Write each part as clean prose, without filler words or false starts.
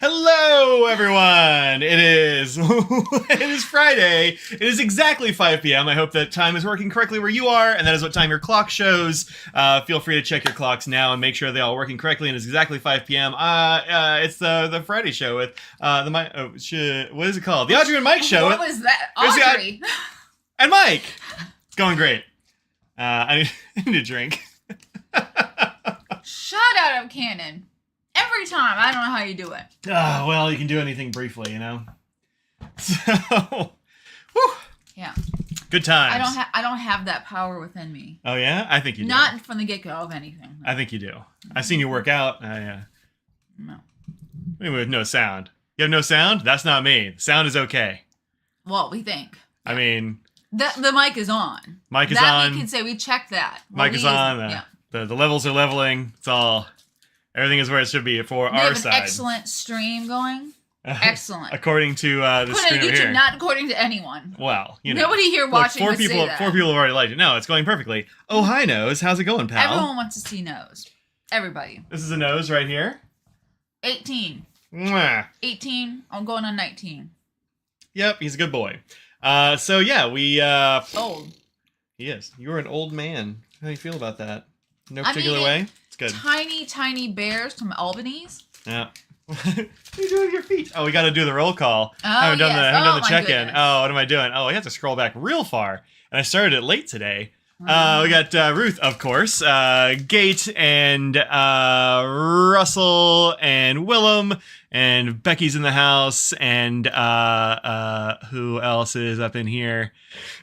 Hello, everyone. It is Friday. It is exactly 5 p.m. I hope that time is working correctly where you are, and that is what time your clock shows. Feel free to check your clocks now and make sure they're all working correctly. And it's exactly 5 p.m. It's the Friday show with the Mike. Oh, what is it called? The Audrey and Mike show. What was that? Audrey and Mike. It's going great. I need a drink. Shot out of cannon. Every time. I don't know how you do it. Well, you can do anything briefly, you know? So, whew. Yeah. Good times. I don't have that power within me. Oh, yeah? I think you do. Not from the get-go of anything. I think you do. I've seen you work out. No. Maybe with no sound. You have no sound? That's not me. The sound is okay. Well, we think. I mean... The mic is on. Mic is that on. We can say we checked that. Mic is on. The levels are leveling. It's all... Everything is where it should be for our side. We have an excellent stream going. Excellent. According to the streamer YouTube, here. Not according to anyone. Well, you know. Nobody here watching look, would say that. 4 people have already liked it. No, it's going perfectly. Oh, hi, Nose. How's it going, pal? Everyone wants to see Nose. Everybody. This is a Nose right here. 18. Mwah. 18. I'm going on 19. Yep, he's a good boy. So, yeah, we... Old. He is. You're an old man. How do you feel about that? No particular way? It's good. Tiny bears from Albany's. Yeah. What are you doing with your feet? Oh, we got to do the roll call. Oh, I haven't done the check-in. Goodness. Oh, what am I doing? Oh, I have to scroll back real far. And I started it late today. We got Ruth, of course, Gate, and Russell, and Willem, and Becky's in the house, and who else is up in here?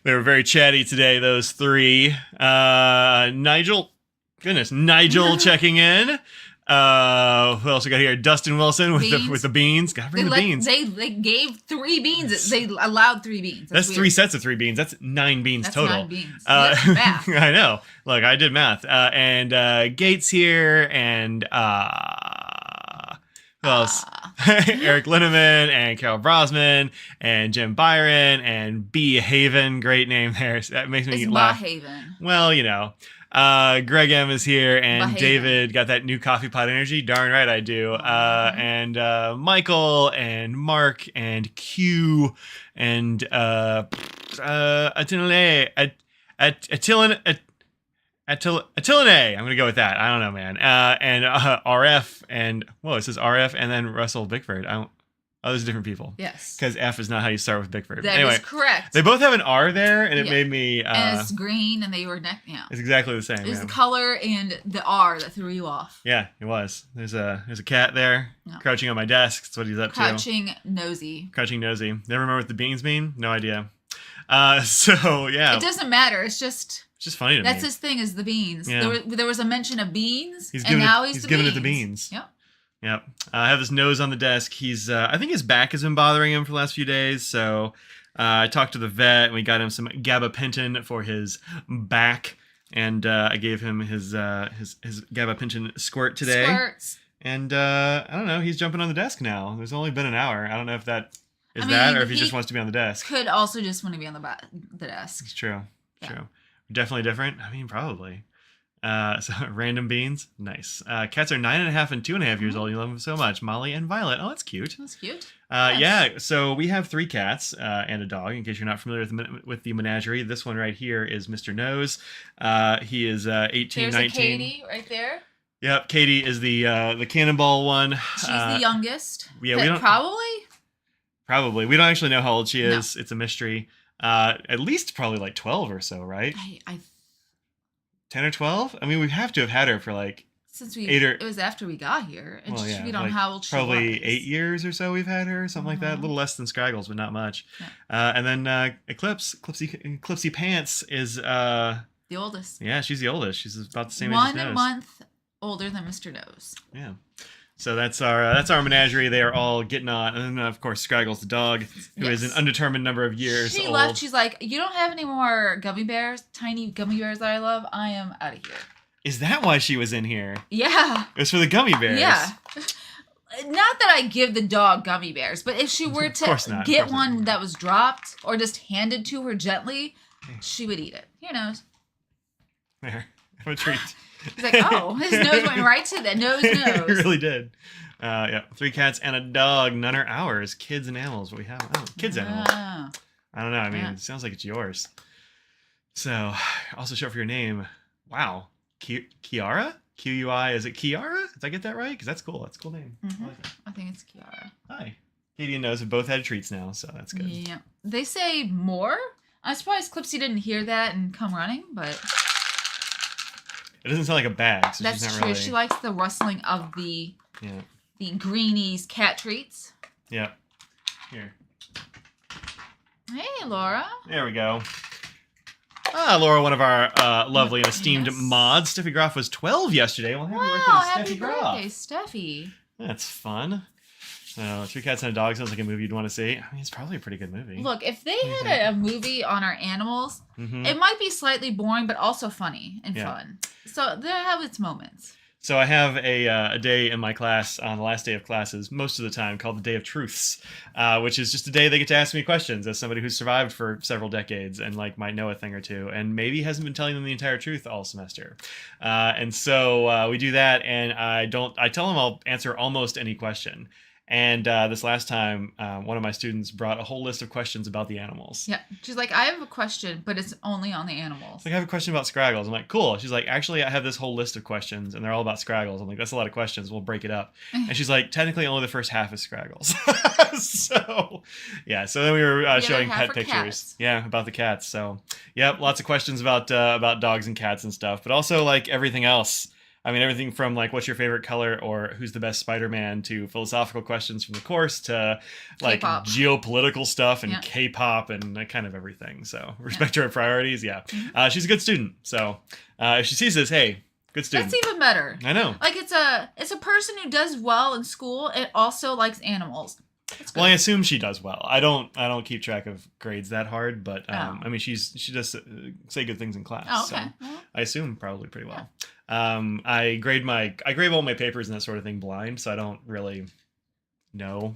They were very chatty today, those three. Nigel checking in. Who else we got here? Dustin Wilson with the beans. Gotta bring the beans. They gave 3 beans. They allowed 3 beans. That's 3 sets of 3 beans. That's 9 beans total. 9 beans. Math. I know. Look, I did math. And Gates here, and who else? Eric Linneman and Carol Brosman and Jim Byron and B. Haven. Great name there. That makes me laugh. Haven. Well, you know. Greg M is here, and Bahaven. David got that new coffee pot energy. Darn right I do. And Michael and Mark and Q and Attiline. I'm gonna go with that. I don't know, man. And RF and it says RF and then Russell Bickford. Those are different people. Yes. Because F is not how you start with Bickford. That is correct. They both have an R there, and it made me... and it's green, and they were... It's exactly the same. It's the color and the R that threw you off. Yeah, it was. There's a cat there, crouching on my desk. That's what he's up to. Crouching nosy. Never remember what the beans mean? No idea. So, yeah. It doesn't matter. It's just funny to me. That's his thing, is the beans. Yeah. There was a mention of beans, he's giving it the beans. Yep. Yep. I have this Nose on the desk. He's, I think his back has been bothering him for the last few days. So I talked to the vet, and we got him some gabapentin for his back. And I gave him his gabapentin squirt today. Squirts. And I don't know. He's jumping on the desk now. There's only been an hour. I don't know if that is or if he just wants to be on the desk. Could also just want to be on the desk. It's true. Yeah. True. Definitely different. I mean, probably. So random beans, nice. Cats are 9.5 and 2.5 years old. You love them so much. Molly and Violet. Oh, that's cute. That's cute. Yes. Yeah. So we have 3 cats and a dog. In case you're not familiar with the menagerie, this one right here is Mr. Nose. He is 18, There's 19. A Katie right there. Yep, Katie is the cannonball one. She's the youngest. Yeah, we don't probably. We don't actually know how old she is. No. It's a mystery. At least probably like 12 or so, right? 10 or 12? I mean, we have to have had her for like since we 8 or... It was after we got here. And we don't know like how old she was. Probably 8 years or so we've had her, something like that. A little less than Scraggles, but not much. Yeah. And then Eclipsy Pants is... the oldest. Yeah, she's the oldest. She's about the same age as Nose. 1 month older than Mr. Nose. Yeah. So that's our menagerie. They are all getting on. And then, of course, Scraggles the dog, who is an undetermined number of years old. She left. She's like, you don't have any more gummy bears, tiny gummy bears that I love? I am out of here. Is that why she was in here? Yeah. It was for the gummy bears. Yeah. Not that I give the dog gummy bears, but if she were to get one that was dropped or just handed to her gently, she would eat it. Who knows? There. Have a treat. He's like, oh, his nose went right to that. Nose. It really did. Yeah, 3 cats and a dog. None are ours. Kids and animals. What we have? Oh, kids animals. I don't know. I mean, it sounds like it's yours. So, also short for your name. Wow, Kiara. QUI. Is it Kiara? Did I get that right? Because that's cool. That's a cool name. Mm-hmm. I think it's Kiara. Hi. Katie and Nose have both had treats now, so that's good. Yeah. They say more. I'm surprised Clipsy didn't hear that and come running, but it doesn't sound like a bag. So that's she's not true. really... She likes the rustling of the Greenies cat treats. Yeah. Here. Hey, Laura. There we go. Laura, one of our lovely and esteemed mods. Steffi Groff was 12 yesterday. Well, happy birthday, Steffi Groff. Happy birthday, Steffi. That's fun. So, 3 cats and a dog sounds like a movie you'd want to see. I mean, it's probably a pretty good movie. Look, if they had a movie on our animals, it might be slightly boring, but also funny and fun. So, they have its moments. So I have a day in my class on the last day of classes, most of the time, called the Day of Truths, which is just a day they get to ask me questions as somebody who's survived for several decades and like might know a thing or two and maybe hasn't been telling them the entire truth all semester. And so we do that, and I tell them I'll answer almost any question. And this last time, one of my students brought a whole list of questions about the animals. Yeah. She's like, I have a question, but it's only on the animals. Like, I have a question about Scraggles. I'm like, cool. She's like, actually, I have this whole list of questions, and they're all about Scraggles. I'm like, that's a lot of questions. We'll break it up. And she's like, technically, only the first half is Scraggles. So, yeah. So then we were showing pet pictures. Cats. Yeah, about the cats. So, yep, lots of questions about dogs and cats and stuff, but also, like, everything else. I mean, everything from, like, what's your favorite color or who's the best Spider-Man to philosophical questions from the course to, like, K-pop. Geopolitical stuff and K-pop and kind of everything. So, respect her priorities, she's a good student. So, if she sees this, hey, good student. That's even better. I know. Like, it's a person who does well in school and also likes animals. Well, I assume she does well. I don't keep track of grades that hard, but, I mean, she does say good things in class. Oh, okay. So I assume probably pretty well. Yeah. I grade all my papers and that sort of thing blind, so I don't really know.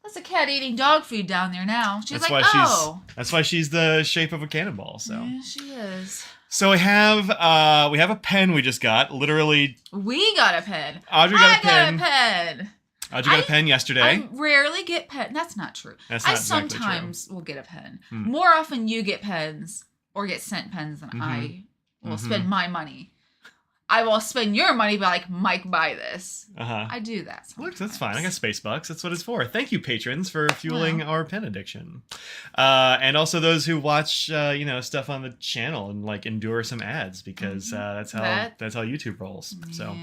That's a cat eating dog food down there now. That's why she's the shape of a cannonball. So yeah, she is. So we have a pen we just got. Literally, we got a pen. Audrey got a pen. Audrey got a pen yesterday. I rarely get pen. That's not true. I sometimes will get a pen. More often, you get pens or get sent pens than I will spend my money. I will spend your money, but like, Mike, buy this. I do that sometimes. Look, that's fine. I got Space Bucks. That's what it's for. Thank you, patrons, for fueling our pen addiction. And also those who watch, stuff on the channel and like endure some ads because that's how YouTube rolls. So,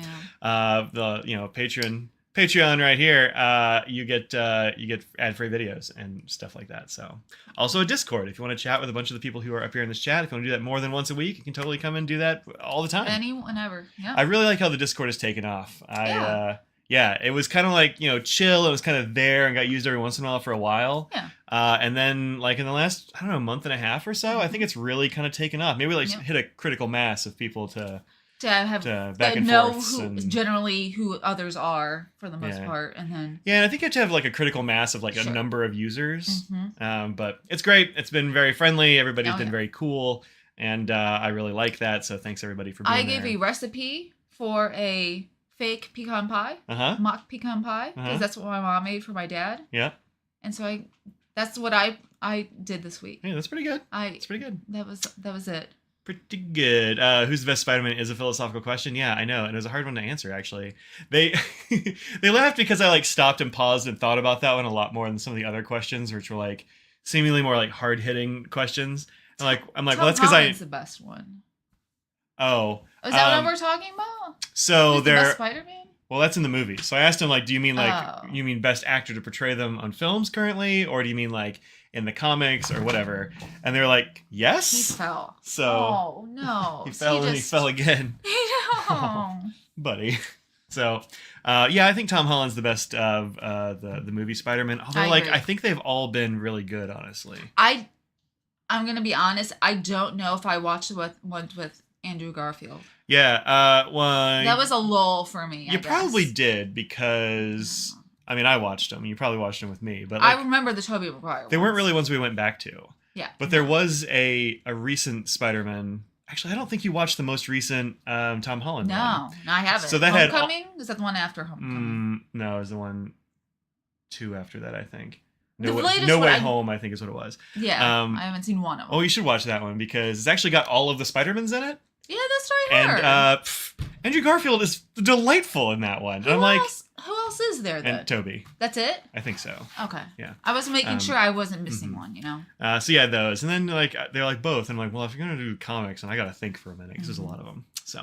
Patreon right here, you get ad-free videos and stuff like that. So, also a Discord. If you want to chat with a bunch of the people who are up here in this chat, if you want to do that more than once a week, you can totally come and do that all the time. Whenever. Yeah. I really like how the Discord has taken off. It was kind of like, chill. It was kind of there and got used every once in a while for a while. Yeah. And then like in the last, I don't know, month and a half or so, I think it's really kind of taken off. Maybe hit a critical mass of people to back and know forth generally who others are for the most part, and then I think you have to have like a critical mass of like a number of users. But it's great. It's been very friendly. Everybody's been very cool, and I really like that. So thanks everybody for being there. I gave a recipe for a fake pecan pie, mock pecan pie, because that's what my mom made for my dad. Yeah, and so that's what I did this week. Yeah, that's pretty good. It's pretty good. That was it. Pretty good. Who's the best Spider-Man is a philosophical question. Yeah, I know. And it was a hard one to answer, actually. They laughed because I stopped and paused and thought about that one a lot more than some of the other questions, which were seemingly more hard-hitting questions. I'm like, well, that's because Holland's the best one. Oh. Is that what we're talking about? So the best Spider-Man? Well, that's in the movie. So I asked him, do you mean you mean best actor to portray them on films currently, or do you mean in the comics or whatever? And they were like, yes. He fell. So oh no, he fell and he fell again. No, buddy. So I think Tom Holland's the best of the movie Spider-Man. Although I think they've all been really good, honestly. I'm gonna be honest. I don't know if I watched the one with Andrew Garfield. Yeah, that was a lull for me. You probably did because I watched them. You probably watched them with me, but I remember the Tobey Maguire. They weren't really ones we went back to. Yeah, but there was a recent Spider-Man Actually, I don't think you watched the most recent Tom Holland one. No, I haven't. So that Homecoming? Is that the one after Homecoming? No, it was the one 2 after that, I think. The No Way Home, I think is what it was. Yeah, I haven't seen one of them. Oh, you should watch that one because it's actually got all of the Spider-Mans in it. Yeah, that's what I heard. And Andrew Garfield is delightful in that one. Who else is there then? And Toby. That's it? I think so. Okay. Yeah. I was making sure I wasn't missing one, So yeah, those. And then they're like both. And I'm like, well, if you're going to do comics, and I got to think for a minute because there's a lot of them. So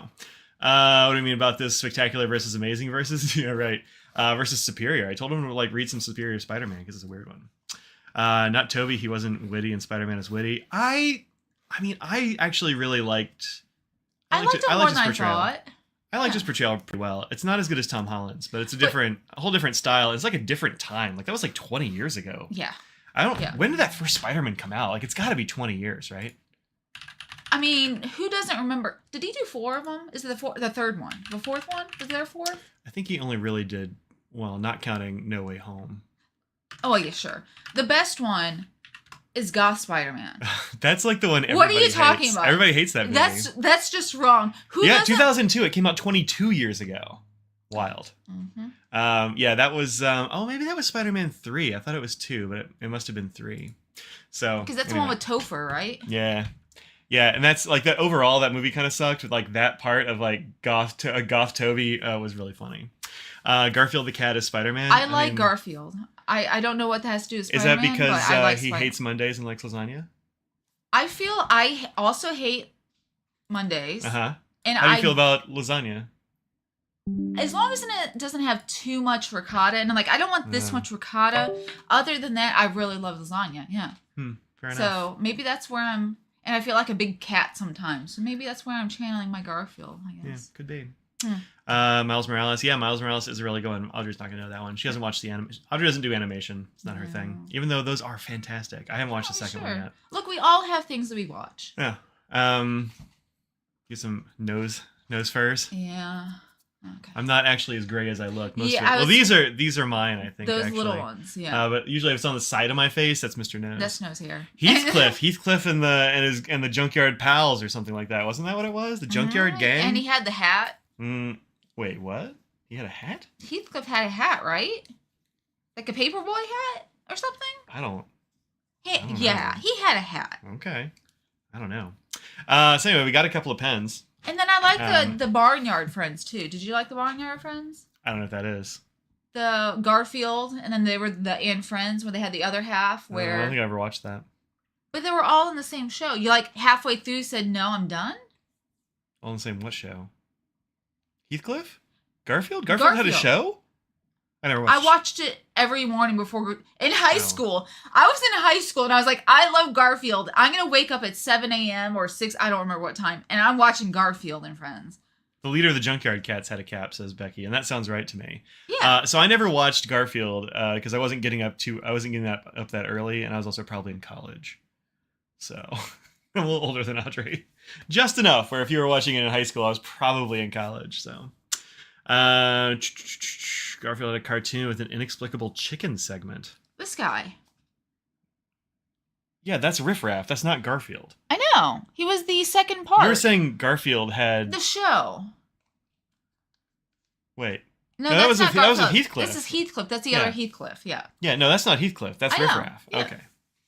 what do you mean about this spectacular versus amazing versus, right, versus superior? I told him to read some Superior Spider-Man because it's a weird one. Not Toby. He wasn't witty and Spider-Man is witty. I actually really liked... I liked it more than I thought. I like his portrayal pretty well. It's not as good as Tom Holland's, but it's a whole different style. It's like a different time. That was 20 years ago. Yeah. When did that first Spider-Man come out? It's got to be 20 years, right? I mean, who doesn't remember? Did he do 4 of them? Is it the third one? The fourth one? Was there 4? I think he only really did, not counting No Way Home. Oh, yeah, sure. The best one is Goth Spider-Man. That's the one everybody hates. What are you talking about? Everybody hates that movie. That's just wrong. 2002. It came out 22 years ago. Wild. Mm-hmm. Yeah, that was... maybe that was Spider-Man 3. I thought it was 2, but it must have been 3. So... Because that's the one with Topher, right? Yeah. Yeah, and that's that overall, that movie kind of sucked. With that part of Goth Toby was really funny. Garfield the cat is Spider-Man. I mean, Garfield. I don't know what that has to do with Spider-Man. Is that because he hates Mondays and likes lasagna? I feel I also hate Mondays. And how do you feel about lasagna? As long as it doesn't have too much ricotta, and I don't want this much ricotta. Other than that, I really love lasagna. Yeah. Fair enough. So maybe that's where I'm, and I feel like a big cat sometimes. So maybe that's where I'm channeling my Garfield, I guess. Yeah, could be. Miles Morales. Yeah, Miles Morales is a really good one. Audrey's not going to know that one. She hasn't watched the animation. Audrey doesn't do animation. It's not her thing. Even though those are fantastic. I haven't watched the second one yet. Look, we all have things that we watch. Yeah. Get some nose furs. Yeah. Okay. I'm not actually as gray as I look. These are mine, I think. Those actually. little ones, yeah. But usually if it's on the side of my face, that's Mr. Nose. That's nose hair. Heathcliff and the Junkyard Pals or something like that. Wasn't that what it was? The Junkyard Gang? And he had the hat. Wait, what? He had a hat? Heathcliff had a hat, right? Like a paperboy hat or something? I don't he had a hat. Okay. I don't know. So anyway, we got a couple of pens. And then I like the Barnyard Friends, too. Did you like the Barnyard Friends? I don't know what that is. The Garfield, and then they were the And Friends, where they had the other half, where... I don't think I ever watched that. But they were all in the same show. You, halfway through said, no, I'm done? All in the same what show? Heathcliff? Garfield? Garfield had a show? I never watched. I watched it every morning before in high school. I was in high school and I was like, I love Garfield. I'm gonna wake up at 7 a.m. or 6. I don't remember what time, and I'm watching Garfield and Friends. The leader of the Junkyard Cats had a cap, says Becky, and that sounds right to me. Yeah. So I never watched Garfield because I wasn't getting up that early, and I was also probably in college. So I'm a little older than Audrey, just enough where if you were watching it in high school, I was probably in college. So. Garfield had a cartoon with an inexplicable chicken segment. This guy. Yeah, that's Riff Raff. That's not Garfield. I know. He was the second part. You were saying Garfield had... The show. Wait. No, that was Heathcliff. This is Heathcliff. That's the other Heathcliff, yeah. Yeah, no, that's not Heathcliff. That's Riff Raff. Yeah. Okay.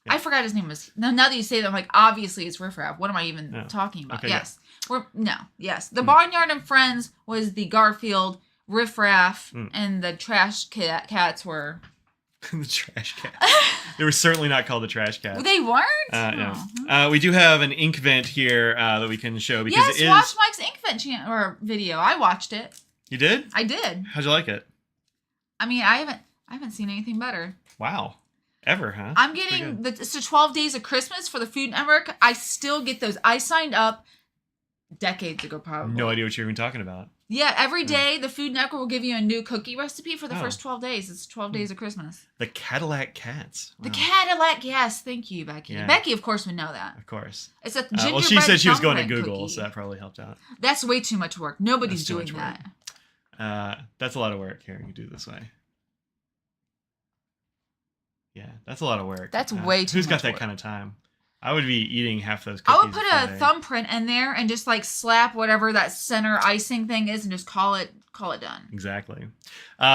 Yeah. I forgot his name was... Now that you say that, I'm like, obviously it's Riff Raff. What am I even talking about? Okay, yes. Yes. The Barnyard and Friends was the Garfield, Riff Raff, and the Trash Cats were... The Trash Cats. They were certainly not called the Trash Cats. They weren't? No. We do have an Inkvent here that we can show because it is... watch Mike's Inkvent video. I watched it. You did? I did. How'd you like it? I mean, I haven't seen anything better. Wow. Ever, huh? I'm getting it's the 12 Days of Christmas for the Food Network. I still get those. I signed up decades ago, probably. No idea what you're even talking about. Yeah, every day the Food Network will give you a new cookie recipe for the first 12 days. It's 12 Days of Christmas. The Cadillac Cats. Wow. The Cadillac, yes. Thank you, Becky. Yeah. Becky, of course, would know that. Of course. It's a gingerbread well, she said she was going to Google, cookie. so that probably helped out. That's way too much work. Nobody's doing that. That's a lot of work. Here, you do it this way. Yeah, that's a lot of work. That's way too much Who's got that work. kind of time? I would be eating half those cookies. I would put a thumbprint in there and just like slap whatever that center icing thing is and just call it done. Exactly.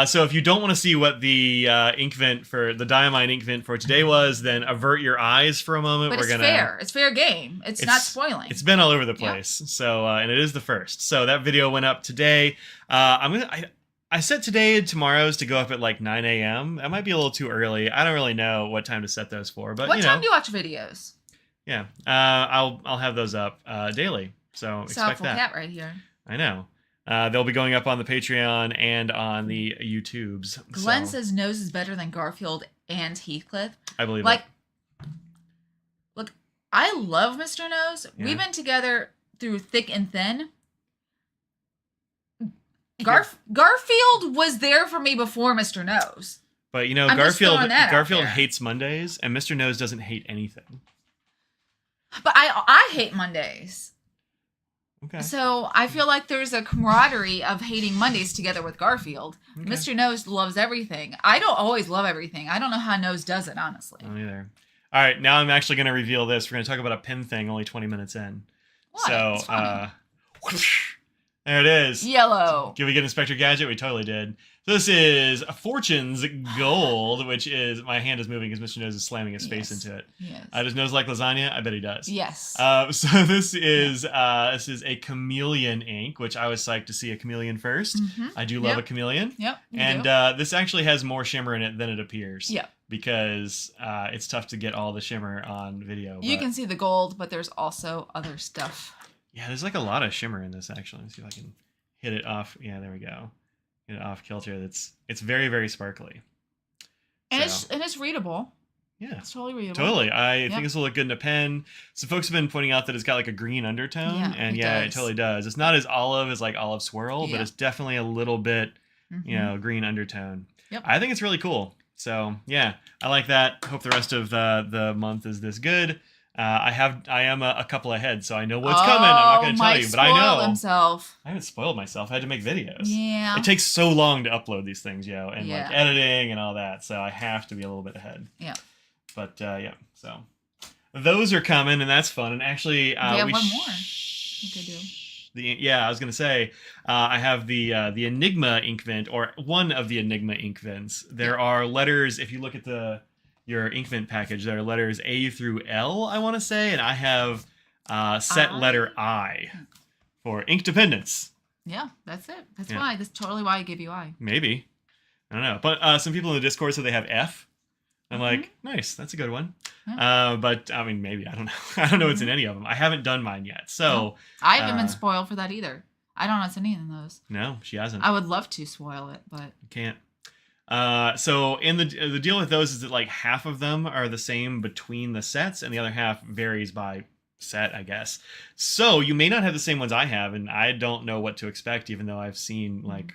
So if you don't want to see what the Inkvent for the Diamine Inkvent for today was, then avert your eyes for a moment. But fair. It's fair game. It's not spoiling. It's been all over the place. Yep. So and it is the first. So that video went up today. I set today and tomorrow's to go up at like 9 a.m. That might be a little too early. I don't really know what time to set those for. But what time do you watch videos? Yeah, I'll have those up daily. So expect that. Cat right here. I know. They'll be going up on the Patreon and on the YouTubes. Glenn says Nose is better than Garfield and Heathcliff. I believe it. Look, I love Mr. Nose. Yeah. We've been together through thick and thin. Garfield was there for me before Mr. Nose. But, you know, Garfield hates Mondays, and Mr. Nose doesn't hate anything. But I hate Mondays. Okay. So I feel like there's a camaraderie of hating Mondays together with Garfield. Okay. Mr. Nose loves everything. I don't always love everything. I don't know how Nose does it, honestly. I don't either. All right, now I'm actually going to reveal this. We're going to talk about a pin thing only 20 minutes in. What? So, there it is. Yellow. Did we get Inspector Gadget? We totally did. So this is Fortune's Gold, which is, my hand is moving because Mr. Nose is slamming his face into it. Yes. Does Nose like lasagna? I bet he does. Yes. So this is a chameleon ink, which I was psyched to see a chameleon first. Mm-hmm. I do love a chameleon. Yep. And this actually has more shimmer in it than it appears. Yep. Because it's tough to get all the shimmer on video. You can see the gold, but there's also other stuff. Yeah, there's like a lot of shimmer in this, actually. Let's see if I can hit it off. Yeah, there we go. Get it off kilter. It's very, very sparkly. And it's readable. Yeah. It's totally readable. Totally. I think this will look good in a pen. So folks have been pointing out that it's got like a green undertone. Yeah, it totally does. It's not as olive as like Olive Swirl, but it's definitely a little bit, green undertone. Yep. I think it's really cool. So yeah, I like that. Hope the rest of the month is this good. I am a couple ahead, so I know what's coming. I'm not going to tell you, but I know. Himself. I haven't spoiled myself. I had to make videos. Yeah. It takes so long to upload these things, and like editing and all that, so I have to be a little bit ahead. Yeah. But so those are coming, and that's fun. And actually, we have one more. I think I do. I was going to say, I have the Enigma Inkvent, or one of the Enigma Inkvents. There are letters, if you look at your Inkvent package, there are letters A through L, I want to say, and I have set letter I for ink dependence. Yeah, that's it. That's why. That's totally why I give you I. Maybe. I don't know. But some people in the Discord said they have F. I'm like, nice, that's a good one. Yeah. But, I mean, maybe. I don't know. I don't know what's in any of them. I haven't done mine yet, so... I haven't been spoiled for that either. I don't know what's in any of those. No, she hasn't. I would love to spoil it, but... Can't. So in the deal with those is that like half of them are the same between the sets and the other half varies by set, I guess. So you may not have the same ones I have, and I don't know what to expect, even though I've seen like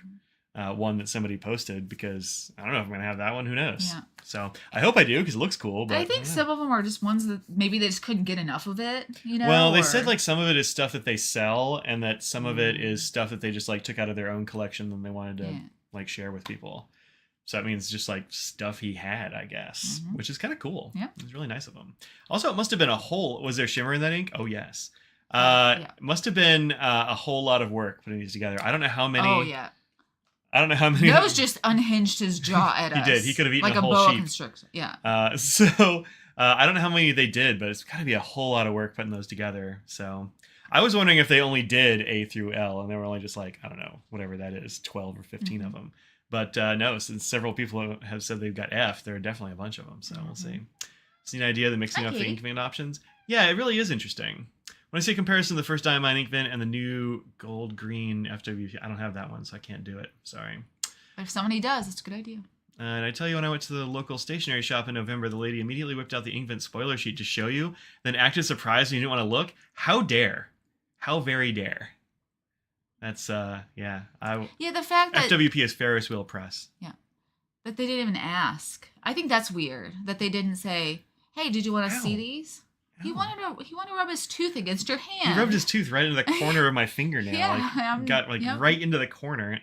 one that somebody posted, because I don't know if I'm gonna have that one. Who knows? Yeah. So I hope I do, because it looks cool. But I think some of them are just ones that maybe they just couldn't get enough of it. Well, they said like some of it is stuff that they sell, and that some of it is stuff that they just like took out of their own collection and they wanted to like share with people. So that means just like stuff he had, I guess, which is kind of cool. Yeah. It's really nice of him. Also, it must have been was there shimmer in that ink? Oh, yes. Must have been a whole lot of work putting these together. I don't know how many. Oh, yeah. I don't know how many. Nose just unhinged his jaw at us. He did. He could have eaten like a whole boa sheep. Constrictor. Yeah. I don't know how many they did, but it's got to be a whole lot of work putting those together. So I was wondering if they only did A through L, and they were only just like, I don't know, whatever that is, 12 or 15 of them. But no, since several people have said they've got F, there are definitely a bunch of them. So we'll see. See an idea of the mixing up the Inkvent options? Yeah, it really is interesting. When I say comparison to the first Diamine Inkvent and the new gold-green FWP, I don't have that one, so I can't do it. Sorry. If somebody does, it's a good idea. And I tell you, when I went to the local stationery shop in November, the lady immediately whipped out the Inkvent spoiler sheet to show you, then acted surprised when you didn't want to look. How dare? How very dare? That's, the fact that... FWP is Ferris Wheel Press. Yeah. That they didn't even ask. I think that's weird. That they didn't say, hey, did you want to see these? He wanted to rub his tooth against your hand. He rubbed his tooth right into the corner of my fingernail. Right into the corner.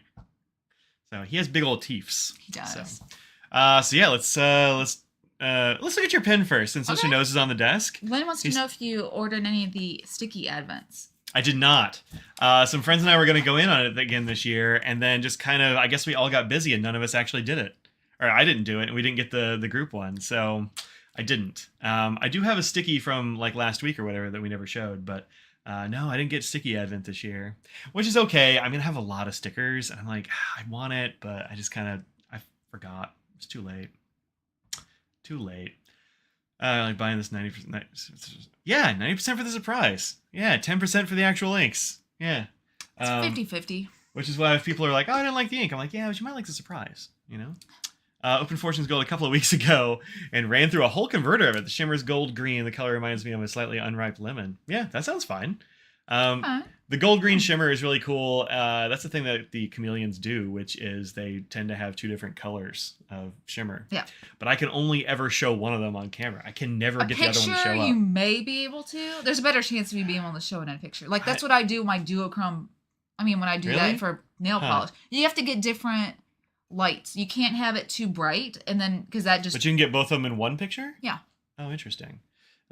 So he has big old teeths. He does. So let's let's look at your pen first, since Mr. Nose is on the desk. Lynn wants to know if you ordered any of the sticky advents. I did not. Some friends and I were going to go in on it again this year, and then just kind of, I guess we all got busy and none of us actually did it. Or I didn't do it, and we didn't get the group one, so I didn't. I do have a sticky from like last week or whatever that we never showed, but no, I didn't get sticky advent this year, which is okay. I mean, I have a lot of stickers, and I'm like, I want it, but I just I forgot. It's too late. Too late. Like buying this 90%. Yeah, 90% for the surprise. Yeah, 10% for the actual inks. Yeah. It's 50-50. Which is why if people are like, oh, I didn't like the ink, I'm like, yeah, but you might like the surprise, you know? Opened Fortune's Gold a couple of weeks ago and ran through a whole converter of it. The shimmer's gold green. The color reminds me of a slightly unripe lemon. Yeah, that sounds fine. The gold green shimmer is really cool. That's the thing that the chameleons do, which is they tend to have two different colors of shimmer. Yeah. But I can only ever show one of them on camera. I can never get the other one to show up. You may be able to. There's a better chance of you being able to show it in a picture. Like that's what I do my duochrome. I mean, when I do that for nail polish, you have to get different lights. You can't have it too bright, and then because that just. But you can get both of them in one picture? Yeah. Oh, interesting.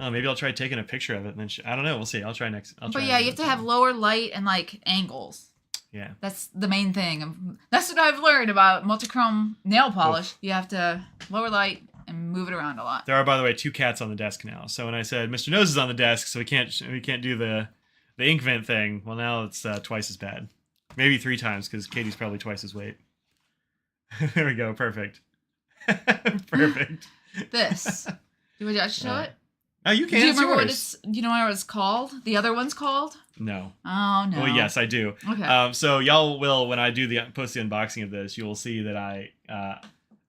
Oh, maybe I'll try taking a picture of it and then I don't know. We'll see. I'll try next. But yeah, you have to have lower light and like angles. Yeah. That's the main thing. That's what I've learned about multichrome nail polish. You have to lower light and move it around a lot. There are, by the way, 2 cats on the desk now. So when I said Mr. Nose is on the desk, so we can't do the Inkvent thing. Well, now it's twice as bad. Maybe 3 times because Katie's probably twice his weight. There we go. Perfect. Perfect. This. Would you show it? Oh, you can. Do you remember what you know what it's called? The other one's called? No. Oh no. Well, yes, I do. Okay. So y'all will, when I do post the unboxing of this, you will see that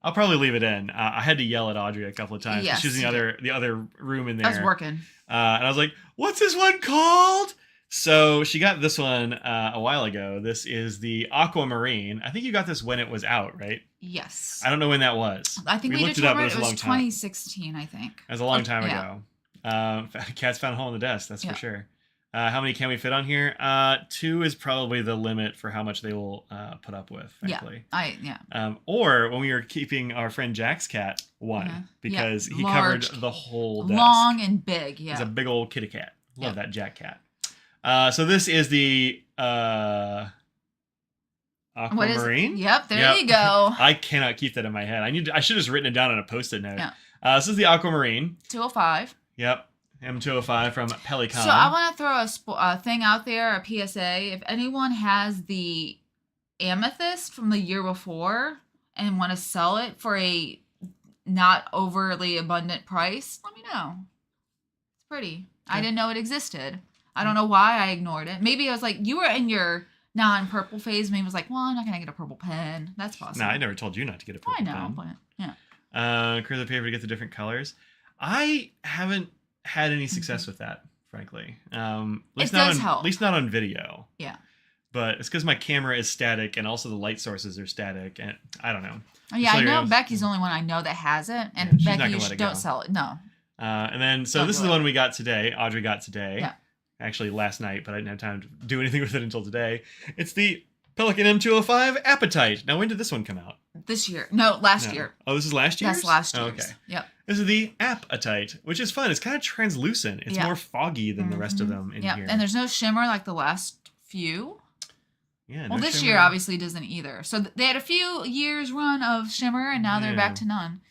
I'll probably leave it in. I had to yell at Audrey a couple of times. Yes, she was in the other room in there. I was working. And I was like, "What's this one called?" So she got this one a while ago. This is the Aquamarine. I think you got this when it was out, right? Yes. I don't know when that was. I think we looked it up. It was 2016, I think. It was a long time ago. Cats found a hole in the desk, that's for sure. How many can we fit on here? 2 is probably the limit for how much they will put up with, frankly. Or when we were keeping our friend Jack's cat, 1, because he covered the whole desk. Long and big, yeah. He's a big old kitty cat. Love that Jack cat. So this is the Aquamarine. Yep, there you go. I cannot keep that in my head. I should have just written it down on a Post-it note. Yeah. This is the Aquamarine. 205. Yep. M205 from Pelican. So I want to throw a thing out there, a PSA. If anyone has the amethyst from the year before and want to sell it for a not overly abundant price, let me know. It's pretty. Okay. I didn't know it existed. I don't know why I ignored it. Maybe I was like, you were in your non-purple phase. Maybe I was like, well, I'm not going to get a purple pen. That's possible. No, I never told you not to get a purple pen. I know, but yeah. Acrylic paper to get the different colors. I haven't had any success with that, frankly. It does help. At least not on video. Yeah. But it's because my camera is static and also the light sources are static. And I don't know. Yeah, I know Becky's the only one I know that has it. And Becky, don't sell it. No. And then, so this is the one we got today. Audrey got today. Yeah. Actually, last night, but I didn't have time to do anything with it until today. It's the Pelican M205 Appetite. Now, when did this one come out? This year. No, last year. Oh, this is last year's? That's last year's. Okay. Yep. This is the Appetite, which is fun. It's kind of translucent. It's more foggy than the rest of them in here. And there's no shimmer like the last few. Yeah. Well, this year obviously doesn't either. So they had a few years run of shimmer, and now they're back to none.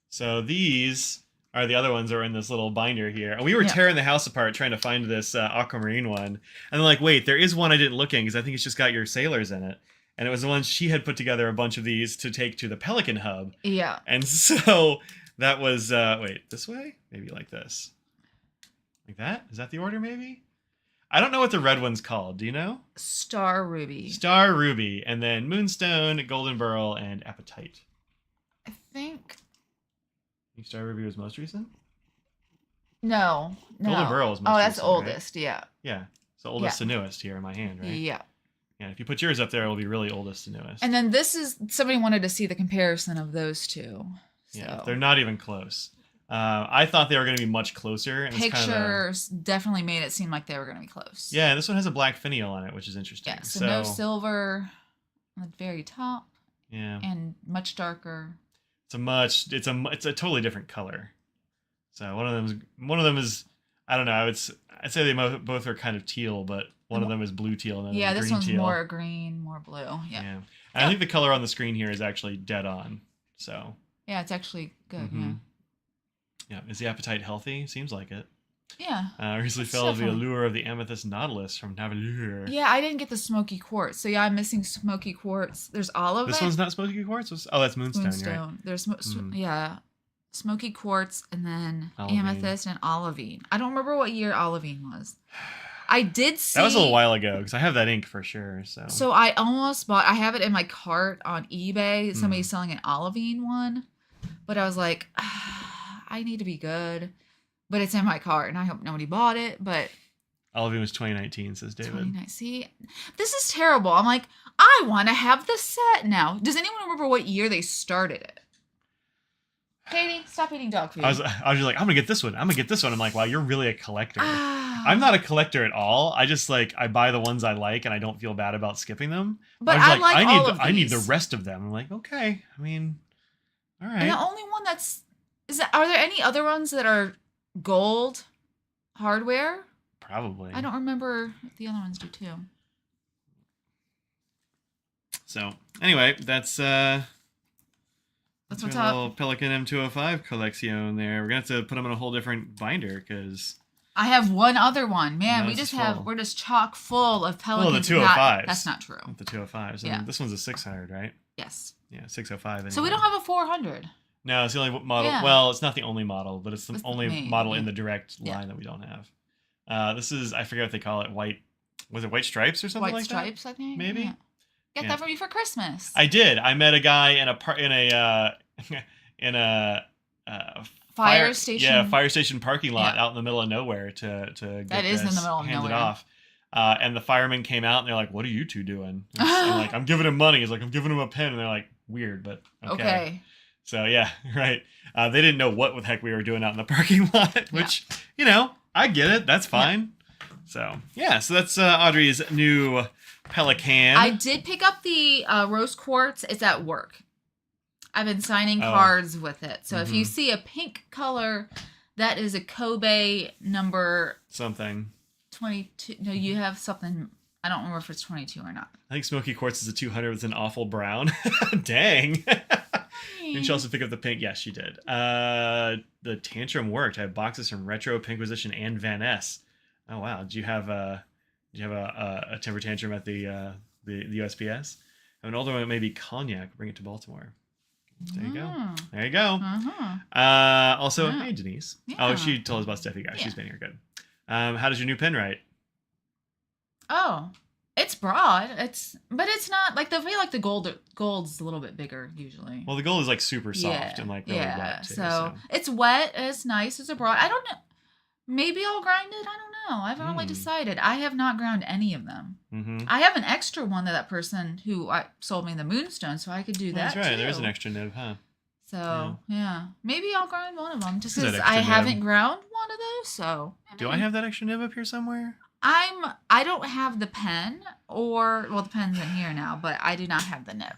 So these are the other ones that are in this little binder here. And we were tearing the house apart trying to find this Aquamarine one. And I'm like, wait, there is one I didn't look in because I think it's just got your sailors in it. And it was the one she had put together a bunch of these to take to the Pelican Hub. Yeah. And so that was, wait, this way? Maybe like this. Like that? Is that the order maybe? I don't know what the red one's called. Do you know? Star Ruby. Star Ruby. And then Moonstone, Golden Burl, and Appetite. I think Star Ruby was most recent? No. Golden Burl is most recent. Oh, that's oldest, right? Yeah. Yeah. So oldest to newest here in my hand, right? Yeah. Yeah, if you put yours up there, it'll be really oldest to newest. And then this is, somebody wanted to see the comparison of those two. So. Yeah, they're not even close. I thought they were going to be much closer. And pictures definitely made it seem like they were going to be close. Yeah, this one has a black finial on it, which is interesting. Yeah, so no silver on the very top. Yeah. And much darker. It's a totally different color. So one of them is I don't know. I'd say they both are kind of teal, but one of them is blue teal and then this green one's teal. more green, more blue. Yeah. And I think the color on the screen here is actually dead on. So yeah, it's actually good. Yeah. Yeah. Is the appetite healthy? Seems like it. Yeah. Recently fell the allure of the amethyst nautilus from Navalure. Yeah, I didn't get the smoky quartz. So yeah, I'm missing smoky quartz. There's all of it. This one's not smoky quartz? Oh, that's moonstone. Moonstone. Right. There's smoky quartz and then amethyst and olivine. I don't remember what year olivine was. I did see... That was a little while ago because I have that ink for sure. So I almost bought... I have it in my cart on eBay. Somebody's selling an olivine one. But I was like, I need to be good. But it's in my cart, and I hope nobody bought it, but... Olivine was 2019, says David. See, this is terrible. I'm like, I want to have the set now. Does anyone remember what year they started it? Katie, stop eating dog food. I was just like, I'm going to get this one. I'm going to get this one. I'm like, wow, you're really a collector. I'm not a collector at all. I just I buy the ones I like, and I don't feel bad about skipping them. But I need the rest of them. I'm like, okay. I mean, all right. And the only one are there any other ones that are gold hardware? Probably. I don't remember if the other ones do too. So anyway, that's what's a little Pelican M205 collection there. We're gonna have to put them in a whole different binder because I have one other one. Man, we're just chock full of Pelicans. Well, the 205s. That's not true. The 205s. Yeah. This one's a 600, right? Yes. Yeah, 605. Anyway. So we don't have a 400. No, it's the only model. Yeah. Well, it's not the only model, but it's the only model in the direct line that we don't have. This is, I forget what they call it, white stripes or something like that? White stripes, I think. Maybe? Yeah. Get that for me for Christmas. I did. I met a guy in a fire station. Yeah, fire station parking lot out in the middle of nowhere to get that is in the middle of nowhere. It off. And the firemen came out and they're like, "What are you two doing?" And I'm like, "I'm giving him money." He's like, "I'm giving him a pen." And they're like, "Weird, but okay." So yeah, right. They didn't know what the heck we were doing out in the parking lot, which I get it. That's fine. Yeah. So that's Audrey's new Pelican. I did pick up the rose quartz. It's at work. I've been signing cards with it. So if you see a pink color, that is a Kobe number something. 22. No, you have something. I don't remember if it's 22 or not. I think Smoky Quartz is a 200 with an awful brown. Dang. Didn't she also pick up the pink? Yes, she did. The Tantrum worked. I have boxes from Retro, Pinkquisition, and Van Ness. Oh wow! Did you have a temper tantrum at the USPS? An older one, maybe Cognac. Bring it to Baltimore. There you go. There you go. Also, hey Denise. Yeah. Oh, she told us about Steffi Guy. She's been here. Good. How does your new pen write? Oh, it's broad. But it's not like the gold's a little bit bigger usually. Well, the gold is like super soft and like really wet too. So it's wet. It's nice. It's a broad. I don't know. Maybe I'll grind it. I don't know. I haven't really decided. I have not ground any of them. Mm-hmm. I have an extra one that person who sold me the Moonstone, so I could do that. That's right. Too. There is an extra nib, huh? So yeah, maybe I'll grind one of them just because I haven't ground one of those. So do I have that extra nib up here somewhere? I don't have the pen the pen's in here now, but I do not have the nib.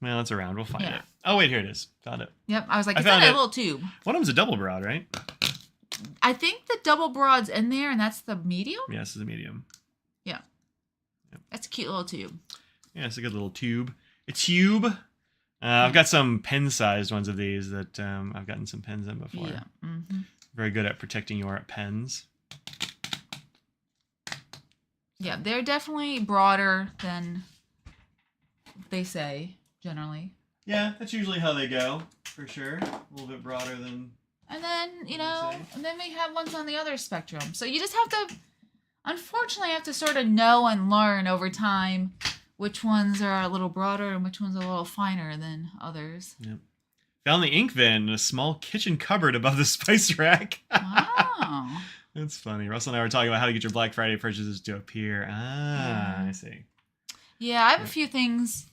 Well, it's around. We'll find it. Oh wait, here it is. Found it. Yep. I was like, it's in a little tube. One of them's a double broad, right? I think the double broad's in there, and that's the medium. Yeah, this is a medium. Yeah. Yep. That's a cute little tube. Yeah, it's a good little tube. A tube. I've got some pen-sized ones of these that I've gotten some pens in before. Yeah. Mm-hmm. Very good at protecting your pens. Yeah, they're definitely broader than they say, generally. Yeah, that's usually how they go, for sure. A little bit broader than... And then, and then we have ones on the other spectrum. So you just have to, unfortunately, sort of know and learn over time which ones are a little broader and which ones are a little finer than others. Yep. Found the Inkvent in a small kitchen cupboard above the spice rack. Wow. That's funny. Russell and I were talking about how to get your Black Friday purchases to appear. I see. Yeah, I have a few things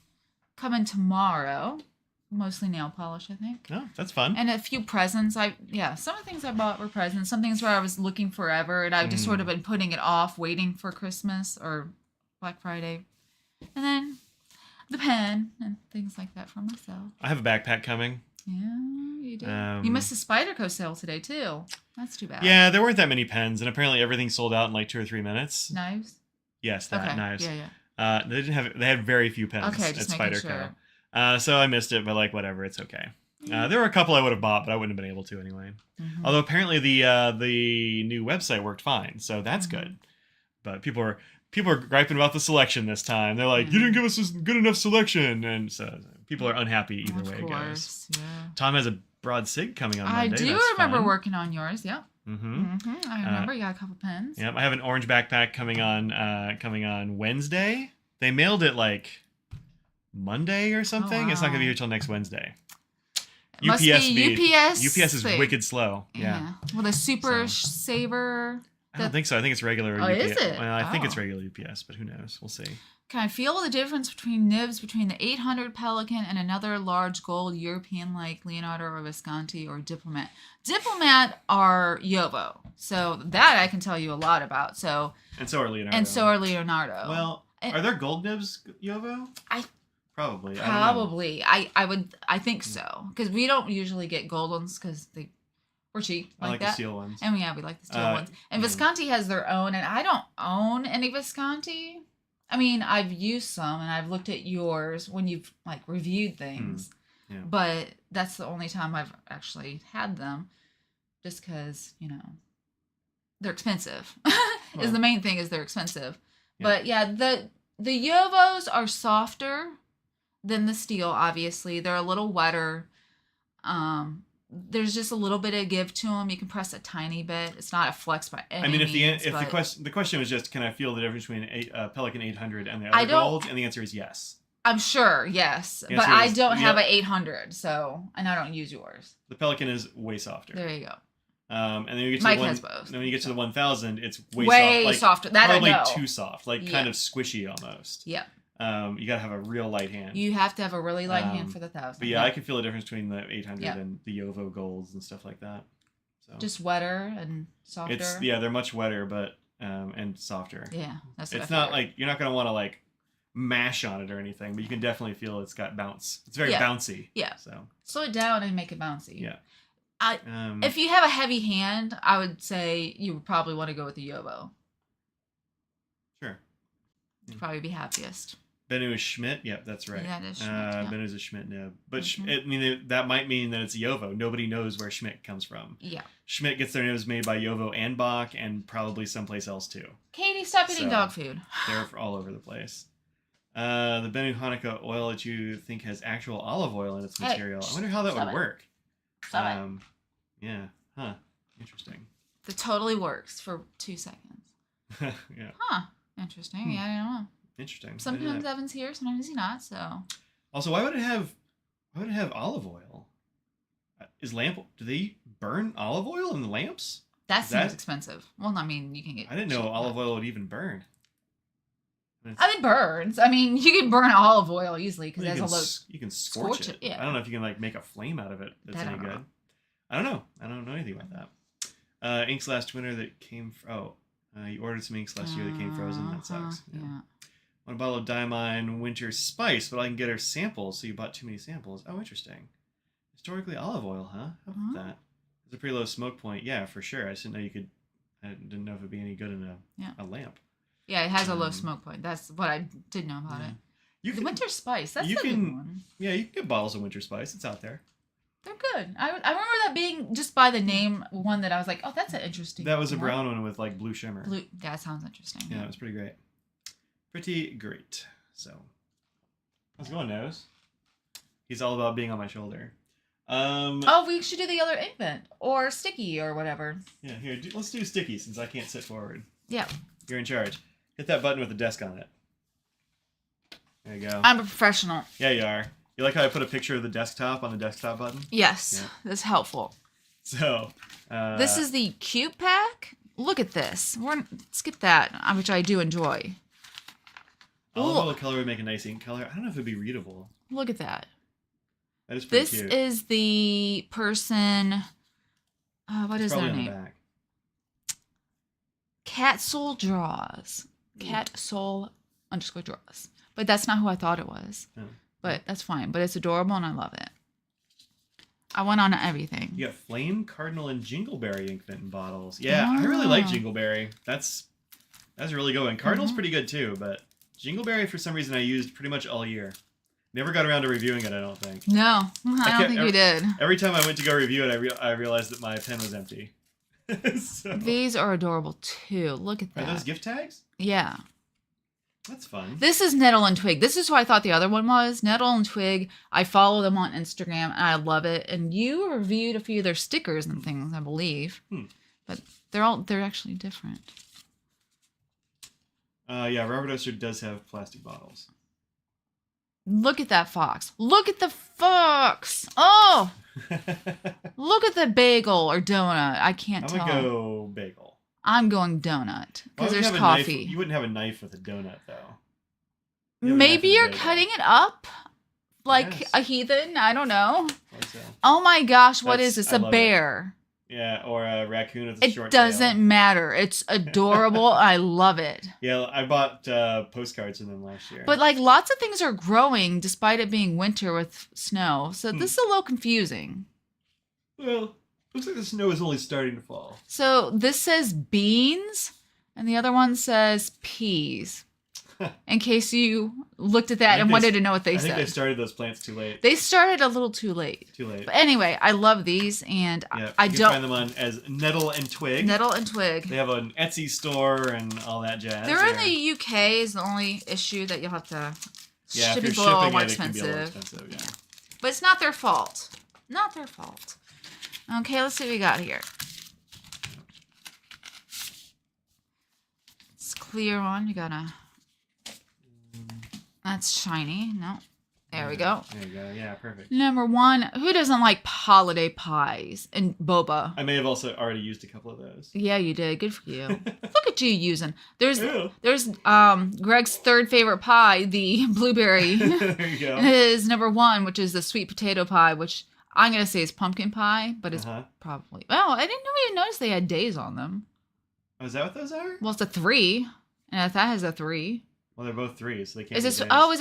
coming tomorrow. Mostly nail polish, I think. Oh, that's fun. And a few presents. Some of the things I bought were presents. Some things where I was looking forever, and I've just sort of been putting it off, waiting for Christmas or Black Friday. And then the pen and things like that for myself. I have a backpack coming. Yeah, you did. You missed the Spyderco sale today, too. That's too bad. Yeah, there weren't that many pens, and apparently everything sold out in like 2 or 3 minutes. Knives? Yes, knives. Yeah. They had very few pens okay, at just Spyderco. Sure. So I missed it, but like whatever, it's okay. There were a couple I would have bought, but I wouldn't have been able to anyway. Mm-hmm. Although apparently the new website worked fine, so that's good. But people are griping about the selection this time. They're like, you didn't give us a good enough selection, and so people are unhappy either way, guys. Yeah. Tom has a broad sig coming on Monday. I do that's remember fun. working on yours. Yep. I remember you got a couple pens. Yep. I have an orange backpack coming on Wednesday. They mailed it like Monday or something. Oh, wow. It's not gonna be here till next Wednesday. UPS is wicked slow. Yeah. With a super saver. I don't think so. I think it's regular UPS. Is it? Well, I think it's regular UPS, but who knows? We'll see. Can I feel the difference between nibs between the 800 Pelican and another large gold European like Leonardo or Visconti or Diplomat? Diplomat are Yovo. So that I can tell you a lot about. And so are Leonardo. Well, are there gold nibs Yovo? Probably. I think so. Because we don't usually get gold ones because we're cheap I like that. the steel ones. And we like the steel ones. And Visconti has their own, and I don't own any Visconti. I mean, I've used some, and I've looked at yours when you've reviewed things. Yeah. But that's the only time I've actually had them, just because they're expensive. Is the main thing is they're expensive. Yeah. But yeah, the Yovos are softer than the steel. Obviously, they're a little wetter. There's just a little bit of give to them. You can press a tiny bit. It's not a flex by any means. The question was just, can I feel the difference between a Pelican 800 and the other gold? And the answer is yes. I'm sure, yes, but I don't have an 800, and I don't use yours. The Pelican is way softer. There you go. And then you get to Mike has both. Then when you get to the 1000, it's way softer. That probably I know. Too soft, kind of squishy almost. Yeah. You gotta have a real light hand. You have to have a really light hand for the 1000. But yeah, I can feel the difference between the 800 and the Yovo golds and stuff like that. So just wetter and softer. They're much wetter, but and softer. Yeah, that's. It's not like you're not gonna want to mash on it or anything, but you can definitely feel it's got bounce. It's very bouncy. Yeah. So slow it down and make it bouncy. Yeah. If you have a heavy hand, I would say you would probably want to go with the Yovo. Sure. You'd probably be happiest. Bennu is Schmidt. Yep, that's right. Yeah, that is Schmidt. Bennu's a Schmidt nib. But that might mean that it's a Yovo. Nobody knows where Schmidt comes from. Yeah. Schmidt gets their nibs made by Yovo and Bach and probably someplace else too. Katie, stop eating dog food. They're all over the place. The Bennu Hanukkah oil that you think has actual olive oil in its material. I wonder how that would work. Yeah. Huh. Interesting. It totally works for 2 seconds. Yeah. Huh. Interesting. Yeah, I don't know. Interesting. Sometimes Evan's here, sometimes he's not. So. Also, why would it have olive oil? Do they burn olive oil in the lamps? That seems expensive. Well, I mean, you can get. I didn't know olive oil would even burn. It burns. I mean, you can burn olive oil easily because it has a low. You can scorch it. Yeah. I don't know if you can make a flame out of it. That's any good. I don't know. I don't know anything about that. Inks last winter that came. You ordered some inks last year that came frozen. That sucks. Yeah. Want a bottle of Diamine Winter Spice, but I can get her samples, so you bought too many samples. Oh, interesting. Historically olive oil, huh? How about that? It's a pretty low smoke point. Yeah, for sure. I just didn't know you could. I didn't know if it'd be any good in a lamp. Yeah, it has a low smoke point. That's what I did know about it. The Winter Spice. That's a good one. Yeah, you can get bottles of Winter Spice. It's out there. They're good. I remember that being, just by the name, one that I was like, oh, that's an interesting That was a brown one with blue shimmer. That sounds interesting. Yeah, it was pretty great. Pretty great. So, how's it going, Nose? He's all about being on my shoulder. We should do the other Inkvent or sticky or whatever. Yeah, here, let's do sticky since I can't sit forward. Yeah. You're in charge. Hit that button with a desk on it. There you go. I'm a professional. Yeah, you are. You like how I put a picture of the desktop on the desktop button? Yes, that's helpful. So, this is the cute pack. Look at this. Skip that, which I do enjoy. Olive oil color would make a nice ink color. I don't know if it'd be readable. Look at that. That is pretty cute. This is the person. What is their name? The back. Cat Soul Draws. Cat Soul _draws. But that's not who I thought it was. Oh. But that's fine. But it's adorable and I love it. I went on everything. You got Flame, Cardinal, and Jingleberry Inkvent in bottles. Yeah, I really like Jingleberry. That's a really good one. Cardinal's pretty good too, but Jingleberry for some reason I used pretty much all year. Never got around to reviewing it, I don't think. No, I don't think you did. Every time I went to go review it, I realized that my pen was empty. So. These are adorable too. Look at that. Are those gift tags? Yeah. That's fun. This is Nettle and Twig. This is who I thought the other one was. Nettle and Twig. I follow them on Instagram and I love it. And you reviewed a few of their stickers and things, I believe. But they're actually different. Yeah, Robert Oster does have plastic bottles. Look at that fox. Look at the fox. Oh! Look at the bagel or donut. I can't tell. I'm going to go bagel. I'm going donut because there's coffee. You wouldn't have a knife with a donut, though. Maybe you're cutting it up like a heathen. I don't know. So. Oh my gosh, what is this? A bear. Yeah, or a raccoon with a short tail. It doesn't matter. It's adorable. I love it. Yeah, I bought postcards from them last year. But like lots of things are growing despite it being winter with snow. So this is a little confusing. Well, looks like the snow is only starting to fall. So this says beans and the other one says peas. In case you looked at that and wanted to know what they said. I think they started those plants too late. They started a little too late. But anyway, I love these, and I don't find them on as Nettle and Twig. Nettle and Twig. They have an Etsy store and all that jazz. They're in the UK is the only issue that you'll have to. Yeah, if you're shipping shipping more it, expensive. It can be a little expensive. Yeah. But it's not their fault. Not their fault. Okay, let's see what we got here. It's clear one. You gotta. That's shiny. No. There we go. There you go. Yeah, perfect. Number 1. Who doesn't like holiday pies and boba? I may have also already used a couple of those. Yeah, you did. Good for you. Look at you using. There's Greg's third favorite pie, the blueberry. There you go. Is number 1, which is the sweet potato pie, which I'm going to say is pumpkin pie, but it's probably. Oh, I didn't even notice they had days on them. Oh, is that what those are? Well, it's a 3. And that has a 3. Well, they're both 3s, so they can't. Is it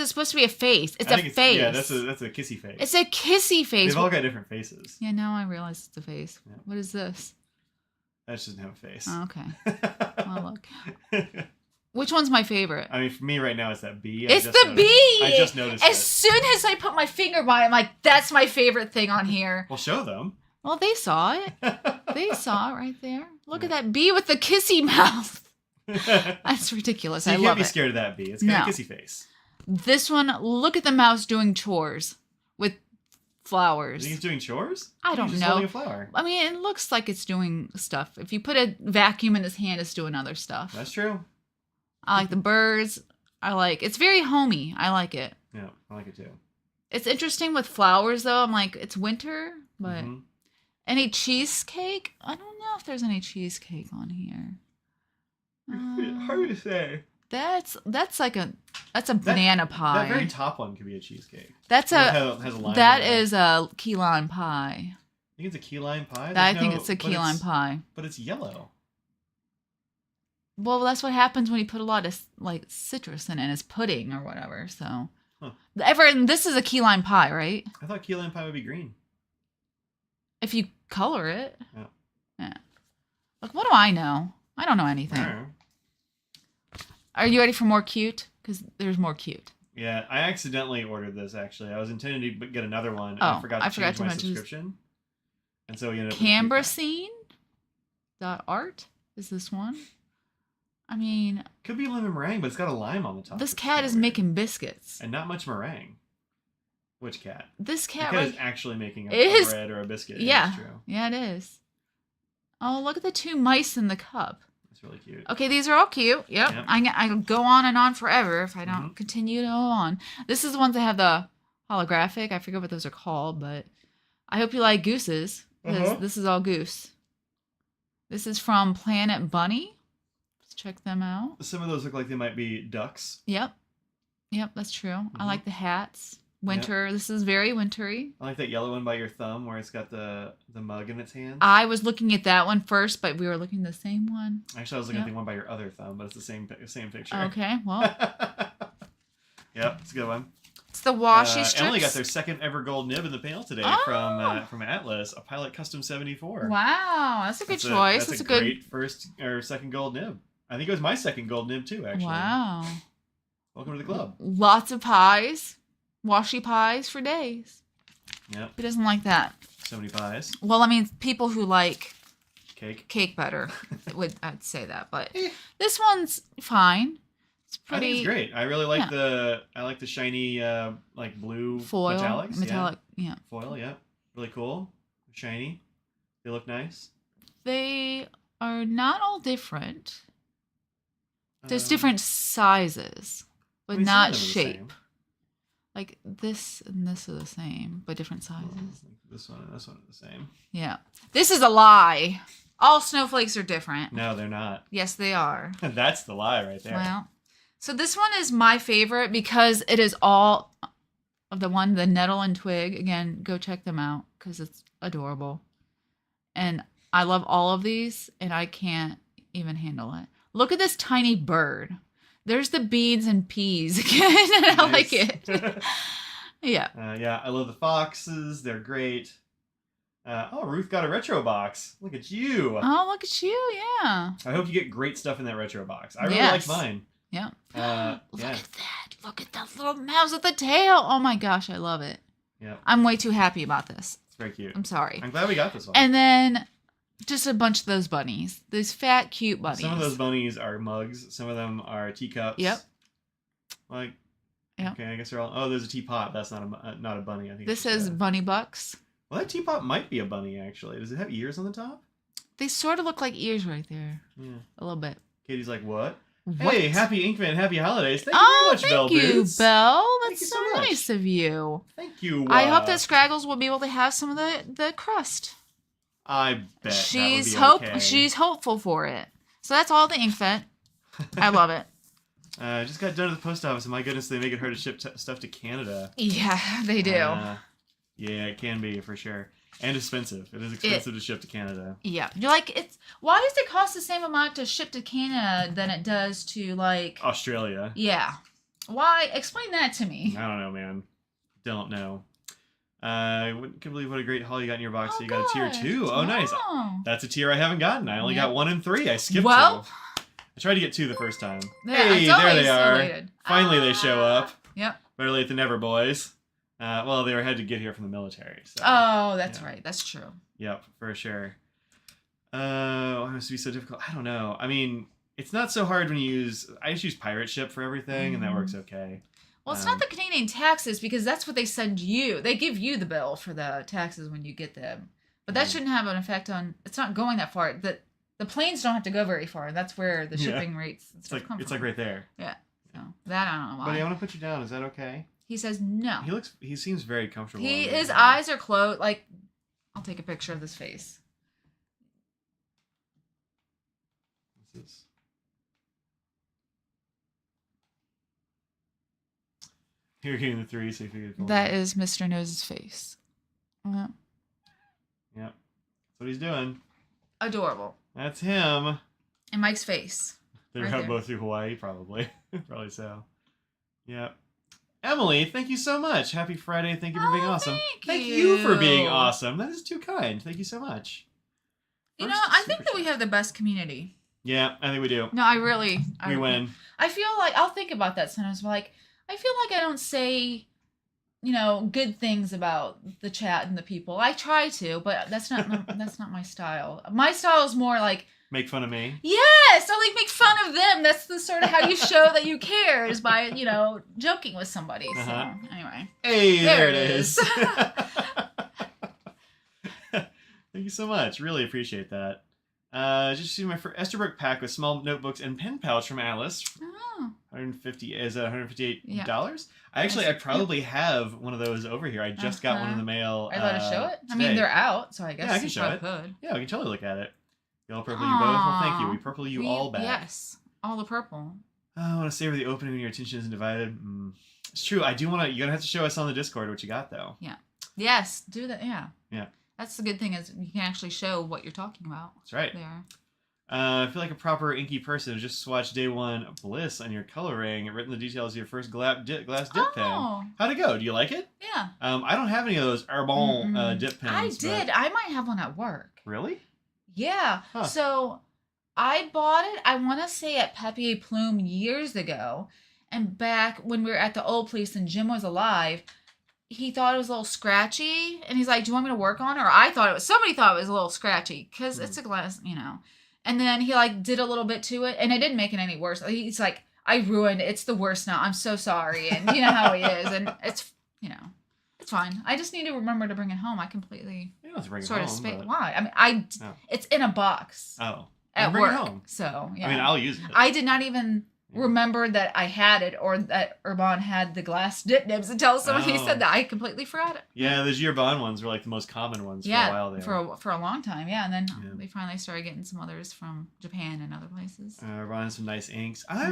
supposed to be a face? It's a face. Yeah, that's a kissy face. It's a kissy face. They've all got different faces. Yeah, now I realize it's a face. Yeah. What is this? That just doesn't have a face. Oh, okay. Well, look. Which one's my favorite? I mean, for me right now, it's that bee. It's the bee! I just noticed As soon as I put my finger by it, I'm like, that's my favorite thing on here. Well, show them. Well, they saw it. They saw it right there. Look at that bee with the kissy mouth. That's ridiculous. So I love it. You can't be scared of that bee. It's got a kissy face. This one, look at the mouse doing chores with flowers. You think it's doing chores? I don't just know. Holding a flower. I mean, it looks like it's doing stuff. If you put a vacuum in his hand, it's doing other stuff. That's true. I like the birds. It's very homey. I like it. Yeah, I like it too. It's interesting with flowers, though. I'm like, it's winter, but any cheesecake? I don't know if there's any cheesecake on here. Hard to say. That's a banana pie. That very top one could be a cheesecake. That's has a lime. That is a key lime pie. You think it's a key lime pie? I think it's a key lime pie. But it's yellow. Well, that's what happens when you put a lot of citrus in it. It's pudding or whatever. So, this is a key lime pie, right? I thought key lime pie would be green. If you color it. Yeah. Look, what do I know? I don't know anything. Are you ready for more cute? Because there's more cute. Yeah, I accidentally ordered this, actually. I was intending to get another one, and I forgot to change my subscription. And so you ended up Cambrosine.art is this one. I mean... Could be lemon meringue, but it's got a lime on the top. This cat is making biscuits. And not much meringue. Which cat? This cat... The cat is actually making a bread or a biscuit. Yeah. True. Yeah, it is. Oh, look at the 2 mice in the cup. That's really cute. Okay, these are all cute. Yep. I go on and on forever if I don't continue to go on. This is the ones that have the holographic. I forget what those are called, but I hope you like gooses. Because this is all goose. This is from Planet Bunny. Let's check them out. Some of those look like they might be ducks. Yep. Yep, that's true. I like the hats. Winter. Yep. This is very wintry. I like that yellow one by your thumb where it's got the mug in its hand. I was looking at that one first, but we were looking at the same one. Actually, I was looking at the one by your other thumb, but it's the same picture. Okay, well. Yep, it's a good one. It's the washi strips. Emily got their second ever gold nib in the mail today from Atlas, a Pilot Custom 74. Wow, that's a good choice. That's a good great first or second gold nib. I think it was my second gold nib too, actually. Wow. Welcome to the club. Lots of pies. Washi pies for days. Yep. Who doesn't like that? So many pies. Well, I mean, people who like cake better I'd say that, but this one's fine. It's pretty. I think it's great. I really like the shiny like blue foil metallics. Metallic, yeah. Foil, yeah. Really cool. Shiny. They look nice. They are not all different. There's different sizes, but not shape. Like this and this are the same, but different sizes. This one and this one are the same. Yeah. This is a lie. All snowflakes are different. No, they're not. Yes, they are. That's the lie right there. Well, so this one is my favorite because it is all of the nettle and twig. Again, go check them out because it's adorable. And I love all of these, and I can't even handle it. Look at this tiny bird. There's the beads and peas again, and I like it. Yeah. Yeah, I love the foxes. They're great. Ruth got a retro box. Look at you. Oh, look at you. Yeah. I hope you get great stuff in that retro box. I really like mine. Yeah. Look yeah. at that. Look at that little mouse with the tail. Oh my gosh, I love it. Yeah. I'm way too happy about this. It's very cute. I'm sorry. I'm glad we got this one. And then just a bunch of those bunnies. Those fat, cute bunnies. Some of those bunnies are mugs. Some of them are teacups. Yep. Like, yep. Okay, I guess they're all... Oh, there's a teapot. That's not a bunny, I think. This says bunny bucks. Well, that teapot might be a bunny, actually. Does it have ears on the top? They sort of look like ears right there. Yeah. A little bit. Katie's like, what? What? Hey, happy Inkvent, happy holidays. Thank you very much, Belle Thank you, Boots. Belle. Thank That's you so so much. nice of you. Thank you. I hope that Scraggles will be able to have some of the crust. I bet She's okay. She's hopeful for it. So that's all the Inkvent. I love it. I just got done at the post office, and my goodness, they make it hard to ship stuff to Canada. Yeah, they do. Yeah, it can be for sure. And expensive. It is expensive to ship to Canada. Yeah. You're like, why does it cost the same amount to ship to Canada than it does to like Australia? Yeah. Why? Explain that to me. I don't know, man. Don't know. I can't believe what a great haul you got in your box. So you got a tier 2. Oh, nice. That's a tier I haven't gotten. I only got 1 and 3. I skipped 2. I tried to get 2 the first time. Hey, there they are. Finally, they show up. Yep. Better late than never, boys. Well, they had to get here from the military. So, that's right. That's true. Yep, for sure. It must be so difficult. I don't know. I mean, it's not so hard when you I just use pirate ship for everything, and that works okay. Well, it's not the Canadian taxes because that's what they send you. They give you the bill for the taxes when you get them. But that shouldn't have an effect on... It's not going that far. The planes don't have to go very far. That's where the shipping rates and stuff come from. It's like right there. Yeah. So that I don't know why. Buddy, I want to put you down. Is that okay? He says no. He seems very comfortable. His eyes are closed. Like, I'll take a picture of this face. This is... You're getting the 3, so you figured... That is Mr. Nose's face. Yep. That's what he's doing. Adorable. That's him. And Mike's face. They're out both through Hawaii, probably. Probably so. Yep. Emily, thank you so much. Happy Friday. Thank you for being awesome. Thank you for being awesome. That is too kind. Thank you so much. I think that we have the best community. Yeah, I think we do. No, I really... We win. I feel like... I'll think about that sometimes. Like, I feel like I don't say, good things about the chat and the people. I try to, but that's not my style. My style is more like... Make fun of me? Yes! I make fun of them. That's the sort of how you show that you care is by, joking with somebody. So, anyway. Hey, there it is. Thank you so much. Really appreciate that. Just see my Esterbrook pack with small notebooks and pen pouch from Alice. Oh. $158. Yeah. I probably have one of those over here. I just got one in the mail. Are you allowed to show it? Today. I mean, they're out, so I guess I can show it. could. Yeah, we can totally look at it. We all purple you both. Well, thank you. We purple you all back. Yes, all the purple. I want to savor the opening when your attention isn't divided. It's true. I do want to. You're gonna have to show us on the Discord what you got, though. Yeah. Yes. Do that. Yeah. Yeah. That's the good thing is you can actually show what you're talking about. That's right. There. I feel like a proper inky person. Just swatched day one bliss on your coloring. Written the details of your first glass dip pen. How'd it go? Do you like it? Yeah. I don't have any of those Herbon dip pens. I did. I might have one at work. Really? Yeah. Huh. So I bought it, I want to say at Papier Plume years ago. And back when we were at the old place and Jim was alive, he thought it was a little scratchy. And he's like, do you want me to work on it? Or somebody thought it was a little scratchy because it's a glass, And then he like did a little bit to it and it didn't make it any worse. He's like, I ruined it. It's the worst now. I'm so sorry. And you know how he is. And it's, it's fine. I just need to remember to bring it home. I completely Why? I mean, it's in a box. Oh. At bring work. It home. So, yeah. I mean, I'll use it. I did not even remember that I had it or that Herbon had the glass dip nibs until somebody said that. I completely forgot it. Yeah, the Herbon ones were like the most common ones for a while there. For a long time, yeah. And then they finally started getting some others from Japan and other places. Herbon has some nice inks. I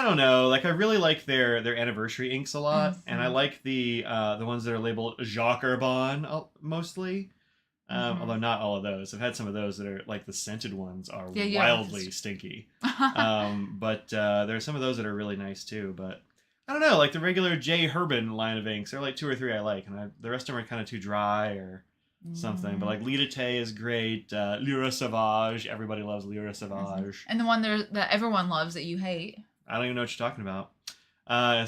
don't know. Like I really like their anniversary inks a lot, and I like the ones that are labeled Jacques Herbon mostly. Although not all of those. I've had some of those that are like the scented ones are wildly stinky. But there are some of those that are really nice too. But I don't know, like the regular J. Herbin line of inks, there are like 2 or 3 I like, and the rest of them are kind of too dry or something. But like Lidate is great. Lira Sauvage, everybody loves Lira Sauvage. And the one that everyone loves that you hate. I don't even know what you're talking about.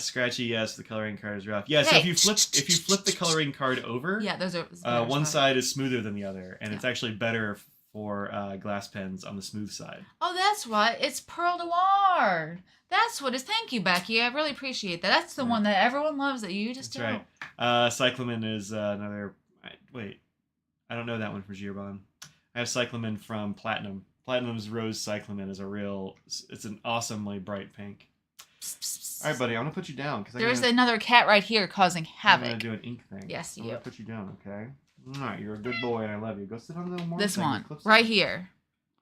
Scratchy, yes. The coloring card is rough. Yeah, so if you flip the coloring card over, those are one side is smoother than the other, and it's actually better for glass pens on the smooth side. Oh, that's what it's Pearl Noir. That's what it is. Thank you, Becky. I really appreciate that. That's the one that everyone loves that you just don't. Right. Cyclamen is another. Wait, I don't know that one for Girbon. I have Cyclamen from Platinum. Platinum's Rose Cyclamen is it's an awesomely bright pink. All right, buddy, I'm going to put you down. There's another cat right here causing havoc. I'm going to do an ink thing. Yes, I'm going to put you down, okay? All right, you're a good boy, and I love you. Go sit on the warm thing. This one, right here.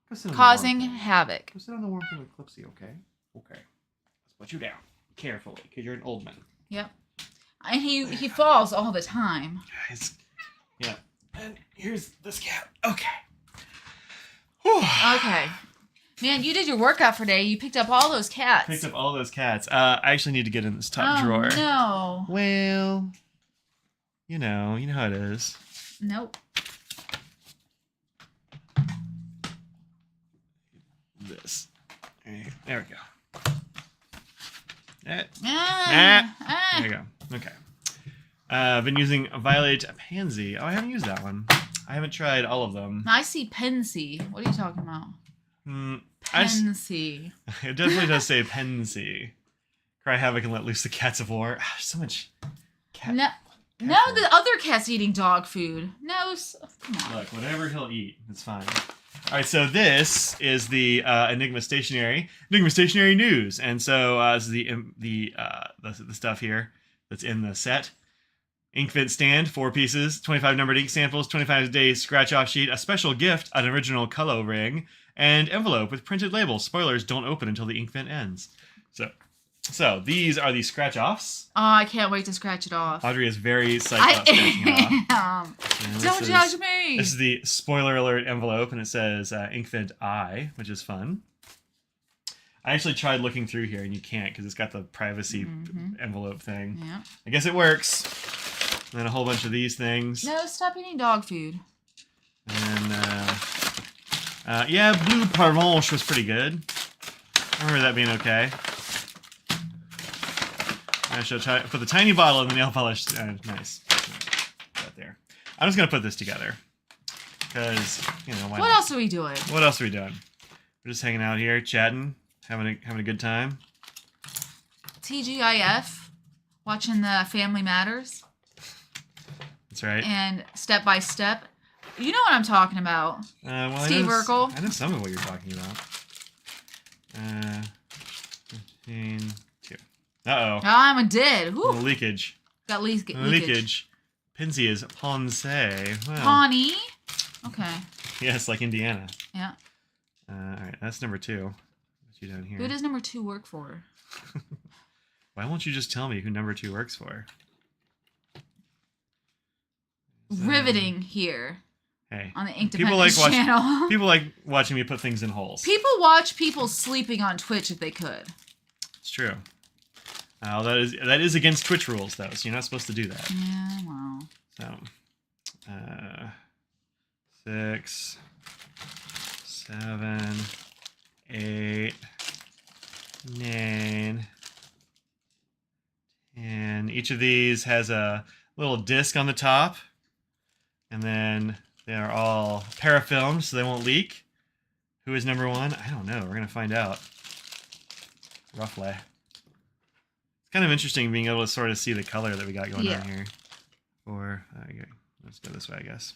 Go sit on causing havoc. Go sit on the warm thing with Clipsy, okay? Okay. Let's put you down. Carefully, because you're an old man. Yep. And he falls all the time. Yeah. And here's this cat. Okay. Okay. Man, you did your workout for today. You picked up all those cats. I actually need to get in this top drawer. No. Well, you know how it is. Nope. This. There we go. There you go. Okay. I've been using Violet Pansy. Oh, I haven't used that one. I haven't tried all of them. I see Pensy. What are you talking about? Pensy. It definitely does say Pensy. Cry havoc and let loose the cats of war. So much cat. No, the other cat's eating dog food. No, come on. Look, whatever he'll eat, it's fine. All right, so this is the Enigma Stationery news, and so this is the stuff here that's in the set. Inkvent stand, 4 pieces, 25 numbered ink samples, 25-day scratch-off sheet, a special gift, an original color ring, and envelope with printed labels. Spoilers, don't open until the Inkvent ends. So these are the scratch-offs. Oh, I can't wait to scratch it off. Audrey is very psyched about scratching it off. Don't judge me. This is the spoiler alert envelope, and it says Inkvent I, which is fun. I actually tried looking through here, and you can't because it's got the privacy envelope thing. Yeah. I guess it works. And then a whole bunch of these things. No, stop eating dog food. And Blue Parvenche was pretty good. I remember that being okay. I shall put the tiny bottle in the nail polish. Nice. Right there. I'm just gonna put this together because why What not? else are we doing? What else are we doing? We're just hanging out here, chatting, having a good time. TGIF, watching the Family Matters. That's right. And Step by Step. You know what I'm talking about. Steve Urkel. I know some of what you're talking about. 15, 2. Uh-oh. I'm a dead. Little leakage. Got leakage. Leakage. Pinsy is Ponce. Wow. Pawnee. Okay. Yes, like Indiana. Yeah. All right, that's number 2. What's you down here? Who does number 2 work for? Why won't you just tell me who number 2 works for? Riveting here. Hey, on the Inkdependent channel. People like watching me put things in holes. People watch people sleeping on Twitch if they could. It's true. That is against Twitch rules, though, so you're not supposed to do that. Yeah, well. So, 6, 7, 8, 9, 10. Each of these has a little disc on the top, and then they are all parafilmed, so they won't leak. Who is number 1? I don't know. We're gonna find out. Roughly. It's kind of interesting being able to sort of see the color that we got going on here. Or okay, let's go this way, I guess.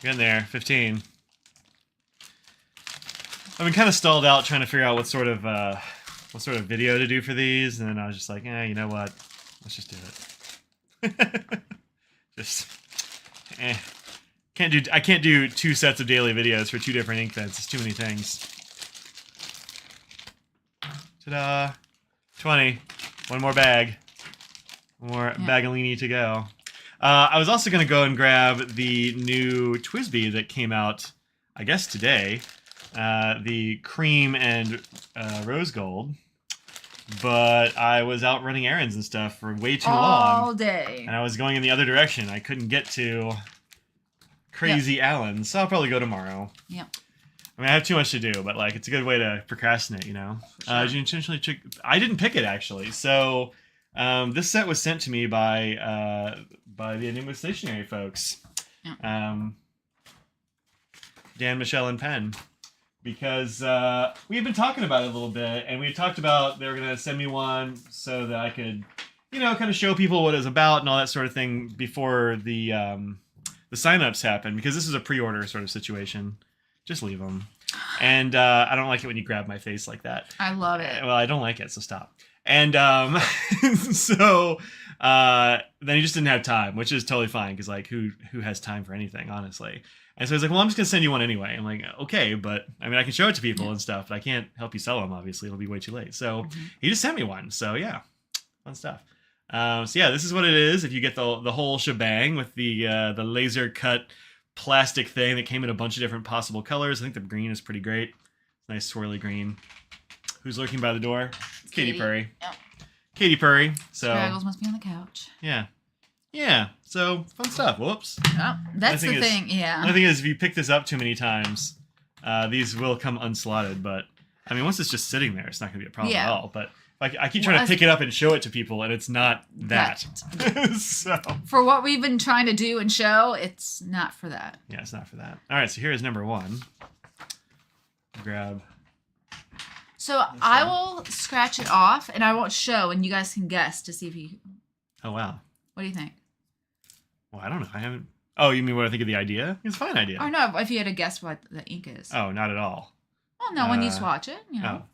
Getting there, 15. I've been kind of stalled out trying to figure out what sort of video to do for these, and then I was just like, you know what? Let's just do it. I can't do 2 sets of daily videos for 2 different Inkvents. It's too many things. Ta-da! 20. One more bag. One more bagalini to go. I was also going to go and grab the new TWSBI that came out, I guess, today. The cream and rose gold. But I was out running errands and stuff for way too long. All day. And I was going in the other direction. I couldn't get to Crazy Allen, so I'll probably go tomorrow. Yep. I mean, I have too much to do, but like, it's a good way to procrastinate, you know? Sure. Did you intentionally check? I didn't pick it, actually. So, this set was sent to me by the Enigma Stationery folks. Yeah. Dan, Michelle, and Penn. Because we had been talking about it a little bit, and we talked about they were going to send me one so that I could, you know, kind of show people what it was about and all that sort of thing before the sign-ups happen, because this is a pre-order sort of situation. Just leave them. And I don't like it when you grab my face like that. I love it. Well, I don't like it, so stop. And so then you just didn't have time, which is totally fine, because like who has time for anything, honestly. And so he's like, well, I'm just gonna send you one anyway. I'm like, okay, but I mean, I can show it to people and stuff, but I can't help you sell them. Obviously, it'll be way too late. So he just sent me one. So yeah, fun stuff. So yeah, this is what it is. If you get the whole shebang with the laser cut plastic thing that came in a bunch of different possible colors. I think the green is pretty great. Nice swirly green. Who's lurking by the door? It's Katy Purry. Yep. Katy Purry. So Scraggles must be on the couch. Yeah. Yeah. So fun stuff. Whoops. Oh, that's the thing. Yeah. The thing is, if you pick this up too many times, these will come unslotted. But I mean, once it's just sitting there, it's not going to be a problem at all. But I keep trying to pick it up and show it to people, and it's not that. So for what we've been trying to do and show, it's not for that. Yeah, it's not for that. All right, so here is number 1. Grab. So I will scratch it off, and I won't show, and you guys can guess to see if you. Oh wow. What do you think? Well, I don't know. I haven't. Oh, you mean what I think of the idea? It's a fine idea. Or no, if you had to guess what the ink is. Oh, not at all. Well, no, when you swatch it, you know. Oh.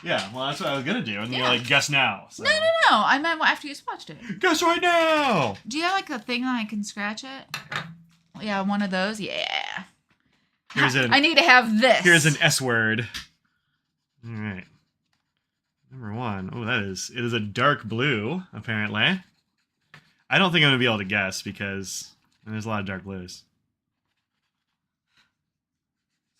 Yeah, well, that's what I was gonna do, and you're like, guess now. So. No. I meant after you swatched it. Guess right now. Do you have like a thing that I can scratch it? Yeah, one of those. Yeah. I need to have this. Here's an S word. All right. Number 1. Oh, it is a dark blue, apparently. I don't think I'm gonna be able to guess because there's a lot of dark blues.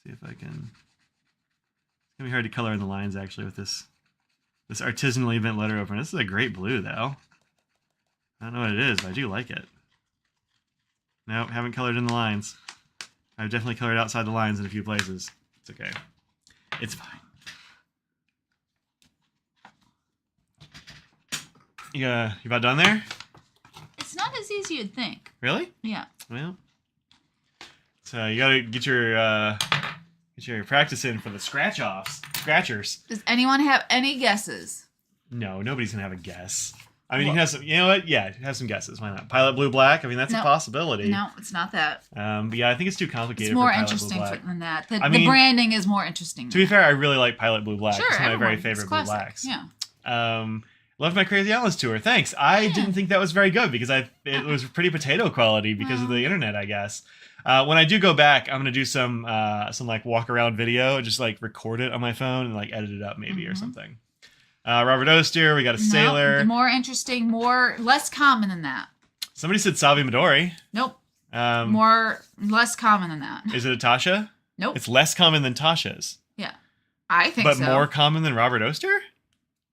See if I can. It's gonna be hard to color in the lines actually with this artisanally bent letter opener. This is a great blue though. I don't know what it is, but I do like it. Nope, haven't colored in the lines. I've definitely colored outside the lines in a few places. It's okay. It's fine. You about done there? It's not as easy as you'd think. Really? Yeah. Well, so you gotta get your practice in for the scratchers. Does anyone have any guesses? No, nobody's gonna have a guess. I mean, you can have some. You know what? Yeah, have some guesses. Why not? Pilot blue black. I mean, that's a possibility. No, it's not that. But yeah, I think it's too complicated. It's more for interesting than that. The branding is more interesting. To be fair, I really like Pilot blue black. Sure, it's one of my very favorite blue blacks. Yeah. Loved my Crazy Alice tour. Thanks. I didn't think that was very good because it was pretty potato quality because of the internet, I guess. When I do go back, I'm gonna do some like walk around video, just like record it on my phone and like edit it up maybe or something. Robert Oster. We got a sailor. More interesting, less common than that. Somebody said Savi Midori. Nope. Less common than that. Is it a Tasha? Nope. It's less common than Tasha's. Yeah, I think so. But more common than Robert Oster?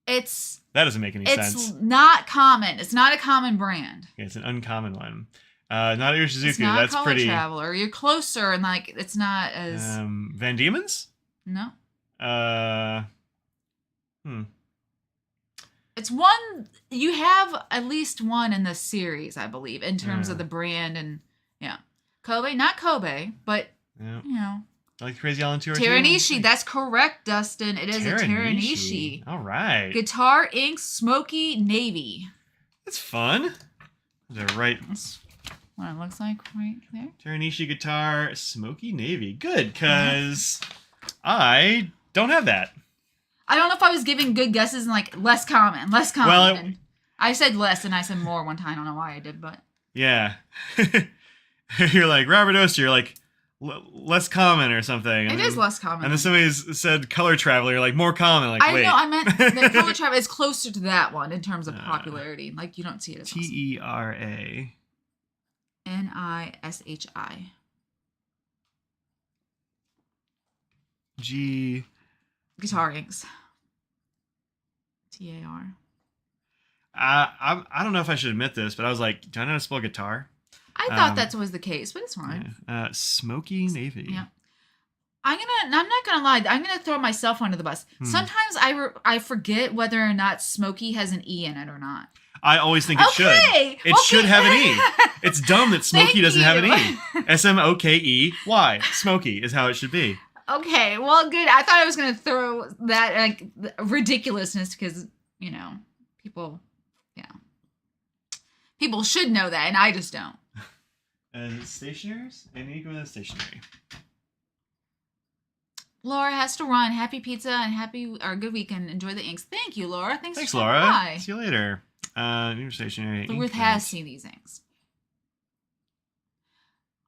That doesn't make any sense. It's not common. It's not a common brand. Okay, it's an uncommon one. Not your Suzuki. It's not That's Color pretty. Traveler. You're closer, and like it's not as. Van Diemen's? No. It's one. You have at least one in the series, I believe, in terms of the brand and Kobe, not Kobe, but Like Crazy Allen Tour. Teranishi. That's correct, Dustin. It is a Teranishi. All right. Guitar ink, smoky navy. That's fun. That's what it looks like right there. Teranishi guitar, smoky navy. Good, because I don't have that. I don't know if I was giving good guesses and like less common. Well, I said less and I said more one time. I don't know why I did, but. Yeah. You're like, Robert Oster, you're like, less common or something. It is less common. And then somebody said Color Traveler, you're like, more common. Like, wait. I meant the Color Traveler is closer to that one in terms of popularity. Like, you don't see it as Tera. Nishi. G. Guitar inks. TAR. I don't know if I should admit this, but I was like, do I know how to spell guitar? I thought that was the case, but it's fine. Yeah. Smoky navy. Yeah. I'm not gonna lie. I'm gonna throw myself under the bus. Sometimes I forget whether or not smoky has an E in it or not. I always think it should. It should have an E. It's dumb that smoky doesn't have an E. Smokey. Smoky is how it should be. Okay, well, good. I thought I was gonna throw that like ridiculousness because people should know that, and I just don't. And stationers? Enigma Stationery. Laura has to run. Happy pizza and good weekend. Enjoy the inks. Thank you, Laura. Thanks Laura. By. See you later. Enigma Stationery. Ruth has seen these inks.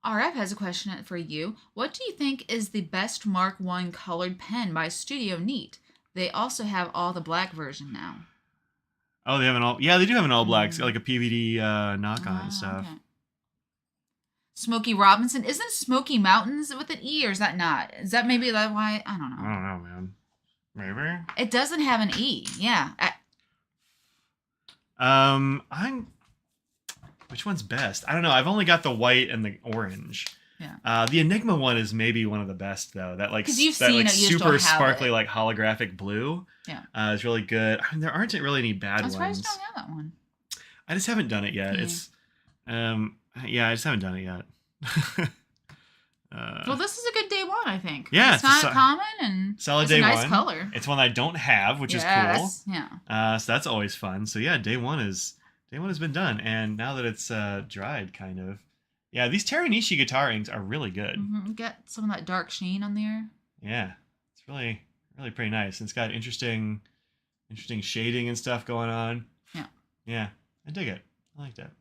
RF has a question for you. What do you think is the best Mark I colored pen by Studio Neat? They also have all the black version now. Oh, they have an all. Yeah, they do have an all black. It's got like a PVD knock-on and stuff. Okay. Smokey Robinson. Isn't Smoky Mountains with an E, or is that not? Is that maybe that why? I don't know. I don't know, man. Maybe. It doesn't have an E. Yeah. Which one's best? I don't know. I've only got the white and the orange. Yeah. The Enigma one is maybe one of the best though. That like you've seen it, you super just don't have sparkly it. like holographic blue. Yeah. It's really good. I mean, there aren't really any bad ones. I'm surprised you don't have that one. I just haven't done it yet. Yeah. It's I just haven't done it yet. Well, this is a good day one, I think. Yeah, it's not common and solid it's day a nice one. color. It's one that I don't have, which is cool. Yeah. So that's always fun. So yeah, day one has been done, and now that it's dried, kind of. Yeah, these Teranishi guitar inks are really good. Mm-hmm. Get some of that dark sheen on there. Yeah, it's really pretty nice. And it's got interesting shading and stuff going on. Yeah. Yeah, I dig it. I like that.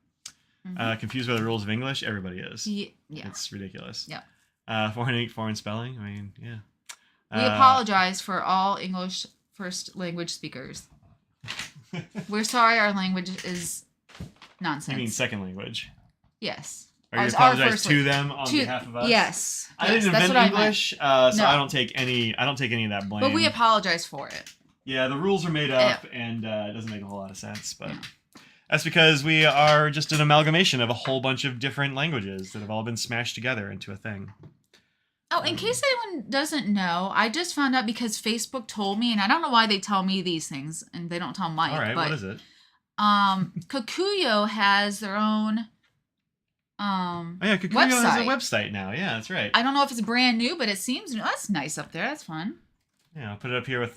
Mm-hmm. Confused by the rules of English? Everybody is. Yeah. It's ridiculous. Yeah. Foreign spelling. I mean, yeah. We apologize for all English first language speakers. We're sorry our language is nonsense. You mean second language? Yes. Or you apologize to them on behalf of us? Yes. I didn't invent English, so no. I don't take any of that blame. But we apologize for it. Yeah, the rules are made up, and it doesn't make a whole lot of sense. But that's because we are just an amalgamation of a whole bunch of different languages that have all been smashed together into a thing. Oh, in case anyone doesn't know, I just found out because Facebook told me, and I don't know why they tell me these things, and they don't tell Mike. All right, but, what is it? Kikuyo has their own Kikuyo website. has a website now. Yeah, that's right. I don't know if it's brand new, but it seems new. That's nice up there. That's fun. Yeah, I'll put it up here with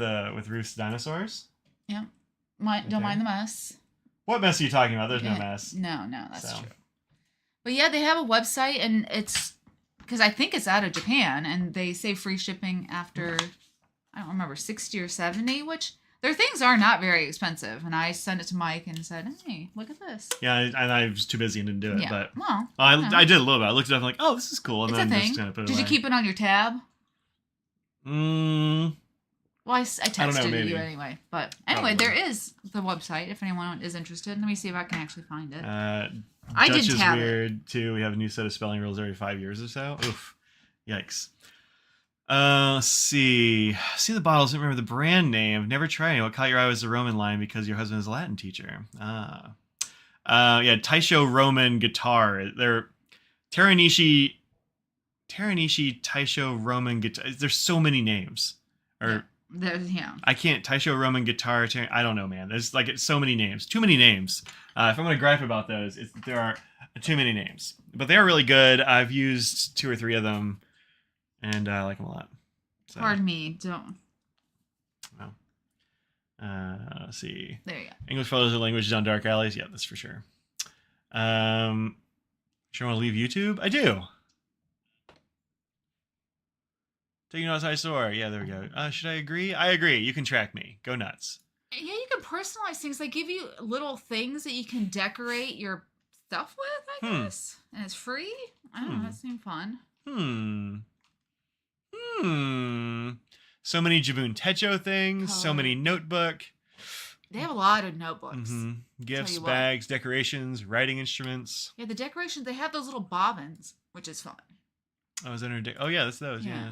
Ruth's dinosaurs. Yeah. Don't mind the mess. What mess are you talking about? There's no mess. No, that's true. But yeah, they have a website, and it's because I think it's out of Japan, and they say free shipping after, I don't remember, 60 or 70, which their things are not very expensive. And I sent it to Mike and said, hey, look at this. Yeah, and I was too busy and didn't do it. Yeah. But well, I did a little bit. I looked it up and like, oh, this is cool. And it's then a thing. just kind of put it Did away. you keep it on your tab? Well, I texted maybe. you anyway. But anyway, Probably. there is the website if anyone is interested. Let me see if I can actually find it. I did is tab weird it. too. We have a new set of spelling rules every 5 years or so. Oof. Yikes. Let's see. See the bottles. Don't remember the brand name. Never tried it. What caught your eye was the Roman line because your husband is a Latin teacher. Yeah, Taisho Roman guitar. They're Teranishi, Taisho Roman guitar. There's so many names. I can't. Taisho Roman guitar. I don't know, man. There's like so many names. Too many names. If I'm gonna gripe about those, there are too many names. But they are really good. I've used 2 or 3 of them, and I like them a lot. So, Pardon me. Don't. well, let's see. There you go. English photos and languages on dark alleys. Yeah, that's for sure. Sure want to leave YouTube? I do. Taking notes I saw. Yeah, there we go. Should I agree? I agree. You can track me. Go nuts. Yeah, you can personalize things. They give you little things that you can decorate your stuff with, I guess. And it's free. I don't know. That seemed fun. So many Jabun Techo things. So many notebook. They have a lot of notebooks. Gifts, bags, decorations, writing instruments. Yeah, the decorations, they have those little bobbins, which is fun. Oh, is that oh, yeah, that's those. Yeah.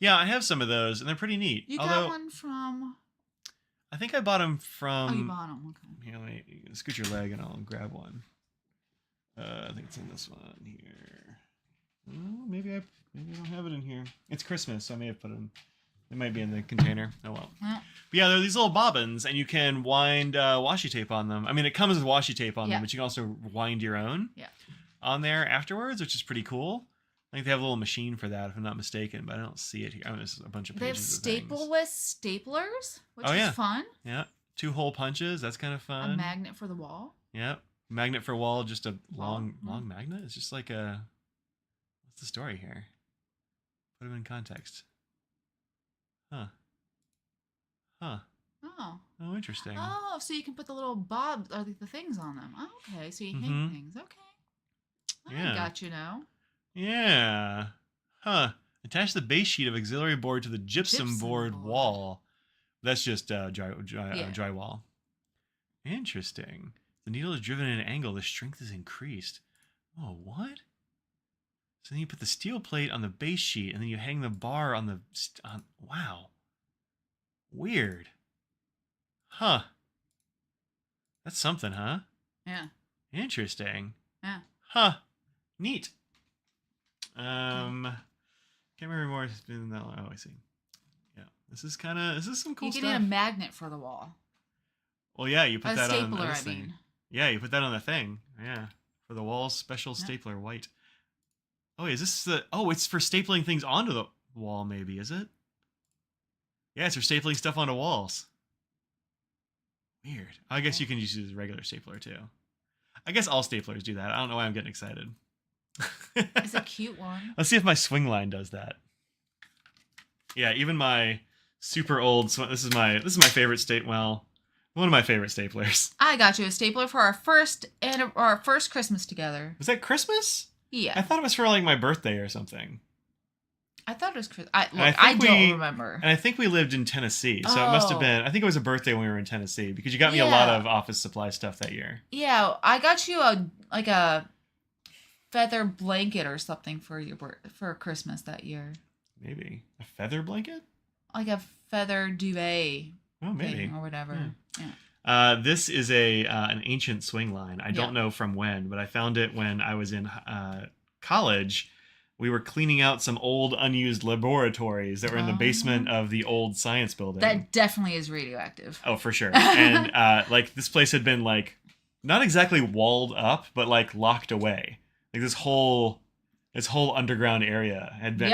Yeah, I have some of those, and they're pretty neat. You got one from... I think I bought them from... Oh, you bought them. Okay. Here, let me scoot your leg, and I'll grab one. I think it's in this one here. Oh, maybe I don't have it in here. It's Christmas, so I may have put them... It might be in the container. Oh, well. But yeah, there are these little bobbins, and you can wind washi tape on them. I mean, it comes with washi tape on them, but you can also wind your own on there afterwards, which is pretty cool. I think they have a little machine for that, if I'm not mistaken, but I don't see it here. I mean, there's a bunch of pages. They have stapleless staplers, which is fun. Yeah. 2-hole punches. That's kind of fun. A magnet for the wall. Yep. Magnet for wall, just a long magnet. It's just like a... What's the story here? Put them in context. Huh. Oh, interesting. Oh, so you can put the little bobs or the things on them. Oh, okay, so you hang things. Okay. I got you now. Yeah. Attach the base sheet of auxiliary board to the gypsum board wall. That's just drywall. Interesting. The needle is driven at an angle. The strength is increased. Oh, what? So then you put the steel plate on the base sheet, and then you hang the bar on the... wow. Weird. Huh. That's something, huh? Yeah. Interesting. Yeah. Huh. Neat. Can't remember more. It's been that long. Oh, I see. Yeah. This is some cool stuff. You can need a magnet for the wall. Well, yeah, you put that on stapler, this thing. Yeah, you put that on the thing. Yeah. For the wall's special stapler, white. Oh, is this the... Oh, it's for stapling things onto the wall, maybe, is it? Yeah, it's for stapling stuff onto walls. Weird. I guess you can just use a regular stapler, too. I guess all staplers do that. I don't know why I'm getting excited. It's a cute one. Let's see if my swing line does that. Yeah, even my super old... This is my favorite well, one of my favorite staplers. I got you a stapler for our first Christmas together. Was that Christmas? Yeah. I thought it was for like my birthday or something. I thought it was Christmas. I don't remember. And I think we lived in Tennessee, so it must have been... I think it was a birthday when we were in Tennessee, because you got me a lot of office supply stuff that year. Yeah, I got you a feather blanket or something for Christmas that year. Maybe. A feather blanket? Like a feather duvet. Oh, maybe. Or whatever. Yeah. This is an ancient swing line. I don't know from when, but I found it when I was in college. We were cleaning out some old unused laboratories that were in the basement of the old science building. That definitely is radioactive. Oh, for sure. And like this place had been like not exactly walled up, but like locked away. Like this whole underground area had been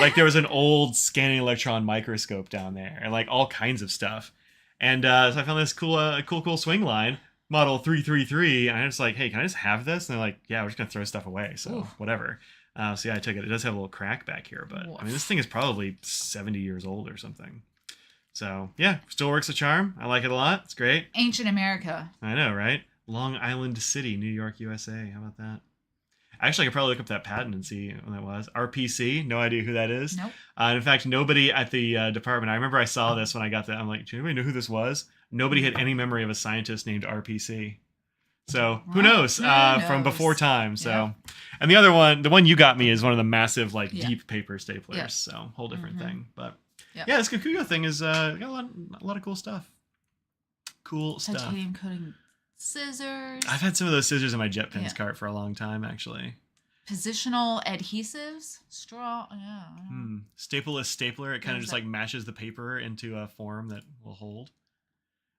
like there was an old scanning electron microscope down there and like all kinds of stuff. And so I found this cool swing line, model 333, and I was like, hey, can I just have this? And they're like, yeah, we're just gonna throw stuff away, so whatever. So yeah, I took it. It does have a little crack back here, but I mean, this thing is probably 70 years old or something. So yeah, still works a charm. I like it a lot. It's great. Ancient America. I know, right? Long Island City, New York, USA. How about that? Actually, I could probably look up that patent and see when that was. RPC, no idea who that is. Nope. In fact, nobody at the department, I remember I saw this when I got that. I'm like, do anybody know who this was? Nobody had any memory of a scientist named RPC. So who knows? From before time. So, yeah. And the other one, the one you got me is one of the massive, like deep paper staplers. Yeah. So whole different thing. But yeah, this Kikuyo thing is got a lot of cool stuff. Cool stuff. Titanium coating scissors. I've had some of those scissors in my JetPens cart for a long time, actually. Positional adhesives, straw. Yeah. Stapleless stapler. It kind of just like mashes the paper into a form that will hold.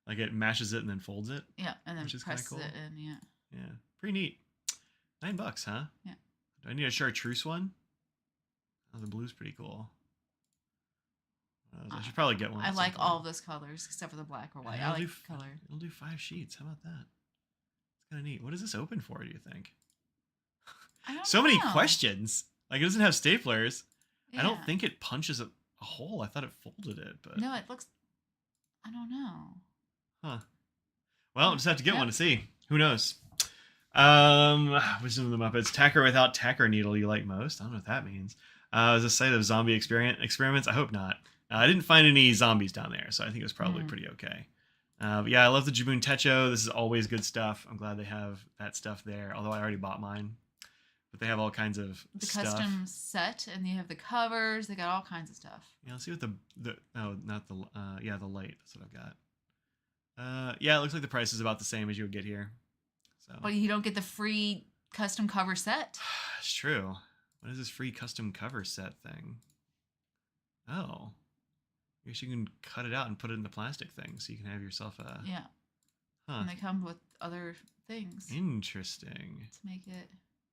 Like it mashes it and then folds it. Yeah, and then presses cool. it in. Yeah. Yeah, pretty neat. $9, huh? Yeah. Do I need a chartreuse one? Oh, the blue's pretty cool. I should probably get one. I like all of those colors except for the black or white. I like color. I'll do 5 sheets. How about that? It's kind of neat. What is this open for, do you think? I don't so know. Many questions. Like it doesn't have staplers. Yeah. I don't think it punches a hole. I thought it folded it, but no, it looks. I don't know. Huh. Well, I'll just have to get one to see. Who knows? Which of the Muppets? Tacker without tacker needle you like most? I don't know what that means. Is a site of zombie experiments? I hope not. I didn't find any zombies down there, so I think it was probably pretty okay. But yeah, I love the Jabun Techo. This is always good stuff. I'm glad they have that stuff there, although I already bought mine. But they have all kinds of stuff. Custom set, and you have the covers. They got all kinds of stuff. Yeah, let's see what the light. That's what I've got. Yeah, it looks like the price is about the same as you would get here. So. But you don't get the free custom cover set. It's true. What is this free custom cover set thing? Oh. I guess you can cut it out and put it in the plastic thing, so you can have yourself a... Yeah. Huh. And they come with other things. Interesting. To make it...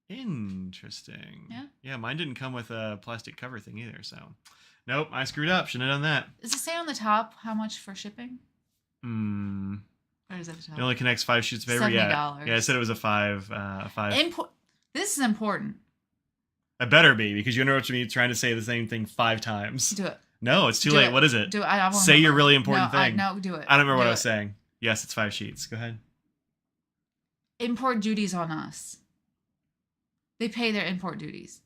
Interesting. Yeah? Yeah, mine didn't come with a plastic cover thing either, so... Nope, I screwed up. Shouldn't have done that. Does it say on the top how much for shipping? Or is it the top? It only connects 5 sheets of paper. $70. Yeah, I said it was a 5. This is important. It better be, because you interrupted me trying to say the same thing 5 times. Do it. No, it's too late. What is it? Do it. I say your really important thing. No, do it. I don't remember what I was saying. Yes, it's 5 sheets. Go ahead. Import duties on us. They pay their import duties.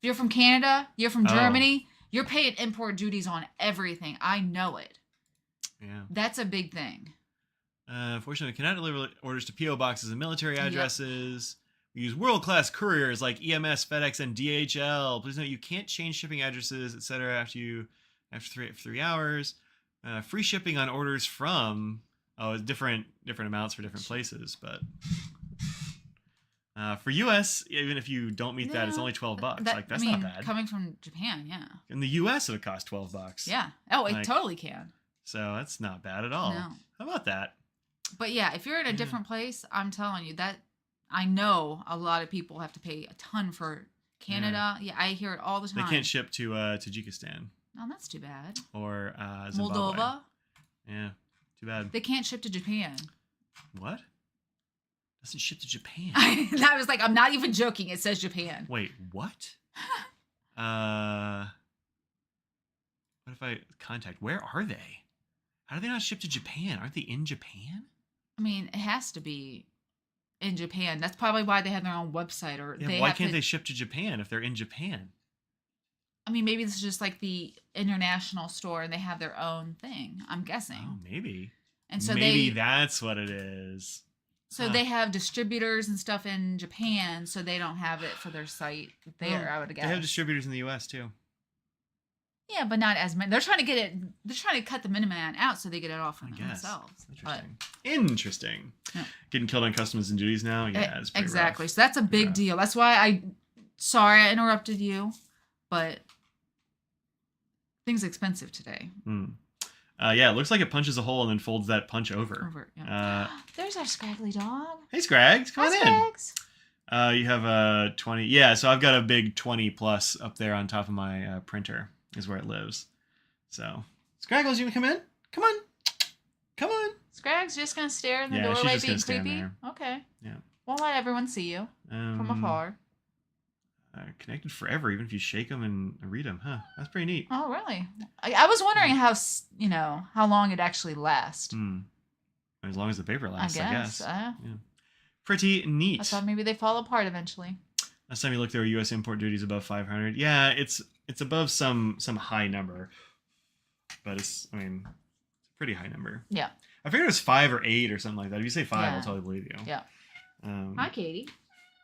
If you're from Canada, you're from Germany, you're paying import duties on everything. I know it. Yeah. That's a big thing. Unfortunately, we cannot deliver orders to P.O. boxes and military addresses. We use world-class couriers like EMS, FedEx, and DHL. Please note you can't change shipping addresses, etc. after 3 hours. Free shipping on orders from different amounts for different places, but for US, even if you don't meet that, it's only $12. That's not bad. Coming from Japan, yeah. In the US, it would cost $12. Yeah. Oh, it totally can. So that's not bad at all. No. How about that? But yeah, if you're in a different place, I'm telling you that I know a lot of people have to pay a ton for Canada. Yeah, I hear it all the time. They can't ship to Tajikistan. Oh, that's too bad. Or Zimbabwe. Moldova. Yeah, too bad. They can't ship to Japan. What? Doesn't ship to Japan. I was like, I'm not even joking. It says Japan. Wait, what? What if I contact? Where are they? How do they not ship to Japan? Aren't they in Japan? I mean, it has to be in Japan. That's probably why they have their own website. Or why can't they ship to Japan if they're in Japan? I mean, maybe this is just like the international store and they have their own thing. I'm guessing. Oh, maybe. And so maybe that's what it is. So they have distributors and stuff in Japan, so they don't have it for their site there, I would guess. They have distributors in the U.S. too. Yeah, but not as many. They're trying to get it. They're trying to cut the middleman out so they get it all from themselves. Interesting. Yeah. Getting killed on customs and duties now. Yeah, it's pretty exactly. rough. So that's a big deal. That's why Sorry, I interrupted you, but things are expensive today. Yeah, it looks like it punches a hole and then folds that punch over. There's our scraggly dog. Hey, Scrags, come on in. Scrags. You have a 20. Yeah, so I've got a big 20 plus up there on top of my printer is where it lives. So, Scraggles, you want to come in? Come on. Come on. Scrags just going to stare in the doorway being creepy? Okay. Yeah. Won't let everyone see you from afar. Connected forever, even if you shake them and read them, huh? That's pretty neat. Oh, really? I was wondering how long it actually lasts. As long as the paper lasts, I guess. Yeah. Pretty neat. I thought maybe they fall apart eventually. Last time you looked, there were U.S. import duties above 500. Yeah, it's above some high number, but it's a pretty high number. Yeah. I figured it was 5 or 8 or something like that. If you say 5, I'll totally believe you. Yeah. Hi, Katie.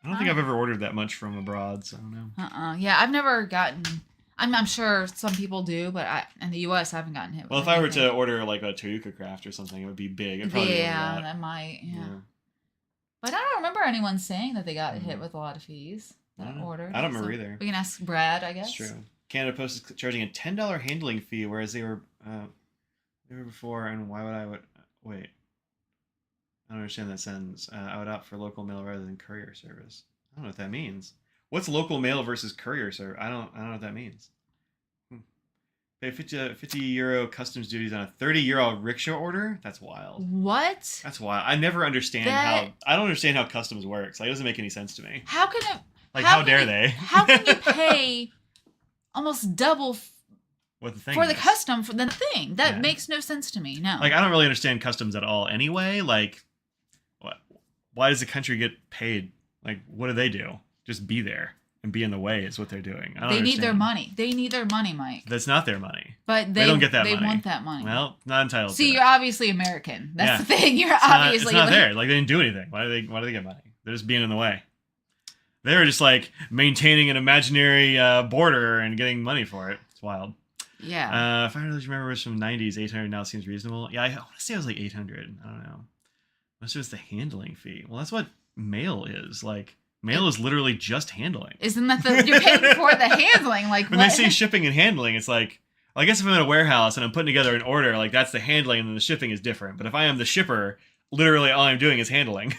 I don't think I've ever ordered that much from abroad, so I don't know. Yeah, I've never gotten. I'm sure some people do, but in the U.S. I haven't gotten hit. Well, if I were to order like a Toyuka Craft or something, it would be big. It'd probably that might. Yeah. But I don't remember anyone saying that they got hit with a lot of fees that ordered. I don't remember either. We can ask Brad, I guess. That's true. Canada Post is charging a $10 handling fee, whereas they were before. And why would I wait? I don't understand that sentence. I would opt for local mail rather than courier service. I don't know what that means. What's local mail versus courier service? I don't know what that means. Pay 50 euro customs duties on a 30 euro rickshaw order? That's wild. What? That's wild. I never understand I don't understand how customs works. Like, it doesn't make any sense to me. How can it? Like, how dare they? How can you pay almost double what the thing for is. the custom for the thing? That makes no sense to me. No. Like, I don't really understand customs at all anyway. Like, what? Why does the country get paid? Like, what do they do? Just be there and be in the way is what they're doing. They need their money. They need their money, Mike. That's not their money. But they don't get that money. They want that money. Well, not entitled to See, you're obviously American. That's the thing. You're it's obviously not there. Like, they didn't do anything. Why do they get money? They're just being in the way. They were just like maintaining an imaginary border and getting money for it. It's wild. Yeah. If I remember, it was from the 90s. 800 now seems reasonable. Yeah, I want to say it was like 800. I don't know. Unless it was the handling fee. Well, that's what mail is. Like, mail is literally just handling. Isn't that you're paying for the handling? Like, when they say shipping and handling, it's like, well, I guess if I'm in a warehouse and I'm putting together an order, like, that's the handling, and then the shipping is different. But if I am the shipper, literally all I'm doing is handling.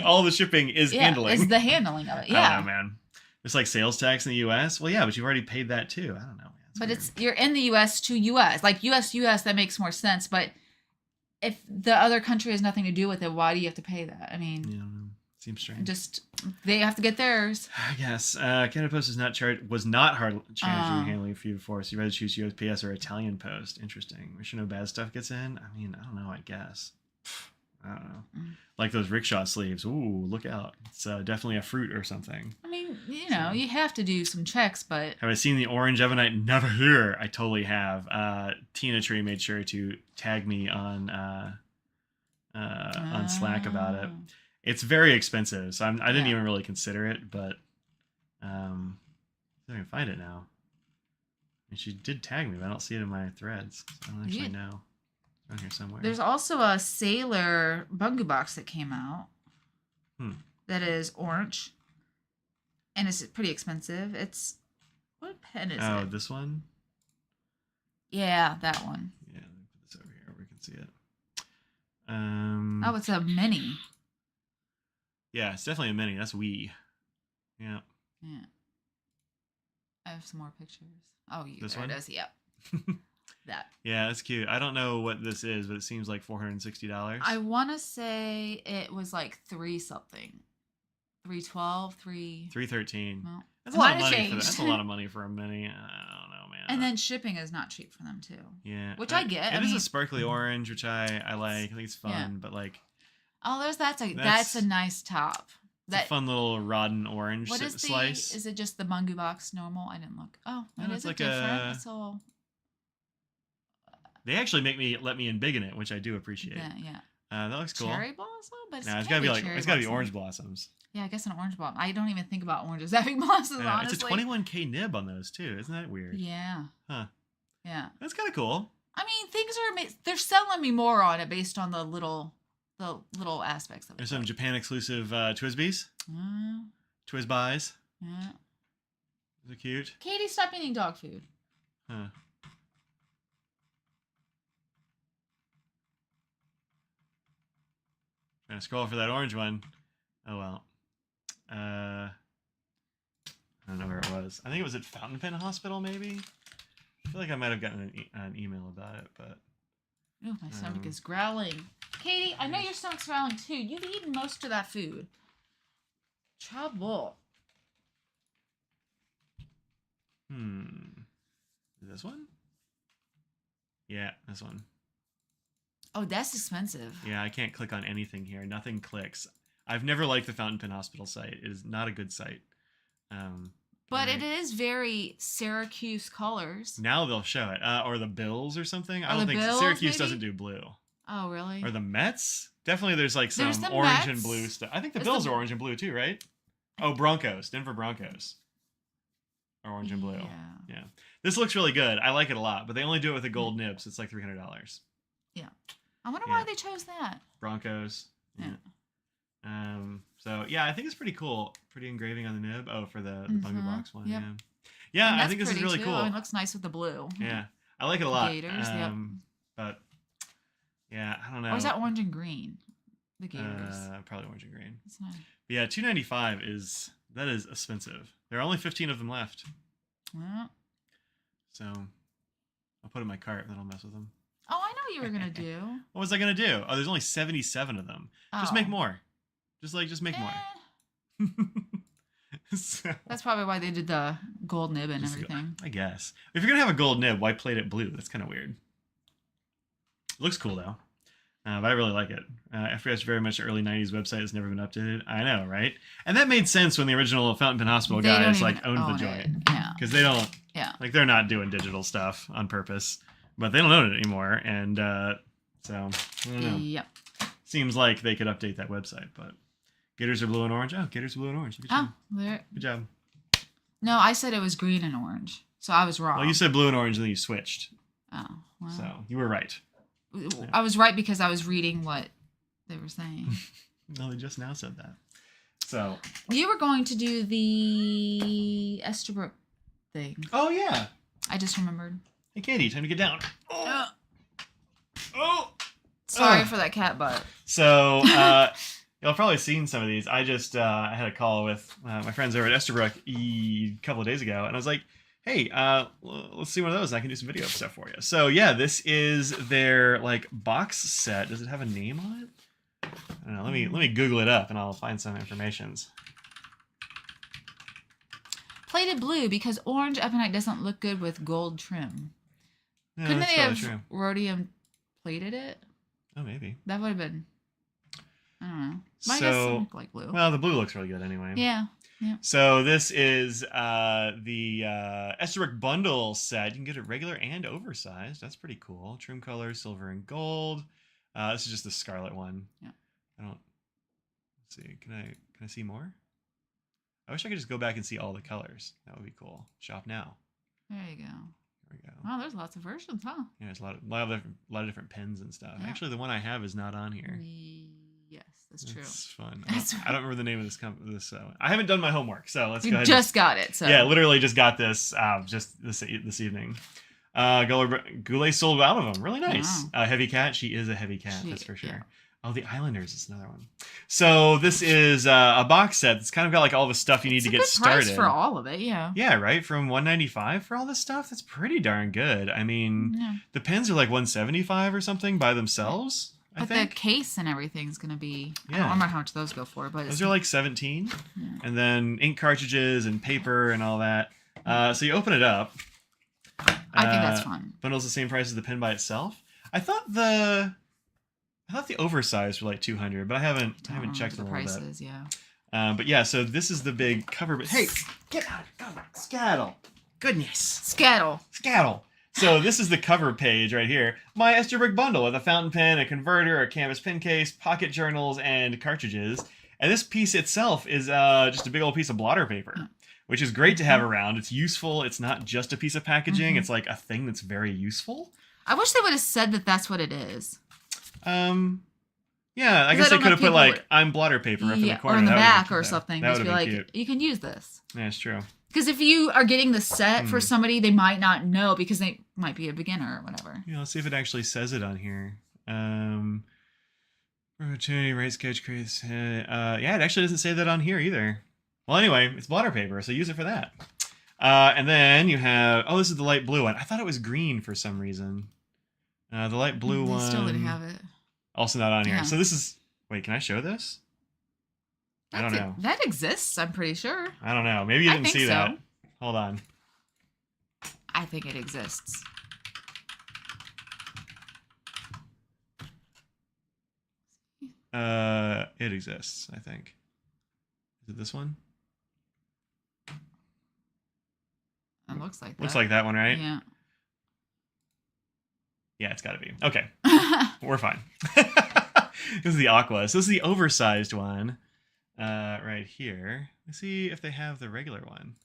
All the shipping is handling. It's the handling of it. Yeah. I don't know, man. It's like sales tax in the U.S. Well, yeah, but you've already paid that too. I don't know, man. But weird. You're in the U.S. to U.S. Like, U.S., that makes more sense. But if the other country has nothing to do with it, why do you have to pay that? I mean, yeah, I don't know. Seems strange. Just they have to get theirs. I guess. Canada Post was not hard charging handling fee before, so you better choose USPS or Italian Post. Interesting. We should know bad stuff gets in. I mean, I don't know. I guess. I don't know. Like those rickshaw sleeves. Ooh, look out. It's definitely a fruit or something. I mean, you have to do some checks, but... Have I seen the orange Evanite? Never here. I totally have. Tina Tree made sure to tag me on Slack about it. It's very expensive, so I didn't even really consider it, but I can find it now. And she did tag me, but I don't see it in my threads. So I don't actually know. It's around here somewhere. There's also a Sailor Bungu box that came out that is orange, and it's pretty expensive. It's... What pen is it? Oh, this one? Yeah, that one. Yeah, let me put this over here where we can see it. Oh, it's a mini. Yeah, it's definitely a mini. That's Wii. Yeah. Yeah. I have some more pictures. Oh, this there one? it is. Yep. That. Yeah, that's cute. I don't know what this is, but it seems like $460. I want to say it was like 3 something. 312, 313. Well, that's a lot of money for that. That's a lot of money for a mini. I don't know, man. And then shipping is not cheap for them too. Yeah. Which I get. It is a sparkly orange, which I like. I think it's fun, but like... Oh, that's a nice top. That's a fun little rotten orange slice. Is it just the Bungu box normal? I didn't look. Oh, no, it's like different. It's all... They actually let me in big in it, which I do appreciate. Yeah. That looks cool. Cherry blossom, but it's gotta be orange blossoms. Yeah, I guess an orange blossom. I don't even think about oranges having blossoms. Honestly, it's a 21K nib on those too. Isn't that weird? Yeah. Huh. Yeah. That's kind of cool. I mean, they're selling me more on it based on the little aspects of it. There's some Japan exclusive Twisbees. Twisbuys. Yeah. They're cute. Katie, stop eating dog food. Huh. Trying to scroll for that orange one. Oh well. I don't know where it was. I think it was at Fountain Pen Hospital, maybe. I feel like I might have gotten an email about it, but. Oh, my stomach is growling. Katie, I know your stomach's growling too. You've eaten most of that food. Trouble. Is this one? Yeah, this one. Oh, that's expensive. Yeah, I can't click on anything here. Nothing clicks. I've never liked the Fountain Pen Hospital site. It is not a good site. But it is very Syracuse colors. Now they'll show it. Or the Bills or something. I don't think Bills, Syracuse maybe? doesn't do blue. Oh, really? Or the Mets? Definitely there's like some the orange Mets. and blue stuff. I think the Bills are orange and blue too, right? Oh, Broncos. Denver Broncos. Orange and blue. Yeah. This looks really good. I like it a lot, but they only do it with a gold nibs. It's like $300. Yeah. I wonder why they chose that. Broncos. Yeah. So yeah, I think it's pretty cool. Pretty engraving on the nib. Oh, for the Bunga Box one. Yep. Yeah, I think this is really cool. Oh, it looks nice with the blue. Yeah. I like it a lot. Gators, But yeah, I don't know. Or is that orange and green? The gators. Probably orange and green. That's nice. But yeah, $295 is expensive. There are only 15 of them left. Well. So I'll put it in my cart and then I'll mess with them. Oh, I know what you were gonna do. What was I gonna do? Oh, there's only 77 of them. Just make more. Just make more. So, that's probably why they did the gold nib and everything. I guess. If you're gonna have a gold nib, why plate it blue? That's kind of weird. It looks cool though. But I really like it. FBS very much early 90s website has never been updated. I know, right? And that made sense when the original Fountain Pen Hospital guys like owned the joint. Yeah. Because they don't, like they're not doing digital stuff on purpose. But they don't own it anymore. And so, I don't know. Yep. Seems like they could update that website. But gators are blue and orange. Oh, gators are blue and orange. Look at you. Good job. No, I said it was green and orange. So I was wrong. Well, you said blue and orange and then you switched. Oh, well. So you were right. I was right because I was reading what they were saying. No, they just now said that. So you were going to do the Esterbrook thing. Oh yeah. I just remembered. Hey Katie, time to get down. Sorry for that cat butt. So you'll probably seen some of these. I just I had a call with my friends over at Esterbrook a couple of days ago, and I was like, hey, let's see one of those and I can do some video stuff for you. So yeah, this is their like box set. Does it have a name on it? I don't know. Let me Google it up and I'll find some informations. Plated blue because orange ebonite doesn't look good with gold trim. Yeah, couldn't they have rhodium plated it? Oh, maybe. That would have been, I don't know. So, I guess it looked like blue. Well, the blue looks really good anyway. Yeah. Yeah. So this is the Esterbrook bundle set. You can get it regular and oversized. That's pretty cool. Trim colors, silver and gold. This is just the scarlet one. Yeah. Let's see. Can I see more? I wish I could just go back and see all the colors. That would be cool. Shop now. There you go. There we go. Wow, there's lots of versions, huh? Yeah, there's a lot of different pens and stuff. Yeah. Actually, the one I have is not on here. Yes, that's true. It's fun. I don't remember the name of this. I haven't done my homework, so let's go ahead. You just got it. So yeah, literally just got this just this evening. Goulet sold out of them. Really nice. Wow. Heavy cat. She is a heavy cat. That's for sure. Yeah. Oh, the Islanders is another one. So this is a box set that's kind of got like all the stuff you need to get started. Price for all of it, yeah. Yeah, right. From $195 for all this stuff. That's pretty darn good. I mean, the pens are like $175 or something by themselves. But the case and everything's gonna be. I don't remember how much those go for, but those are like $17, and then ink cartridges and paper and all that. So you open it up. I think that's fun. Bundle's the same price as the pen by itself. I thought the oversized were like $200, but I haven't checked the prices. Yeah. But yeah, so this is the big cover. But hey, get out! Go, Scattle! Goodness! Scattle! So this is the cover page right here. My Esterbrook bundle with a fountain pen, a converter, a canvas pen case, pocket journals, and cartridges. And this piece itself is just a big old piece of blotter paper, which is great to have around. It's useful. It's not just a piece of packaging. It's like a thing that's very useful. I wish they would have said that that's what it is. Yeah, I guess they could have put like I'm blotter paper up in the corner. Or in the back or something. Just be like, cute. You can use this. Yeah, it's true. Because if you are getting the set for somebody, they might not know because they might be a beginner or whatever. Yeah, let's see if it actually says it on here. Opportunity, right sketch, creates. Yeah, it actually doesn't say that on here either. Well, anyway, it's blotter paper, so use it for that. And then you have, this is the light blue one. I thought it was green for some reason. The light blue one. Still didn't have it. Also not on here. So this is, wait, can I show this? I don't know. That exists, I'm pretty sure. I don't know. Maybe you didn't see that. Hold on. I think it exists. It exists, I think. Is it this one? looks like that. Looks like that one, right? Yeah. Yeah, it's got to be. Okay. We're fine. This is the aqua. So this is the oversized one right here. Let's see if they have the regular one.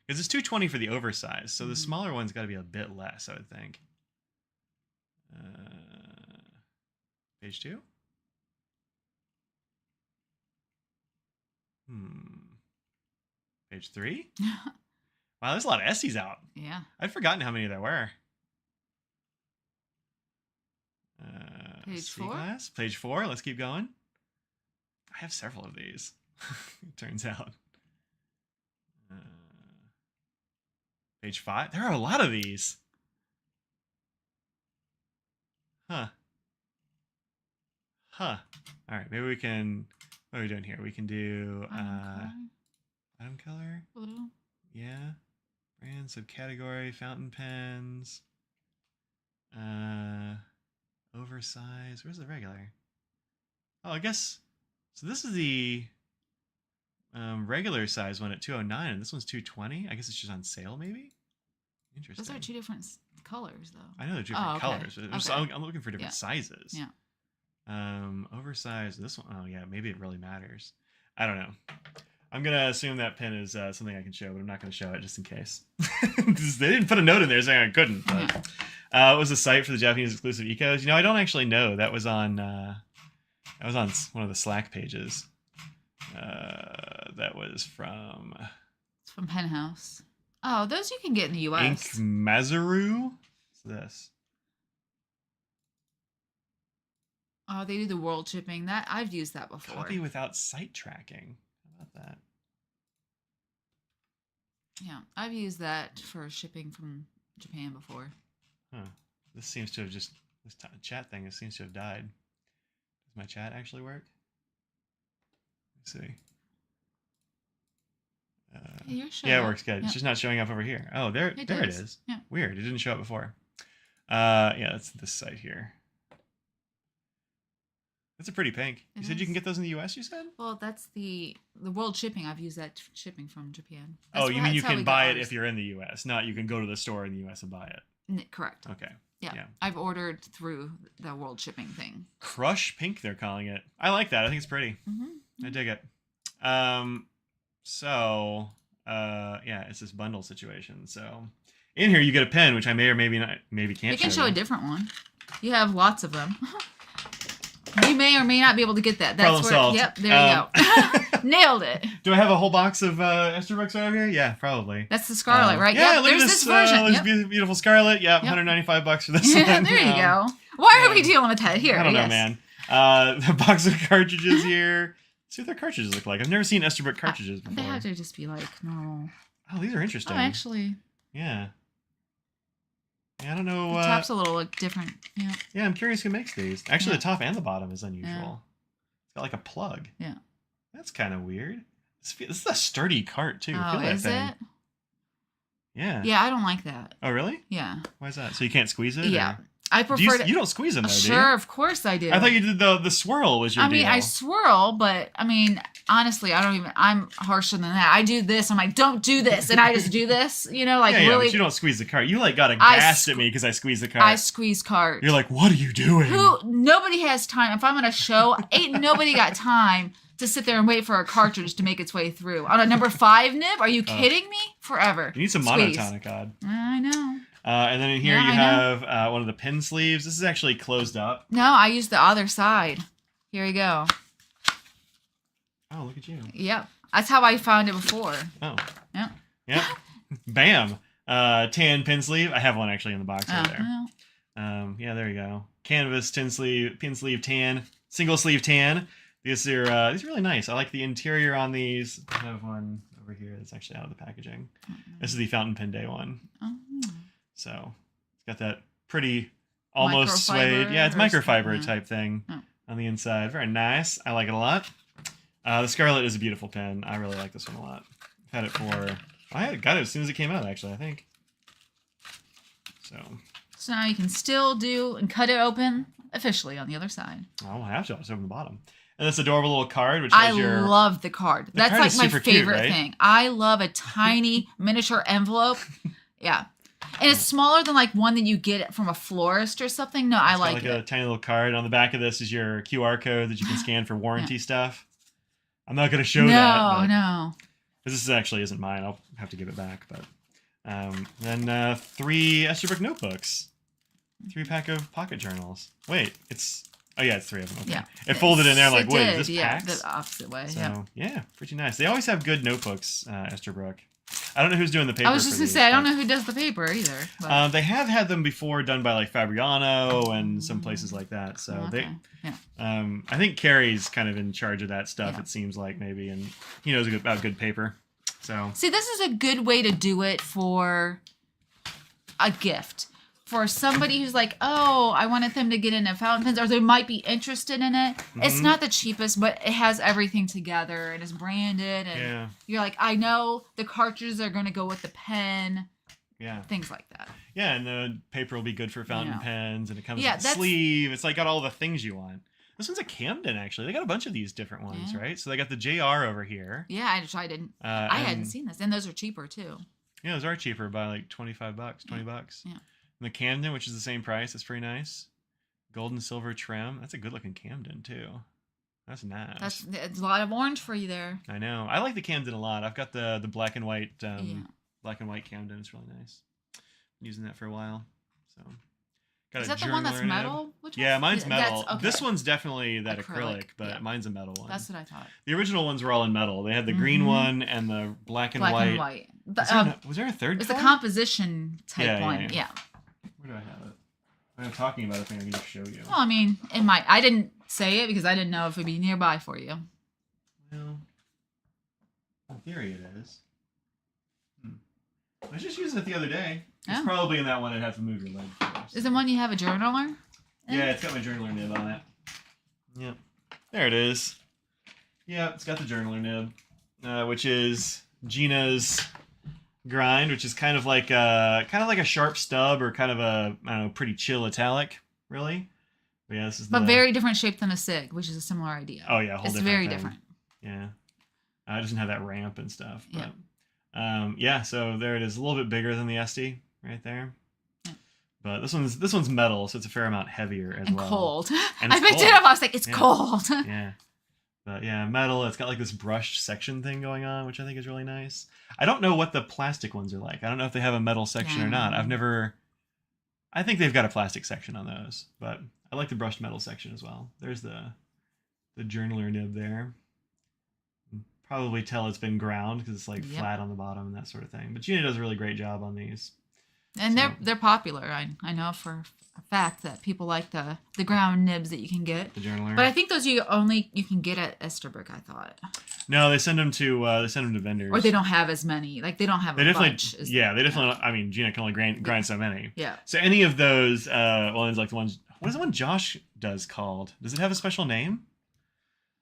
Because it's $220 for the oversized. So the smaller one's got to be a bit less, I would think. Page 2? Page 3? Wow, there's a lot of Estes out. Yeah. I'd forgotten how many there were. Page 4? Glass. Page 4. Let's keep going. I have several of these. It turns out. Page 5. There are a lot of these. Huh. All right. Maybe we can. What are we doing here? We can do item color. Blue. Yeah. Brand subcategory. Fountain pens. Oversized. Where's the regular? Oh, I guess. So this is the regular size one at $209, and this one's $220. I guess it's just on sale, maybe. Interesting. Those are 2 different colors, though. I know they're different colors. Okay. I'm looking for different sizes. Yeah. Oversized. This one. Oh yeah, maybe it really matters. I don't know. I'm gonna assume that pen is something I can show, but I'm not gonna show it just in case. They didn't put a note in there saying I couldn't. But it was a site for the Japanese exclusive ecos. You know, I don't actually know. That was on one of the Slack pages. That was from. It's from Penthouse. Oh, those you can get in the U.S. Inkmazaru. What's this? Oh, they do the world shipping. That I've used that before. Copy without site tracking. How about that? Yeah, I've used that for shipping from Japan before. Huh. This seems to have this chat thing seems to have died. Does my chat actually work? Let's see. Yeah, it works good. It's just not showing up over here. Oh, there it is. Yeah. Weird. It didn't show up before. Yeah, that's this site here. That's a pretty pink. You said you can get those in the U.S., you said? Well, that's the world shipping. I've used that shipping from Japan. Oh, you mean you can buy it if you're in the U.S., not you can go to the store in the U.S. and buy it? Correct. Okay. Yeah. I've ordered through the world shipping thing. Crush pink, they're calling it. I like that. I think it's pretty. I dig it. So, it's this bundle situation. So, in here you get a pen, which I may or maybe can't show. You can show a different one. You have lots of them. You may or may not be able to get that. That's Problem solved. Yep, there you go. Nailed it. Do I have a whole box of Esterbrook over here? Yeah, probably. That's the Scarlet, right? Yeah, look there's at this version. Beautiful Scarlet. Yeah, $195 for this one. There you go. Why are we dealing with that here? I don't know, man. The box of cartridges here. See what their cartridges look like. I've never seen Esterbrook cartridges before. They have to just be like normal. Oh, these are interesting. Oh, actually. Yeah. Yeah, I don't know. The top's a little different. Yeah. Yeah, I'm curious who makes these. Actually, the top and the bottom is unusual. Yeah. It's got like a plug. Yeah. That's kind of weird. This is a sturdy cart too. Oh, is it? Yeah. Yeah, I don't like that. Oh, really? Yeah. Why is that? So you can't squeeze it? Yeah. Or? I prefer You don't squeeze them, though, do you? Sure, of course I do. I thought you did the swirl was your deal. I swirl, but honestly, I'm harsher than that. I do this. I'm like, don't do this. And I just do this, really. But you don't squeeze the cart. You got aghast at me because I squeeze the cart. I squeeze cart. You're like, what are you doing? Nobody has time. If I'm on a show, ain't nobody got time to sit there and wait for a cartridge to make its way through. On a number 5 nib? Are you kidding me? Forever. You need some monotonic odd. I know. And then in here you have one of the pen sleeves. This is actually closed up. No, I used the other side. Here you go. Oh, look at you. Yep. That's how I found it before. Oh. Yep. Yep. Bam. Tan pen sleeve. I have one actually in the box over there. Well. Yeah, there you go. Canvas, pin sleeve tan, single sleeve tan. These are really nice. I like the interior on these. I have one over here that's actually out of the packaging. This is the fountain pen day one. Oh. So it's got that pretty almost suede. Yeah, it's microfiber type thing on the inside. Very nice. I like it a lot. The Scarlet is a beautiful pen. I really like this one a lot. I've had it for... I got it as soon as it came out, actually, I think. So now you can still do and cut it open officially on the other side. Oh, I have to. I'll just open the bottom. And this adorable little card, which I has your... love the card. That's card like my super favorite cute, right? thing. I love a tiny miniature envelope. Yeah. And it's smaller than like one that you get from a florist or something. No, I like it. A tiny little card. On the back of this is your QR code that you can scan for warranty stuff. I'm not going to show that. No. This actually isn't mine. I'll have to give it back. But then 3 Esterbrook notebooks. 3 pack of pocket journals. Wait, it's... Oh, yeah, it's 3 of them. Okay. Yeah. It folded in there. I'm like, wait, is this yeah, packs? the opposite way. So, yeah, pretty nice. They always have good notebooks, Esterbrook. I don't know who's doing the paper. I was just going to say, I don't know who does the paper either. But... they have had them before done by like Fabriano and some places like that. So I think Carrie's kind of in charge of that stuff, it seems like, maybe. And he knows about good paper. So see, this is a good way to do it for a gift. For somebody who's like, oh, I wanted them to get into fountain pens, or they might be interested in it. Mm-hmm. It's not the cheapest, but it has everything together and it's branded. And you're like, I know the cartridges are going to go with the pen. Yeah. Things like that. Yeah, and the paper will be good for fountain pens, and it comes with a sleeve. It's like got all the things you want. This one's a Camden, actually. They got a bunch of these different ones, right? So they got the JR over here. Yeah, I didn't. I hadn't seen this, and those are cheaper too. Yeah, those are cheaper by like $25, $20. Yeah. And the Camden, which is the same price, it's pretty nice. Gold and silver trim. That's a good looking Camden too. That's nice. That's a lot of orange for you there. I know. I like the Camden a lot. I've got the black and white Camden. It's really nice. Been using that for a while. So. Is that the one that's metal? Yeah, mine's metal. This one's definitely that acrylic, but mine's a metal one. That's what I thought. The original ones were all in metal. They had the green one and the black and white. Was there a third? It's a composition type one. Yeah. Where do I have it? I'm talking about it. I can just show you. Well, I mean, I didn't say it because I didn't know if it'd be nearby for you. Well, in theory it is. I was just using it the other day. It's probably in that one. I'd have to move your lid for. So. Is the one you have a journaler? Yeah, it's got my journaler nib on it. Yep. There it is. Yeah, it's got the journaler nib, which is Gina's grind, which is kind of like a sharp stub or kind of a, I don't know, pretty chill italic, really. But yeah, this is very different shape than a SIG, which is a similar idea. Oh yeah, it's very different. Yeah, it doesn't have that ramp and stuff. But, yeah, so there it is, a little bit bigger than the Esty right there. Yeah. But this one's metal, so it's a fair amount heavier as well. Cold. And I picked it up. I was like, it's cold. Yeah. But yeah, metal. It's got like this brushed section thing going on, which I think is really nice. I don't know what the plastic ones are like. I don't know if they have a metal section or not. I think they've got a plastic section on those, but I like the brushed metal section as well. There's the journaler nib there. Probably tell it's been ground because it's like flat on the bottom and that sort of thing. But Gina does a really great job on these. And they're popular. I know for a fact that people like the ground nibs that you can get. The journaler. But I think those you can get at Esterbrook, I thought. No, they send them to vendors. Or they don't have as many. Like they don't have a bunch. They definitely. I mean, Gina can only grind so many. Yeah. So any of those ones, like the ones. What is the one Josh does called? Does it have a special name?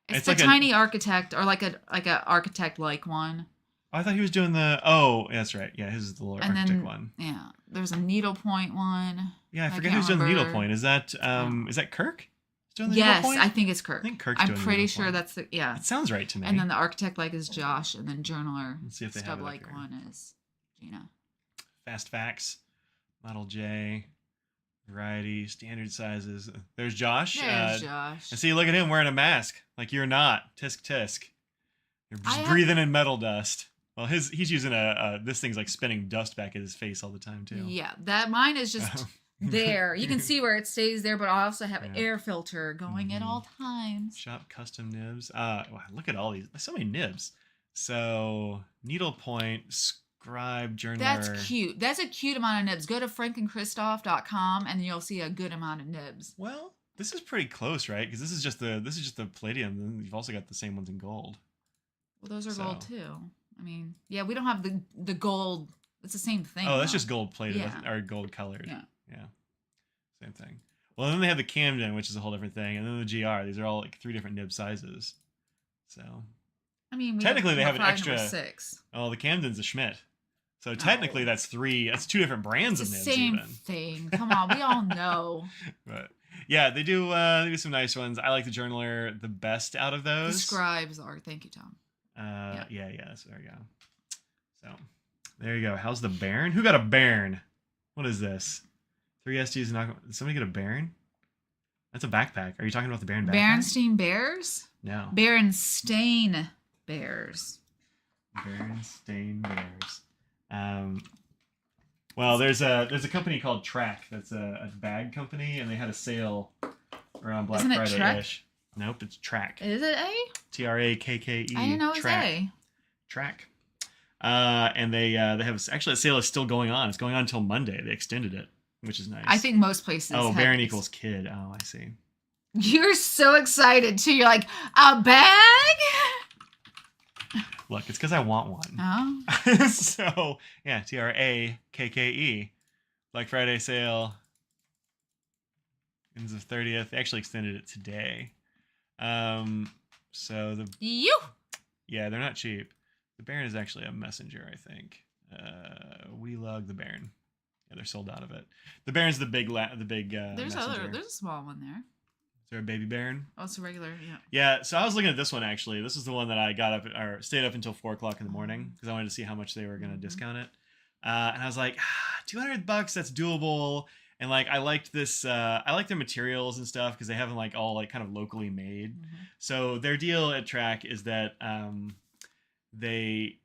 It's like a tiny architect, or like a architect like one. I thought he was doing the. Oh, that's right. Yeah, his is the little architect one. Yeah, there's a needlepoint one. Yeah, I forget who's doing the needlepoint. Is that Kirk? Doing the needlepoint? I think it's Kirk. I think Kirk's I'm doing the pretty sure that's the It sounds right to me. And then the architect like is Josh, and then journaler. Let's see if they have it like one is Gina. Fast Facts, Model J, variety, standard sizes. There's Josh. There's Josh. And see, look at him wearing a mask. Like you're not. Tisk tisk. You're just breathing in metal dust. Well, he's using this thing's like spinning dust back at his face all the time too. Yeah, mine is just there. You can see where it stays there, but I also have an air filter going at all times. Shop custom nibs. Wow, look at all these. There's so many nibs. So needlepoint, scribe, journaler. That's cute. That's a cute amount of nibs. Go to frankandchristoff.com and you'll see a good amount of nibs. Well, this is pretty close, right? Because this is just the palladium. Then you've also got the same ones in gold. Well, those are gold too. I mean, yeah, we don't have the gold. It's the same thing. Oh, that's just gold plated or gold colored. Yeah. Same thing. Well, then they have the Camden, which is a whole different thing, and then the GR. These are all like 3 different nib sizes. So, I mean, technically they have an extra 6. Oh, the Camden's a Schmidt. So technically that's 3. That's 2 different brands of nibs. Same thing. Come on, we all know. But Yeah, they do some nice ones. I like the Journaler the best out of those. The scribes are. Thank you, Tom. Yeah. So there you go. So there you go. How's the Baron? Who got a Baron? What is this? 3 SDs. Did somebody get a Baron? That's a backpack. Are you talking about the Baron backpack? Berenstain Bears? No. Berenstain Bears. Berenstain Bears. Well, there's a company called Track. That's a bag company, and they had a sale around Black Friday-ish. Nope, it's Track. Is it A? Trakke. I didn't know it was A. Track. And they have actually, the sale is still going on. It's going on until Monday. They extended it, which is nice. I think most places. Oh, Baron equals kid. Oh, I see. You're so excited too. You're like, a bag? Look, it's because I want one. Oh. So yeah, Trakke. Black Friday sale ends the 30th. They actually extended it today. So yeah, they're not cheap. The Baron is actually a messenger, I think. We lug the Baron. Yeah, they're sold out of it. The Baron's the big There's messenger. there's a small one there. Is there a baby Baron? Oh, it's a regular, yeah. Yeah, so I was looking at this one actually. This is the one that I got up or stayed up until 4 o'clock in the morning because I wanted to see how much they were going to discount it. And I was like, $200, that's doable. And like I liked this. I like their materials and stuff because they have them like all like kind of locally made. Mm-hmm. So their deal at Track is that they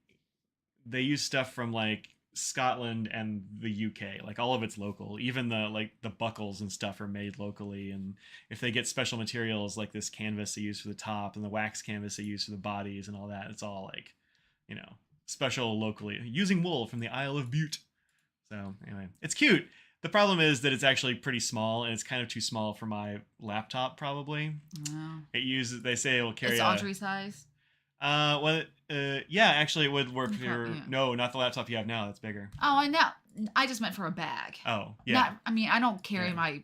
use stuff from like Scotland and the UK, like all of it's local. Even the buckles and stuff are made locally. And if they get special materials like this canvas they use for the top and the wax canvas they use for the bodies and all that, it's all like, special locally using wool from the Isle of Bute. So anyway, it's cute. The problem is that it's actually pretty small and it's kind of too small for my laptop probably. Wow. They say it will carry it's Audrey size. Yeah, actually it would work for your... No, not the laptop you have now. That's bigger. Oh, I know. I just meant for a bag. Oh, yeah. I don't carry my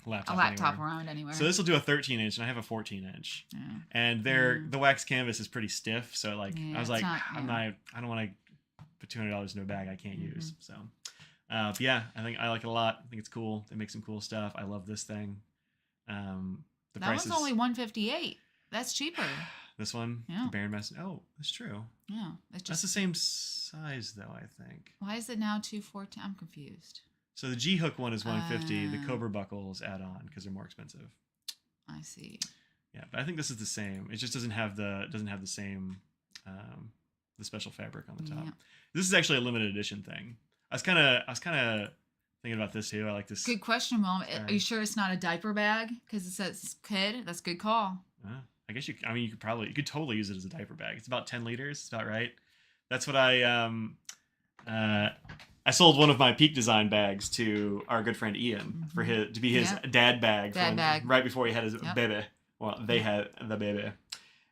laptop around anywhere. So this will do a 13-inch, and I have a 14-inch. Yeah. And the wax canvas is pretty stiff, so like I was like, I don't want to put $200 into a bag I can't use. So, but yeah, I like it a lot. I think it's cool. They make some cool stuff. I love this thing. The price one's only $158. That's cheaper. This one, the Baron Mess. Oh, that's true. Yeah, that's the same size though. I think. Why is it now $214? I'm confused. So the G hook one is $150. The Cobra buckles add on because they're more expensive. I see. Yeah, but I think this is the same. It just doesn't have the same the special fabric on the top. Yeah. This is actually a limited edition thing. I was kind of thinking about this too. I like this. Good question, Mom. Are you sure it's not a diaper bag because it says kid? That's a good call. I guess you could totally use it as a diaper bag. It's about 10 liters. It's about right. That's what I sold one of my Peak Design bags to our good friend Ian to be his dad bag. Right before he had his baby. Well, they had the baby.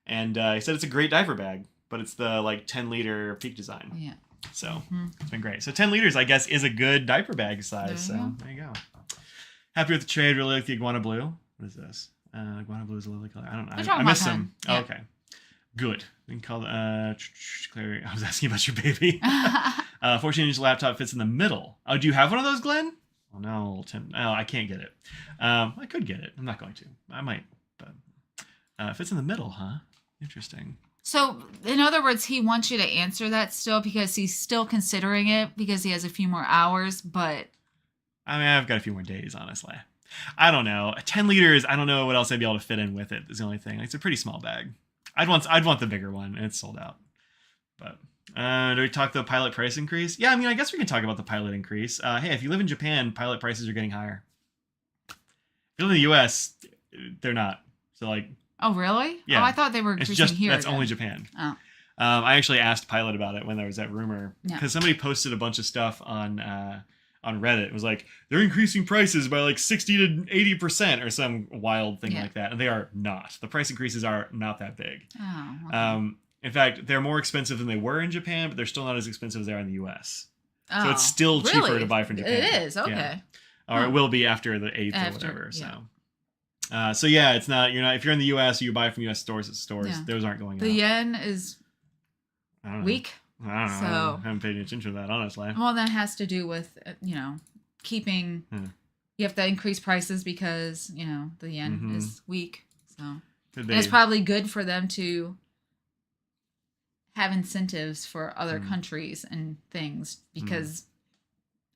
And he said it's a great diaper bag, but it's the like 10-liter Peak Design. Yeah. So it's been great. So 10 liters, I guess, is a good diaper bag size. There you go. Happy with the trade. Really like the iguana blue. What is this? Iguana blue is a lily color. I don't know. I missed some. Yeah. Oh, okay. Good. We can call Clary. I was asking about your baby. 14-inch laptop fits in the middle. Oh, do you have one of those, Glenn? Oh no, Tim. Oh, I can't get it. I could get it. I'm not going to. I might, but fits in the middle, huh? Interesting. So, in other words, he wants you to answer that still because he's still considering it because he has a few more hours, but... I mean, I've got a few more days, honestly. I don't know. 10 liters, I don't know what else I'd be able to fit in with it is the only thing. Like, it's a pretty small bag. I'd want the bigger one, and it's sold out. But, do we talk the pilot price increase? Yeah, I mean, I guess we can talk about the pilot increase. Hey, if you live in Japan, pilot prices are getting higher. If you live in the U.S., they're not. So, like... Oh, really? Yeah. Oh, I thought they were increasing here. That's only Japan. Oh. I actually asked Pilot about it when there was that rumor. Because somebody posted a bunch of stuff on Reddit. It was like, they're increasing prices by like 60 to 80% or some wild thing like that. And they are not. The price increases are not that big. Oh, okay. In fact, they're more expensive than they were in Japan, but they're still not as expensive as they are in the U.S. Oh, so it's still cheaper to buy from Japan. It is? Okay. Yeah. Or it will be after the 8th or whatever. Yeah. So yeah, it's not, if you're in the U.S. or you buy from U.S. stores, those aren't going up. The yen is weak. I don't know. I haven't paid any attention to that, honestly. Well, that has to do with, keeping, you have to increase prices because, you know, the yen is weak. So And it's probably good for them to have incentives for other countries and things because,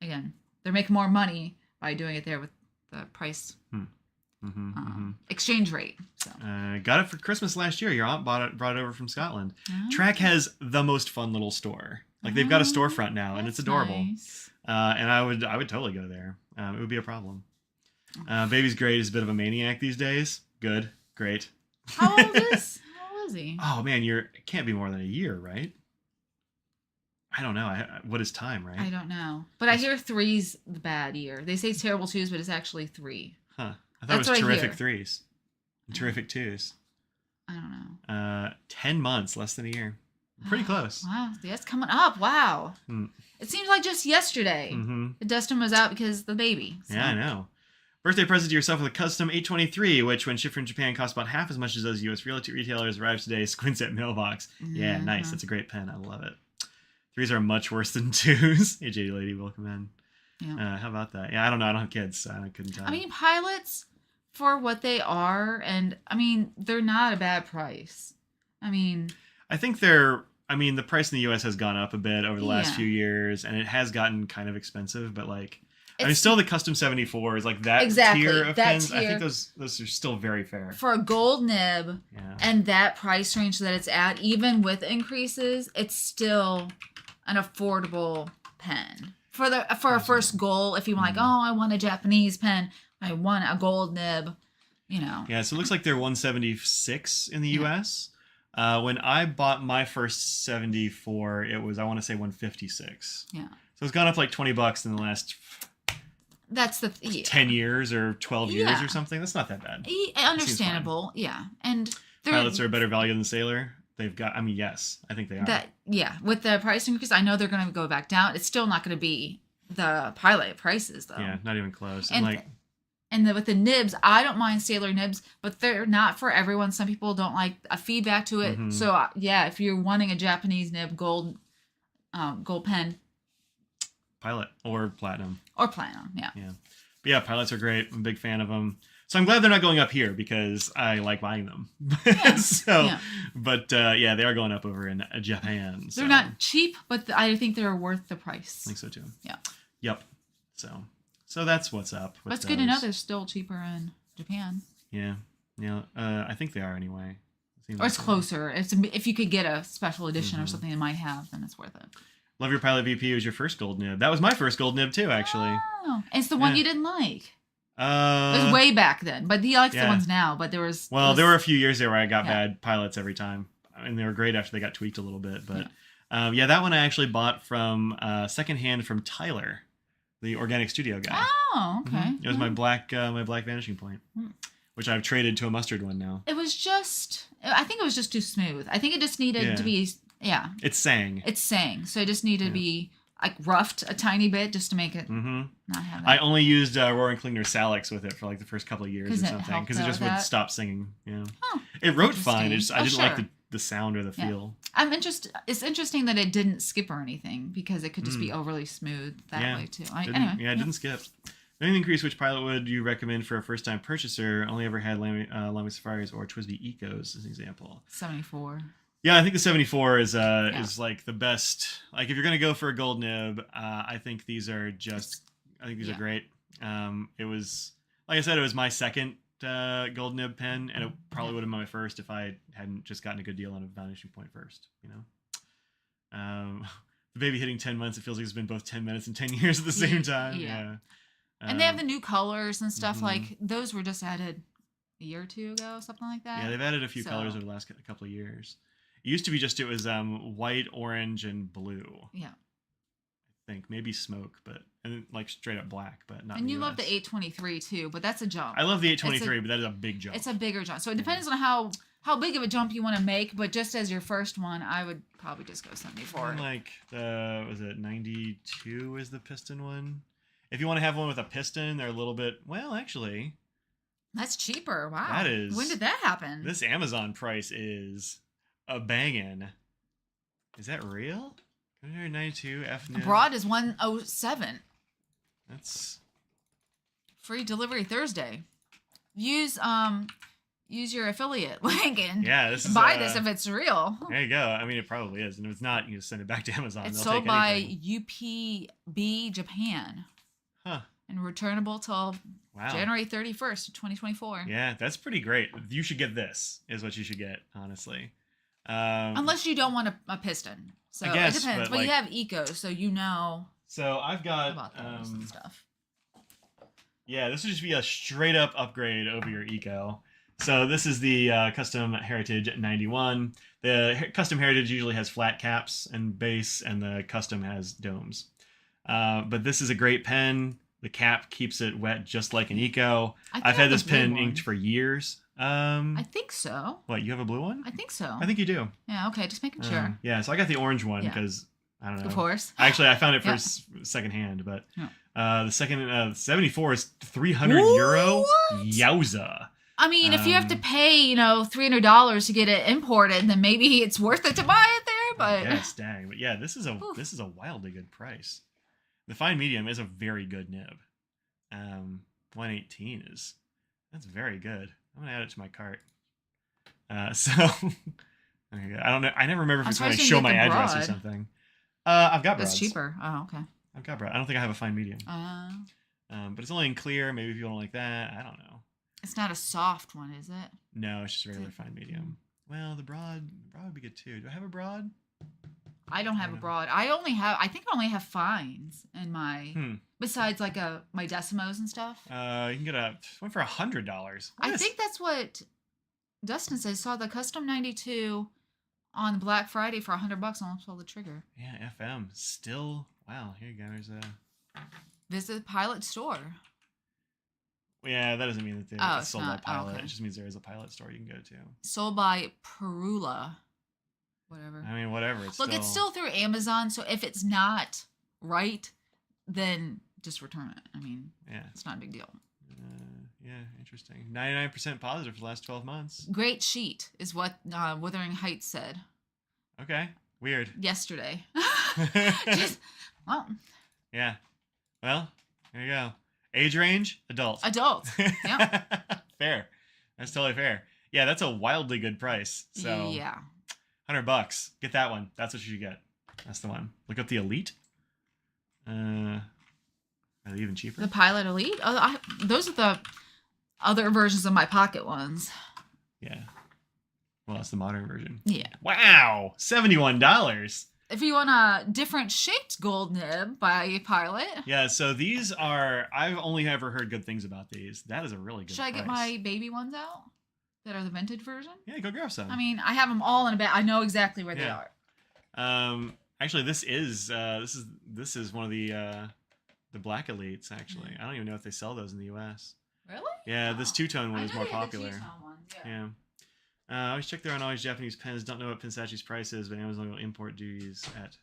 again, they're making more money by doing it there with the price exchange rate. So got it for Christmas last year. Your aunt brought it over from Scotland. Track has the most fun little store. Like they've got a storefront now, and it's adorable. Nice. And I would totally go there. It would be a problem. Baby's great. He's a bit of a maniac these days. Good, great. How old is he? Oh man, it can't be more than a year, right? I don't know. What is time, right? I don't know, but I hear 3's the bad year. They say terrible 2s, but it's actually 3. Huh? I thought it was terrific 3s, and terrific 2s. I don't know. 10 months, less than a year. Pretty close. Wow, that's coming up. Wow. It seems like just yesterday Dustin was out because of the baby. So. Yeah, I know. Birthday present to yourself with a custom 823, which when shipped from Japan costs about half as much as those U.S. retailers. Arrives today. Squints at mailbox. Yeah, nice. That's a great pen. I love it. 3s are much worse than 2s. Hey, JD lady, welcome in. Yeah. How about that? Yeah, I don't know. I don't have kids, so I couldn't tell. I mean, pilots, for what they are, and I mean, they're not a bad price. I mean, I think the price in the U.S. has gone up a bit over the last few years, and it has gotten kind of expensive, but like, still the custom 74s, like that tier of pens, I think those are still very fair. For a gold nib and that price range that it's at, even with increases, it's still an affordable pen. For a first goal, if you want I want a Japanese pen, I want a gold nib, you know. Yeah, so it looks like they're 176 in the U.S. When I bought my first 74, it was, I want to say 156. Yeah. So it's gone up like $20 in the last... That's 10 years or 12 years or something. That's not that bad. Understandable, yeah. And pilots are a better value than sailor. They've got, yes, I think they are. With the price increase, I know they're going to go back down. It's still not going to be the pilot prices, though. Yeah, not even close. And with the nibs, I don't mind sailor nibs, but they're not for everyone. Some people don't like a feedback to it. So, if you're wanting a Japanese nib gold pen, pilot or platinum. Yeah. But yeah, pilots are great. I'm a big fan of them. So I'm glad they're not going up here because I like buying them. But they are going up over in Japan. So. They're not cheap, but I think they're worth the price. I think so too. Yeah. Yep. So that's what's up. But it's good to know they're still cheaper in Japan. Yeah. Yeah. I think they are anyway. Or it's closer. If you could get a special edition or something they might have, then it's worth it. Love Your Pilot VP was your first gold nib. That was my first gold nib too, actually. Oh, it's the one you didn't like. It was way back then, but he likes the ones now. But there were a few years there where I got bad pilots every time, and they were great after they got tweaked a little bit. But that one I actually bought from secondhand from Tyler, the organic studio guy. Oh, okay. It was my black vanishing point, which I've traded to a mustard one now. I think it was just too smooth. I think it just needed to be. Yeah. It's sang. So it just needed to be like roughed a tiny bit just to make it not have that. I only used Roaring Klingner Salix with it for like the first couple of years or something because it just would stop singing. Yeah. Oh, it wrote fine. I didn't like the sound or the feel. It's interesting that it didn't skip or anything because it could just be overly smooth that way too. It didn't skip. Anything increase, which pilot would you recommend for a first-time purchaser? Only ever had Lamy Safaris or Twisby Ecos as an example. 74. Yeah, I think the 74 is like the best. Like if you're gonna go for a gold nib, I think these are are great. It was, like I said, it was my second gold nib pen, and it probably would have been my first if I hadn't just gotten a good deal on a vanishing point first. You know, the baby hitting 10 months, it feels like it's been both 10 minutes and 10 years at the same time. Yeah. And they have the new colors and stuff. Like those were just added a year or two ago, something like that. Yeah, they've added a few colors over the last couple of years. It used to be it was white, orange, and blue. Yeah. I think maybe smoke, and like straight up black, but not. And you love the 823 too, but that's a jump. I love the 823, but that is a big jump. It's a bigger jump, so it depends on how big of a jump you want to make. But just as your first one, I would probably just go 74. Like was it 92 is the piston one? If you want to have one with a piston, they're a little bit. Well, actually, that's cheaper. Wow. That is. When did that happen? This Amazon price is a bangin'. Is that real? 92 F. Abroad is 107. That's Free delivery Thursday. Use your affiliate link and buy this if it's real. There you go. I mean, it probably is. And if it's not, you can send it back to Amazon. It's They'll sold take by anything. UPB Japan. Huh. And returnable till January 31st, 2024. Yeah, that's pretty great. You should get this, is what you should get, honestly. Unless you don't want a piston. So I guess, it depends. But you have eco, so you know So I've got about those and stuff. Yeah, this would just be a straight up upgrade over your eco. So this is the Custom Heritage 91. The Custom Heritage usually has flat caps and base, and the Custom has domes. But this is a great pen. The cap keeps it wet just like an eco. I've had this pen inked for years. I think so. What, you have a blue one? I think so. I think you do. Yeah, okay, just making sure. Yeah, so I got the orange one because, I don't know. Of course. Actually, I found it for secondhand, but the second 74 is 300 euro. What? Yowza. I mean, if you have to pay, $300 to get it imported, then maybe it's worth it to buy it there. But yes, dang. But yeah, this is a wildly good price. The fine medium is a very good nib. 118 that's very good. I'm gonna add it to my cart. So there you go. I don't know. I never remember if it's going to show my address or something. I've got broads. That's cheaper. Oh, okay. I've got broad. I don't think I have a fine medium. But it's only in clear. Maybe if you don't like that, I don't know. It's not a soft one, is it? No, it's just a regular fine medium. Well, the broad would be good too. Do I have a broad? I don't have a broad. I think I only have fines in my, besides like my decimos and stuff. You can get one for $100. I think that's what Dustin says. Saw the Custom 92 on Black Friday for $100. Almost pulled the trigger. Yeah, FM still. Wow, here you go. There's a visit Pilot store. Yeah, that doesn't mean that they're sold by Pilot. Okay. It just means there is a Pilot store you can go to. Sold by Perula. Whatever. I mean, whatever. It's still through Amazon, so if it's not right, then just return it. I mean, it's not a big deal. Yeah, interesting. 99% positive for the last 12 months. Great sheet is what Wuthering Heights said. Okay, weird. Yesterday. Yeah. Well, there you go. Age range, adult. Adult. Yeah. Fair. That's totally fair. Yeah, that's a wildly good price. So yeah. $100. Get that one. That's what you should get. That's the one. Look up the Elite. Are they even cheaper? The Pilot Elite? Those are the other versions of my pocket ones. Yeah. Well, that's the modern version. Yeah. Wow. $71. If you want a different shaped gold nib by Pilot. Yeah, so these are, I've only ever heard good things about these. That is a really good Should I get my baby ones out? That are the vintage version? Yeah, go grab some. I mean, I have them all in a bag. I know exactly where they are. Actually, this is one of the black elites. Actually, I don't even know if they sell those in the U.S. Really? Yeah, this two-tone one is more popular. The two-tone one. Yeah. I always check there on all these Japanese pens. Don't know what Pensacci's price is, but Amazon will import duties at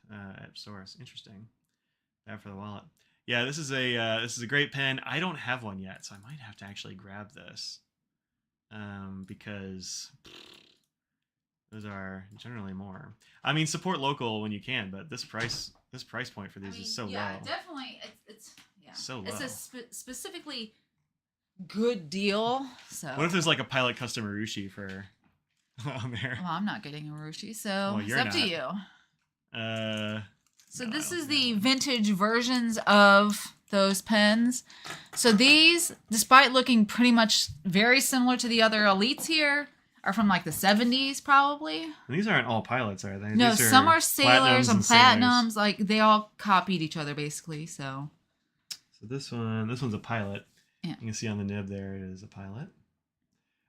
source. Interesting. That for the wallet. Yeah, this is a great pen. I don't have one yet, so I might have to actually grab this. Because those are generally more. I mean, support local when you can, but this price point for these is so low. Yeah, definitely. It's so low. It's a specifically good deal. So what if there's like a Pilot Custom Urushi for on there? Well, I'm not getting a Urushi, so it's up to you. So no, this is the vintage versions of those pens. So these, despite looking pretty much very similar to the other elites here, are from like the 70s probably. And these aren't all Pilots, are they? No, these some are sailors and platinums. Like they all copied each other basically. So this one's a Pilot. Yeah. You can see on the nib there it is a Pilot.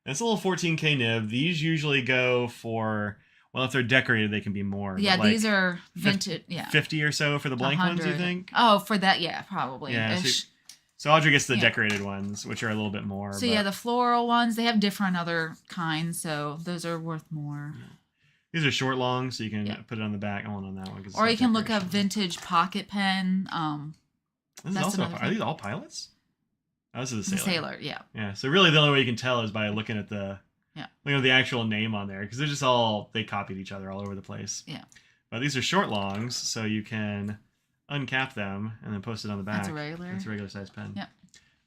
And it's a little 14K nib. These usually go for, well, if they're decorated, they can be more. Yeah, like these are vintage. 50 or so for the blank 100. Ones, you think? Oh, for that, yeah, probably. Yeah. So Audrey gets the decorated ones, which are a little bit more. So yeah, the floral ones, they have different other kinds, so those are worth more. Yeah. These are short long, so you can put it on the back. I want on that one. Or you can look up vintage pocket pen. This is also are these all Pilots? Oh, this is a Sailor. Sailor, yeah. Yeah, so really the only way you can tell is by looking at the actual name on there, because they're just they copied each other all over the place. Yeah. But these are short longs, so you can uncap them and then post it on the back. That's a regular. That's a regular size pen. Yep.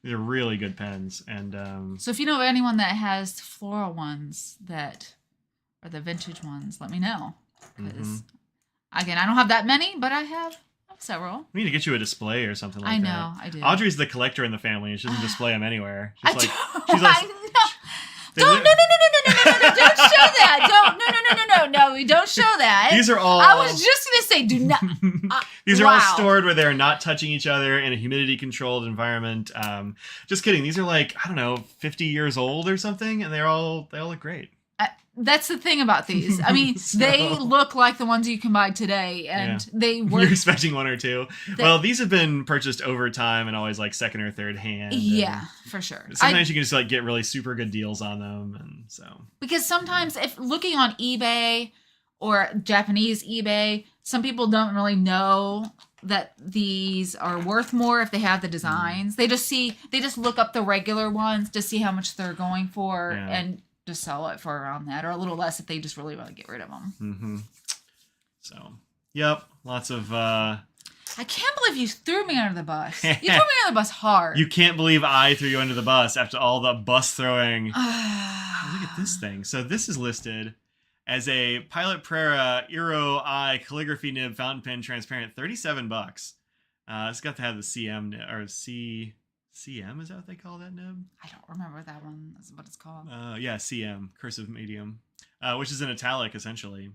These are really good pens. And so if you know of anyone that has floral ones that are the vintage ones, let me know. Because again, I don't have that many, but I have several. We need to get you a display or something like that. I know, I do. Audrey's the collector in the family, and she doesn't display them anywhere. She's like, don't show that. No, we don't show that. These are all. I was just gonna say, do not. These are all stored where they're not touching each other in a humidity-controlled environment. Just kidding. These are like, I don't know, 50 years old or something, and they all look great. That's the thing about these. I mean, they look like the ones you can buy today, and they work. You're expecting one or two. Well, these have been purchased over time and always like second or third hand. Yeah, for sure. Sometimes you can just like get really super good deals on them, and so. Because sometimes, if looking on eBay or Japanese eBay, some people don't really know that these are worth more if they have the designs. They just look up the regular ones to see how much they're going for, and just sell it for around that, or a little less if they just really want to get rid of them. So, yep, lots of. I can't believe you threw me under the bus. You threw me under the bus hard. You can't believe I threw you under the bus after all the bus throwing. Look at this thing. So this is listed as a Pilot Prera Eero Eye calligraphy nib fountain pen, transparent, $37. It's got to have the CM or CM, is that what they call that nib? I don't remember that one. That's what it's called. Yeah, CM, cursive medium, which is an italic, essentially.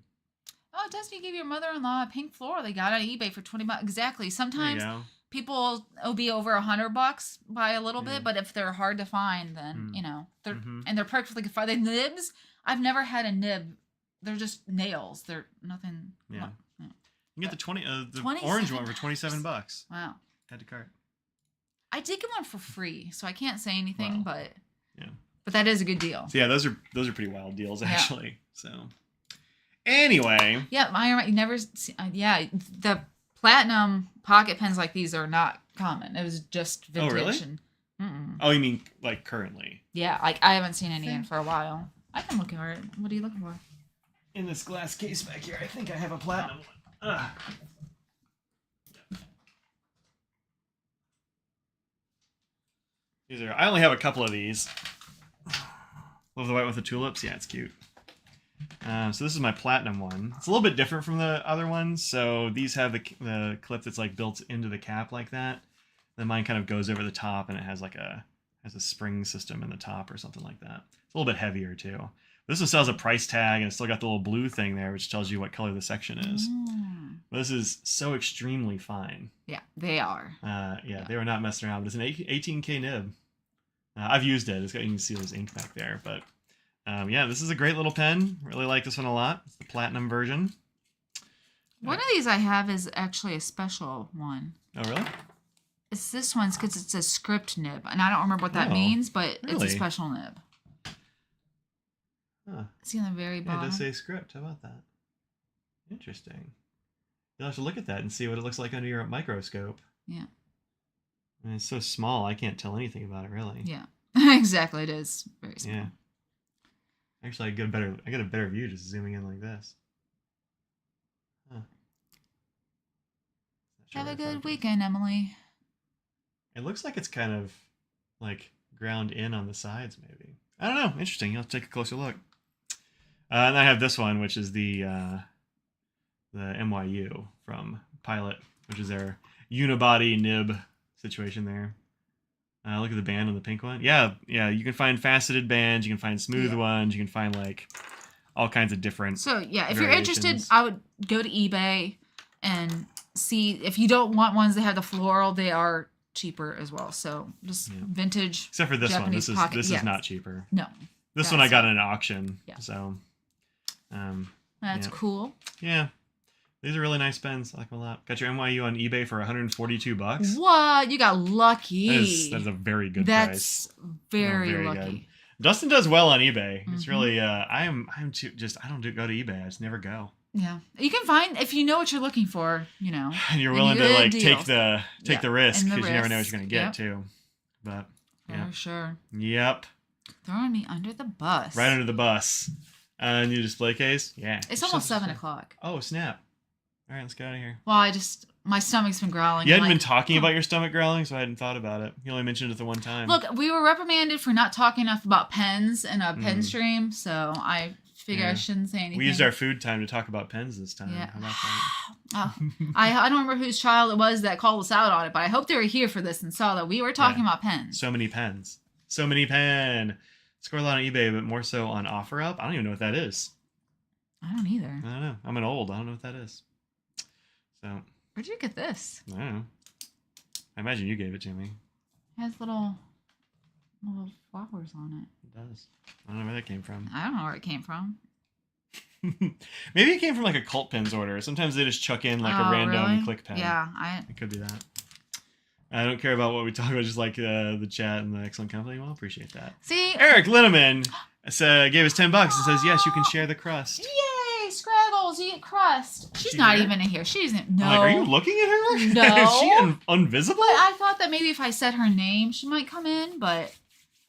Oh, Dusty gave your mother-in-law a pink floral they got on eBay for $20. Exactly. Sometimes people will be over $100 by a little bit, but if they're hard to find, then, they're and they're perfectly fine. The nibs, I've never had a nib. They're just nails. They're nothing. Yeah. You get the orange one for $27. Wow. Add to cart. I did get one for free, so I can't say anything, but that is a good deal. So yeah, those are pretty wild deals actually. So anyway, you never see, the platinum pocket pens like these are not common. It was just vintage. Oh really? Oh, you mean like currently? Yeah, like I haven't seen any in for a while. I can look for it. What are you looking for? In this glass case back here, I think I have a platinum one. I only have a couple of these. Love the white with the tulips. Yeah, it's cute. So this is my platinum one. It's a little bit different from the other ones. So these have the clip that's like built into the cap like that. Then mine kind of goes over the top, and it has like a spring system in the top or something like that. It's a little bit heavier too. This one still has a price tag, and it's still got the little blue thing there, which tells you what color the section is. But this is so extremely fine. Yeah, they are. They were not messing around. But it's an 18K nib. I've used it. You can see there's ink back there. But this is a great little pen. Really like this one a lot. It's the platinum version. One of these I have is actually a special one. Oh, really? It's this one's because it's a script nib. And I don't remember what that means, but it's a special nib. Huh. See on the very bottom? It does say script. How about that? Interesting. You'll have to look at that and see what it looks like under your microscope. Yeah. I mean, it's so small, I can't tell anything about it, really. Yeah. Exactly. It is very small. Yeah. Actually, I get a better view just zooming in like this. Huh. Have a good weekend, Emily. It looks like it's kind of like ground in on the sides, maybe. I don't know. Interesting. You'll have to take a closer look. And I have this one, which is the MYU from Pilot, which is their unibody nib situation there. Look at the band on the pink one. Yeah. You can find faceted bands. You can find smooth ones. You can find like all kinds of different. So if you're interested, I would go to eBay and see if you don't want ones that have the floral. They are cheaper as well. So just vintage. Except for this Japanese one. This is not cheaper. No. This one I got in an auction. Yeah. So. That's cool. Yeah. These are really nice pens. I like them a lot. Got your NYU on eBay for $142. What? You got lucky. That is a very good price. That's very lucky. Good. Dustin does well on eBay. It's really I don't go to eBay. I just never go. Yeah. You can find if you know what you're looking for, And you're willing to like take the risk because you never know what you're going to get too. But for sure. Yep. Throwing me under the bus. Right under the bus. New display case? Yeah. It's almost 7 o'clock. Oh, snap. All right, let's get out of here. Well, I just my stomach's been growling. You hadn't been talking about your stomach growling, so I hadn't thought about it. You only mentioned it the one time. Look, we were reprimanded for not talking enough about pens in a pen stream, so I figure I shouldn't say anything. We used our food time to talk about pens this time. Yeah. How about that? I don't remember whose child it was that called us out on it, but I hope they were here for this and saw that we were talking about pens. So many pens. So many pen. Score a lot on eBay, but more so on OfferUp. I don't even know what that is. I don't either. I don't know. I'm an old. I don't know what that is. So. Where'd you get this? I don't know. I imagine you gave it to me. It has little flowers on it. It does. I don't know where that came from. I don't know where it came from. Maybe it came from like a cult pens order. Sometimes they just chuck in like a random click pen. Yeah, it could be that. I don't care about what we talk about, just like the chat and the excellent company. Well, appreciate that. See, Eric Linneman gave us $10 and says, yes, you can share the crust. Yay, Scraggles, you get crust. She's not even in here. She isn't. No. I'm like, are you looking at her? No. Is she invisible? But I thought that maybe if I said her name, she might come in, but.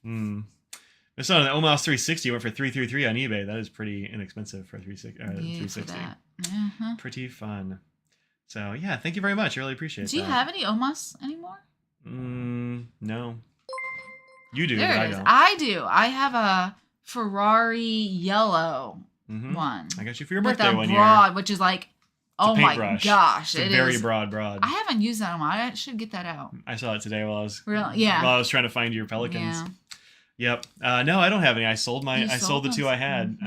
I saw the Omas 360 went for $333 on eBay. That is pretty inexpensive for a 360. Uh-huh. Pretty fun. So, yeah, thank you very much. I really appreciate that. Do you have any Omas anymore? No. You do, there but it I is. don't. I do. I have a Ferrari yellow one. I got you for your birthday one broad, year. Which is like, it's my gosh. It's a very broad. I haven't used that one. I should get that out. I saw it today while I was while I was trying to find your Pelicans. Yeah. Yep. No, I don't have any. I sold the two I had.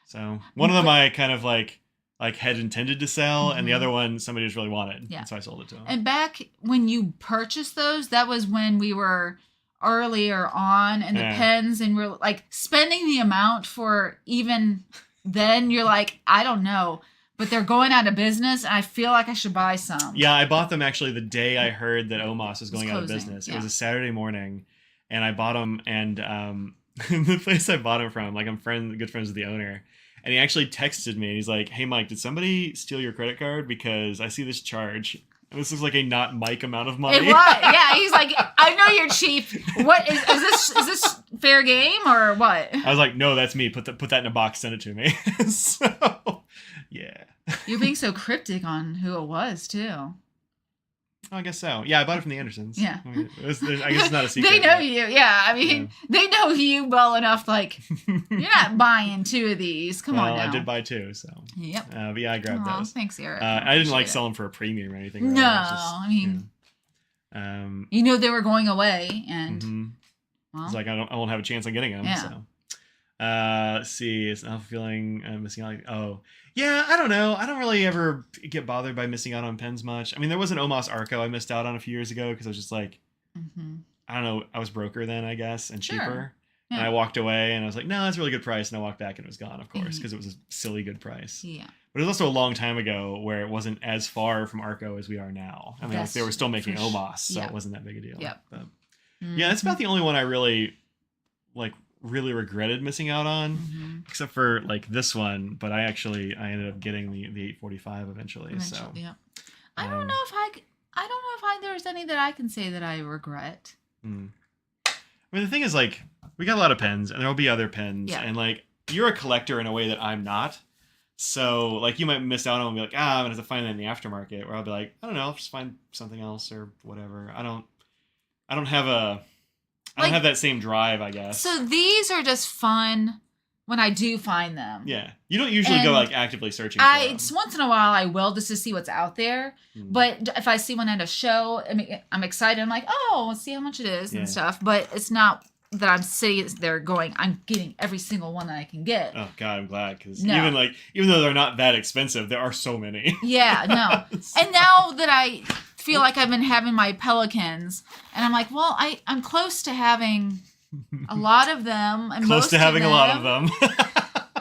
So one of them I kind of like had intended to sell, and the other one somebody just really wanted. Yeah. And so I sold it to them. And back when you purchased those, that was when we were earlier on in the pens, and we're like spending the amount for even then. You're like, I don't know, but they're going out of business, and I feel like I should buy some. Yeah, I bought them actually the day I heard that Omas was going out of business. Yeah. It was a Saturday morning, and I bought them, and the place I bought them from, like I'm good friends with the owner. And he actually texted me, and he's like, hey, Mike, did somebody steal your credit card? Because I see this charge. And this is like a not Mike amount of money. It was. Yeah, he's like, I know you're cheap. What is this fair game or what? I was like, no, that's me. Put that in a box, send it to me. So, yeah. You're being so cryptic on who it was, too. I guess so. Yeah, I bought it from the Andersons. Yeah. I guess it's not a secret. They know you. Yeah, I mean, they know you well enough. Like, you're not buying two of these. Come on now. I did buy two, so. Yep. But yeah, I grabbed those. Thanks, Eric. I didn't like sell them for a premium or anything. No, I mean, you know they were going away, and well, it's like I won't have a chance on getting them. Yeah. So. Let's see. It's not feeling missing out. Oh, yeah. I don't know. I don't really ever get bothered by missing out on pens much. I mean, there was an Omas Arco I missed out on a few years ago because I was just like, I don't know. I was broker then, I guess, and cheaper. Yeah. And I walked away, and I was like, no, that's a really good price. And I walked back, and it was gone, of course, because it was a silly good price. Yeah. But it was also a long time ago where it wasn't as far from Arco as we are now. I mean, like, they were still making Omas, so it wasn't that big a deal. Yep. But, yeah, that's about the only one I really regretted missing out on, except for like this one. But I ended up getting the 845 eventually. So yeah, I don't know if there's any that I can say that I regret. I mean, the thing is, like, we got a lot of pens, and there will be other pens, and like you're a collector in a way that I'm not. So like you might miss out on and be like, I'm gonna have to find that in the aftermarket, where I'll be like, I don't know, I'll just find something else or whatever. I don't have that same drive, I guess. So these are just fun when I do find them. Yeah. You don't usually go like actively searching for them. It's once in a while I will, just to see what's out there. But if I see one at a show, I mean, I'm excited. I'm like, oh, let's see how much it is and stuff. But it's not that I'm sitting there going, I'm getting every single one that I can get. Oh God, I'm glad, because even though they're not that expensive, there are so many. Yeah, no. And now that I feel like I've been having my Pelicans, and I'm like, well, I'm close to having a lot of them. And close to having a lot of them.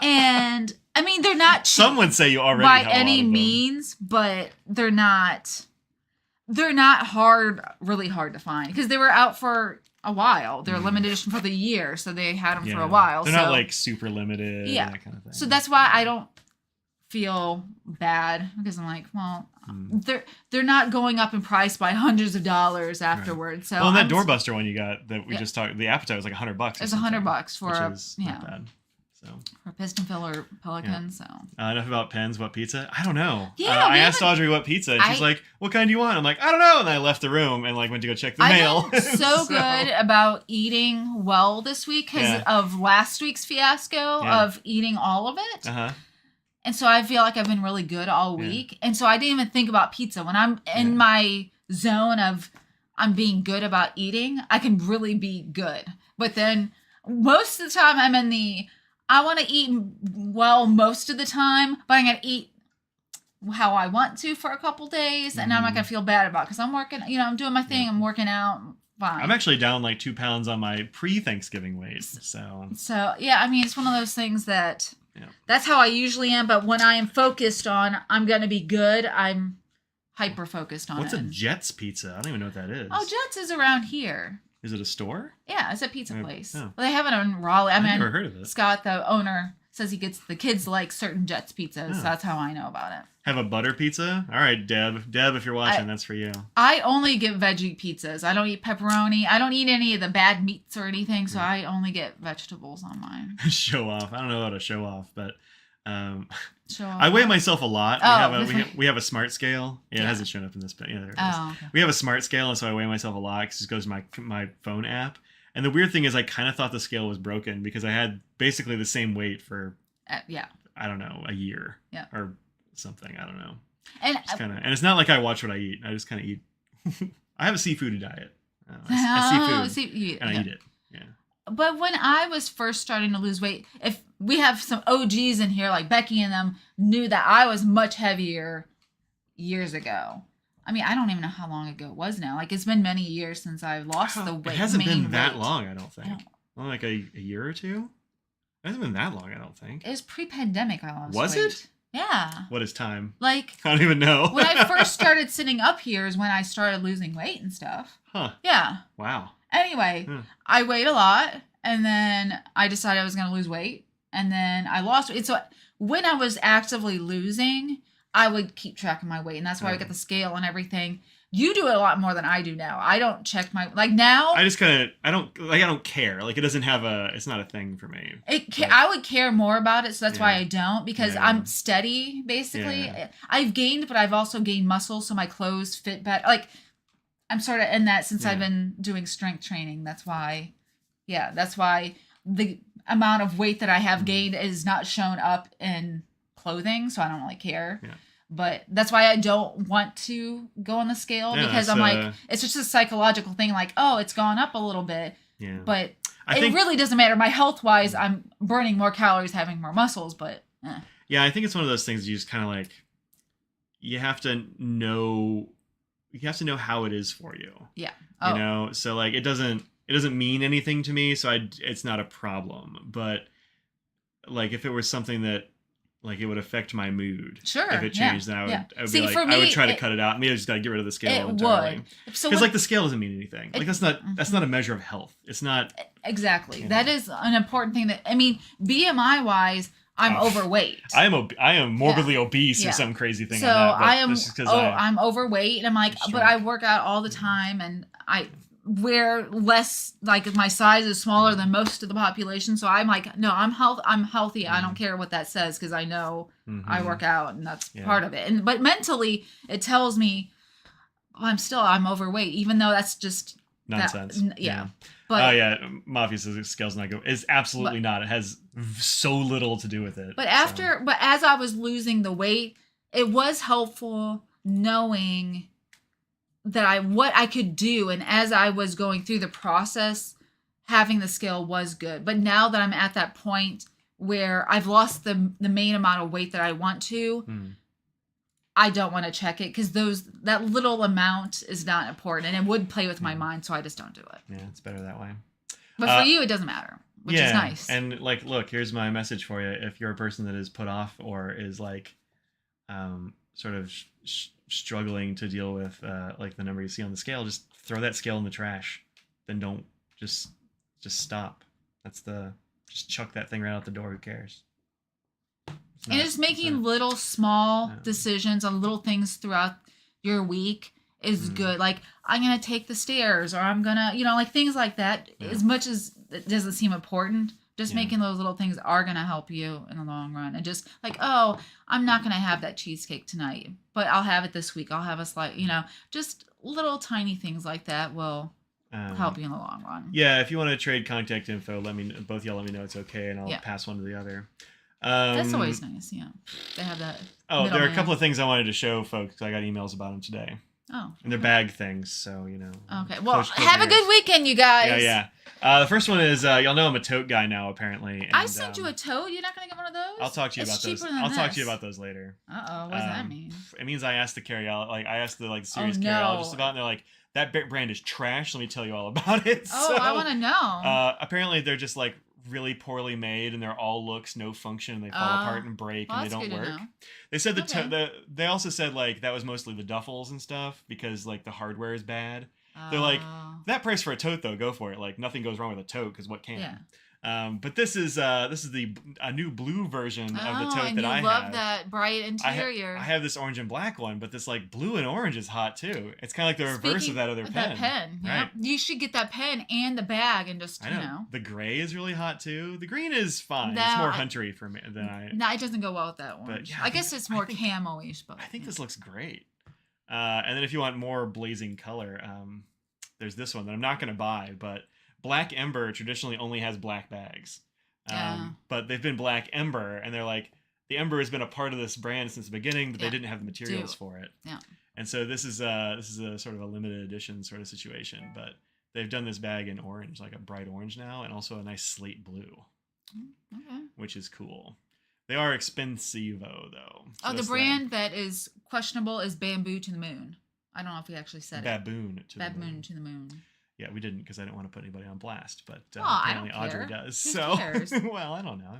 And I mean, they're not cheap. Some would say you already by have any a lot of means, but they're not really hard to find, because they were out for a while. They're limited edition for the year, so they had them for a while. They're not like super limited. Yeah, that kind of thing. So that's why I don't feel bad, because I'm like, well, they're not going up in price by hundreds of dollars afterwards. So that doorbuster one you got that we just talked, the Appetite was like $100. It's $100 for which is not bad. So for piston filler Pelican. Yeah. So enough about pens. What pizza? I don't know. Yeah, I asked Audrey what pizza, and she's like, "What kind do you want?" I'm like, "I don't know," and I left the room and like went to go check the mail. I've been so good about eating well this week because of last week's fiasco of eating all of it. And so I feel like I've been really good all week. And so I didn't even think about pizza. When I'm in my zone of I'm being good about eating, I can really be good. But then most of the time I'm in the I want to eat well most of the time, but I'm going to eat how I want to for a couple days, and I'm not going to feel bad about it because I'm working, I'm doing my thing, I'm working out, fine. I'm actually down like 2 pounds on my pre-Thanksgiving weight, So, yeah, I mean, it's one of those things that that's how I usually am, but when I am focused on I'm going to be good, I'm hyper-focused on What's a Jets pizza? I don't even know what that is. Oh, Jets is around here. Is it a store? Yeah, it's a pizza place. Oh. Well, they have it in Raleigh. I've never heard of it. Scott, the owner, says he gets the kids like certain Jets pizzas. So that's how I know about it. Have a butter pizza? All right, Deb. Deb, if you're watching, that's for you. I only get veggie pizzas. I don't eat pepperoni. I don't eat any of the bad meats or anything, so I only get vegetables on mine. Show off. I don't know how to show off, but show off. I weigh myself a lot. We have a smart scale. Yeah, it hasn't shown up in this, but there it is. Okay. We have a smart scale, and so I weigh myself a lot because it goes to my phone app. And the weird thing is I kind of thought the scale was broken because I had basically the same weight for, I don't know, a year or something. I don't know. And it's not like I watch what I eat. I just kind of eat. I have a seafood diet. I see food and I eat it. Yeah. But when I was first starting to lose weight, if we have some OGs in here, like Becky and them, knew that I was much heavier years ago. I mean, I don't even know how long ago it was now. Like, it's been many years since I've lost the weight. It hasn't been that long, I don't think. Well, like a year or two? It hasn't been that long, I don't think. It was pre-pandemic I lost weight. Was it? Yeah. What is time? Like, I don't even know. When I first started sitting up here is when I started losing weight and stuff. Huh. Yeah. Wow. Anyway, I weighed a lot, and then I decided I was going to lose weight, and then I lost weight. So when I was actively losing, I would keep track of my weight, and that's why I got the scale and everything. You do it a lot more than I do now. I don't check my now. I just I don't care. Like, it doesn't have it's not a thing for me. I would care more about it, so that's why I don't, because I'm steady basically. Yeah. I've gained, but I've also gained muscle, so my clothes fit better. Like, I'm sort of in that since I've been doing strength training. That's why the amount of weight that I have gained is not shown up in clothing, so I don't really care. Yeah. But that's why I don't want to go on the scale because I'm like, it's just a psychological thing. Like, oh, it's gone up a little bit. Yeah. But it really doesn't matter. My health-wise, I'm burning more calories, having more muscles, but. Yeah, I think it's one of those things you just kind of like, you have to know how it is for you. Yeah. Oh. You know, so like it doesn't mean anything to me, so it's not a problem. But like if it was something that like it would affect my mood. Sure. If it changed, then I would be like, I would try to cut it out. Maybe I just got to get rid of the scale entirely. Because like the scale doesn't mean anything. Like that's not a measure of health. It's not. Exactly. That is an important thing BMI wise, I'm overweight. I am morbidly obese or some crazy thing. So on that, I'm overweight, and I'm like, but I work out all the time, and I wear less. Like my size is smaller than most of the population, so I'm like, no, I'm healthy. I don't care what that says because I know I work out, and that's part of it. But mentally, it tells me I'm overweight, even though that's just nonsense. Yeah. But Mafia says the scale's not good. It's absolutely not. It has so little to do with it. But as I was losing the weight, it was helpful knowing that what I could do, and as I was going through the process, having the scale was good. But now that I'm at that point where I've lost the main amount of weight that I want to, I don't want to check it because that little amount is not important, and it would play with my mind, so I just don't do it. Yeah, it's better that way. But for you, it doesn't matter, which is nice. And like, look, here's my message for you: if you're a person that is put off or is like, sort of struggling to deal with like the number you see on the scale, just throw that scale in the trash. Then don't just stop. Just chuck that thing right out the door. Who cares? And just making little small decisions on little things throughout your week is good. Like, I'm going to take the stairs, or I'm going to, like things like that. As much as it doesn't seem important, Just making those little things are going to help you in the long run. And just like, oh, I'm not going to have that cheesecake tonight, but I'll have it this week. I'll have a slice, just little tiny things like that will help you in the long run. Yeah, if you want to trade contact info, both y'all let me know it's okay, and I'll pass one to the other. That's always nice, yeah. They have that. Oh, there are a couple of things I wanted to show folks. I got emails about them today. Oh. And they're bag things, so, Okay, well, have a good weekend, you guys. Yeah. The first one is, y'all know I'm a tote guy now, apparently. And, I sent you a tote? You're not going to get one of those? I'll talk to you about those. I'll talk to you about those later. Uh-oh, what does that mean? It means I asked the serious carryologist about it, and they're like, that brand is trash. Let me tell you all about it. Oh, I want to know. Apparently, they're just, really poorly made, and they're all looks, no function, and they fall apart and break, and they don't work. They said they also said that was mostly the duffels and stuff because the hardware is bad. They're like, that price for a tote though, go for it. Nothing goes wrong with a tote because what can? Yeah. But this is a new blue version of the tote that I have. I love that bright interior. I have this orange and black one, but this blue and orange is hot too. It's kind of the reverse of that other pen. That pen, yeah. Right. You should get that pen and the bag and just, The gray is really hot too. The green is fine. It's more huntery for me than I. No, it doesn't go well with that one. But I guess it's more camo-ish. But I think this looks great. And then if you want more blazing color, there's this one that I'm not going to buy, but Black Ember traditionally only has black bags. But they've been Black Ember, and they're like, the Ember has been a part of this brand since the beginning, but they didn't have the materials for it. Yeah. And so this is a sort of a limited edition sort of situation, but they've done this bag in orange, like a bright orange now, and also a nice slate blue, which is cool. They are expensivo though. So the brand that is questionable is Bamboo to the Moon. I don't know if we actually said Baboon it. Baboon to the Moon. Yeah, we didn't because I didn't want to put anybody on blast, but apparently Audrey does. Who so, cares? Well, I don't know.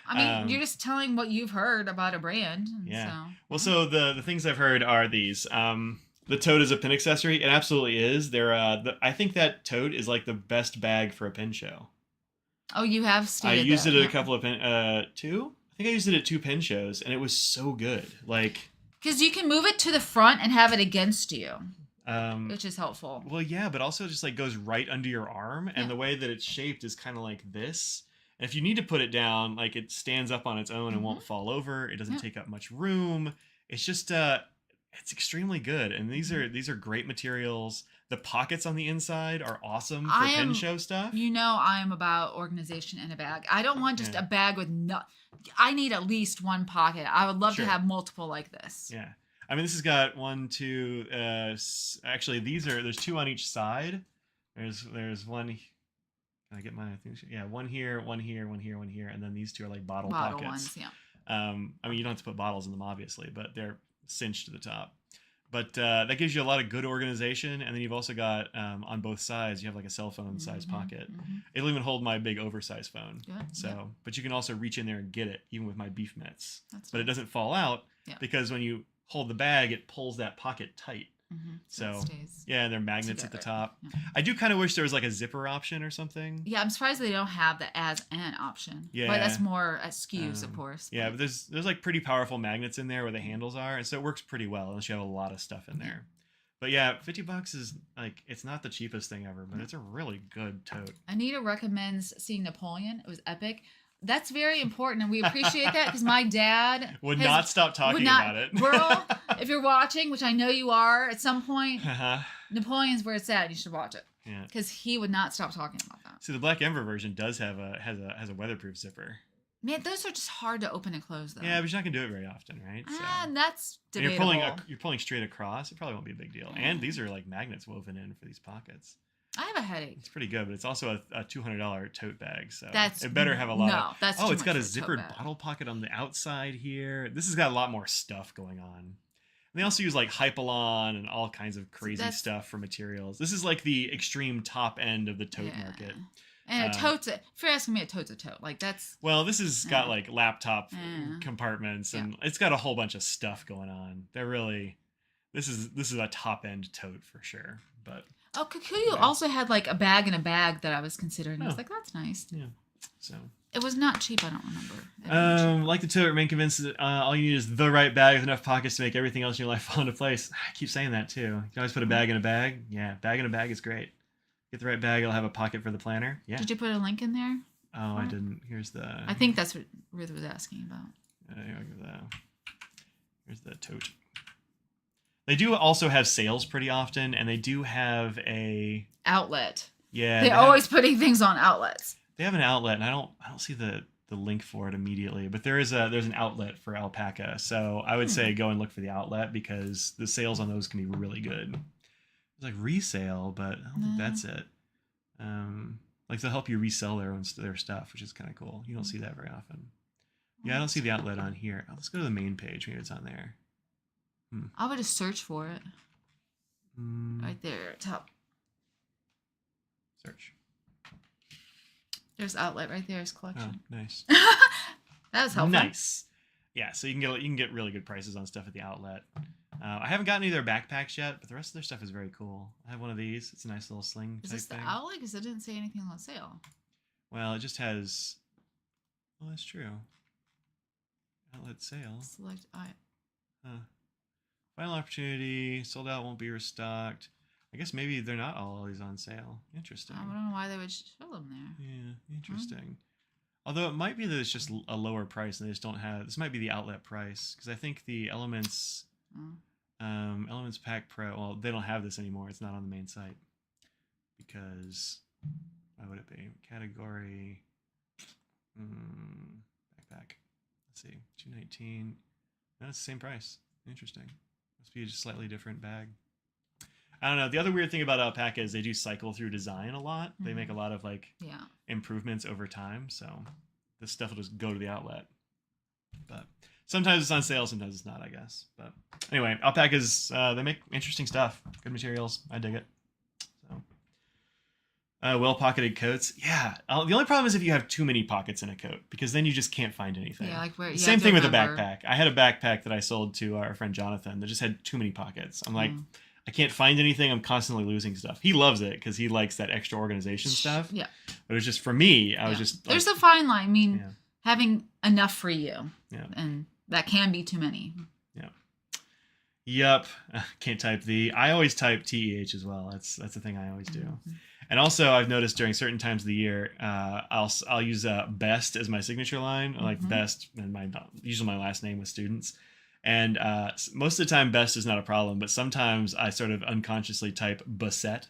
I mean, you're just telling what you've heard about a brand. Yeah. Well, so the things I've heard are these. The tote is a pin accessory. It absolutely is. I think that tote is the best bag for a pin show. Oh, you have stated I used it at a couple of two. I think I used it at 2 pin shows, and it was so good. Because you can move it to the front and have it against you. Which is helpful. Well, yeah, but also just goes right under your arm, and the way that it's shaped is kind of like this. And if you need to put it down, it stands up on its own and won't fall over. It doesn't take up much room. It's just it's extremely good, and these are great materials. The pockets on the inside are awesome for pin show stuff. I am about organization in a bag. I don't want just a bag with I need at least one pocket. I would love to have multiple like this. Yeah. I mean, this has got 1, 2, actually there's 2 on each side. There's one, can I get my thing? Yeah, one here, one here, one here, one here, and then these 2 are bottle pockets. Ones, yeah. I mean, you don't have to put bottles in them, obviously, but they're cinched to the top. But that gives you a lot of good organization, and then you've also got, on both sides, you have a cell phone size pocket. It'll even hold my big oversized phone. Good. But you can also reach in there and get it, even with my beef mitts. But it doesn't fall out, because when you hold the bag, it pulls that pocket tight. So and there are magnets at the top. I do kind of wish there was a zipper option or something. Yeah, I'm surprised they don't have that as an option. Yeah, but that's more at SKUs, of course. Yeah, but there's pretty powerful magnets in there where the handles are, and so it works pretty well unless you have a lot of stuff in there. But yeah, $50 is it's not the cheapest thing ever, but it's a really good tote. Anita recommends seeing Napoleon. It was epic. That's very important, and we appreciate that because my dad would not stop talking about it. Girl, if you're watching, which I know you are at some point, Napoleon's where it's at. You should watch it. Yeah, because he would not stop talking about that. See, the Black Ember version does have has a weatherproof zipper. Man, those are just hard to open and close, though. Yeah, but you're not gonna do it very often, right? And that's debatable. And you're pulling straight across. It probably won't be a big deal. And these are magnets woven in for these pockets. I have a headache. It's pretty good, but it's also a $200 tote bag, so it better have a lot. No, that's it's got a zippered bottle pocket on the outside here. This has got a lot more stuff going on. And they also use Hypalon and all kinds of crazy stuff for materials. This is the extreme top end of the tote market. And a tote's if you're asking me, a tote's a tote. That's well, this has got laptop compartments, and it's got a whole bunch of stuff going on. They're really this is a top end tote for sure, but. Oh, Kikuyu also had a bag in a bag that I was considering. I was that's nice. Yeah. So. It was not cheap, I don't remember. Like the tote, remain convinced that all you need is the right bag with enough pockets to make everything else in your life fall into place. I keep saying that too. You can always put a bag in a bag. Yeah, bag in a bag is great. Get the right bag, it'll have a pocket for the planner. Yeah. Did you put a link in there? Oh, I didn't. Here's the... I think that's what Ruth was asking about. Here's the tote. They do also have sales pretty often, and they do have a... outlet. Yeah. They're always putting things on outlets. They have an outlet, and I don't see the link for it immediately, but there's an outlet for alpaca. So I would say go and look for the outlet because the sales on those can be really good. It's like resale, but I don't think that's it. Like they'll help you resell their stuff, which is kind of cool. You don't see that very often. Yeah, I don't see the outlet on here. Let's go to the main page. Maybe it's on there. I would just search for it. Right there, top. Search. There's outlet right there. There's collection. Oh, nice. That was helpful. Nice. Yeah, so you can get really good prices on stuff at the outlet. I haven't gotten any of their backpacks yet, but the rest of their stuff is very cool. I have one of these. It's a nice little sling type thing. Is this the outlet? Because it didn't say anything on sale. Well, it just has... Well, that's true. Outlet sale. Select Final opportunity. Sold out, won't be restocked. I guess maybe they're not always on sale. Interesting. I don't know why they would show them there. Yeah, interesting. Although it might be that it's just a lower price and they just don't have... This might be the outlet price. Because I think the Elements... Elements Pack Pro, well, they don't have this anymore. It's not on the main site. Because, why would it be? Category, backpack. Let's see, $219. No, it's the same price. Interesting. Must be a just slightly different bag. I don't know. The other weird thing about alpaca is they do cycle through design a lot. They make a lot of improvements over time. So this stuff will just go to the outlet. But sometimes it's on sale, sometimes it's not, I guess. But anyway, alpacas, they make interesting stuff. Good materials. I dig it. So, well-pocketed coats. Yeah. The only problem is if you have too many pockets in a coat, because then you just can't find anything. Yeah, like where... Same thing with a backpack. I had a backpack that I sold to our friend Jonathan that just had too many pockets. I'm like, I can't find anything. I'm constantly losing stuff. He loves it because he likes that extra organization stuff. Yeah. But it was just, for me, I was just... There's a fine line. I mean, having enough for you. Yeah. And that can be too many. Yeah. Yep. Can't type the... I always type TEH as well. That's the thing I always do. And also, I've noticed during certain times of the year, I'll use best as my signature line, like best, and usually my last name with students. And most of the time, best is not a problem, but sometimes I sort of unconsciously type beset,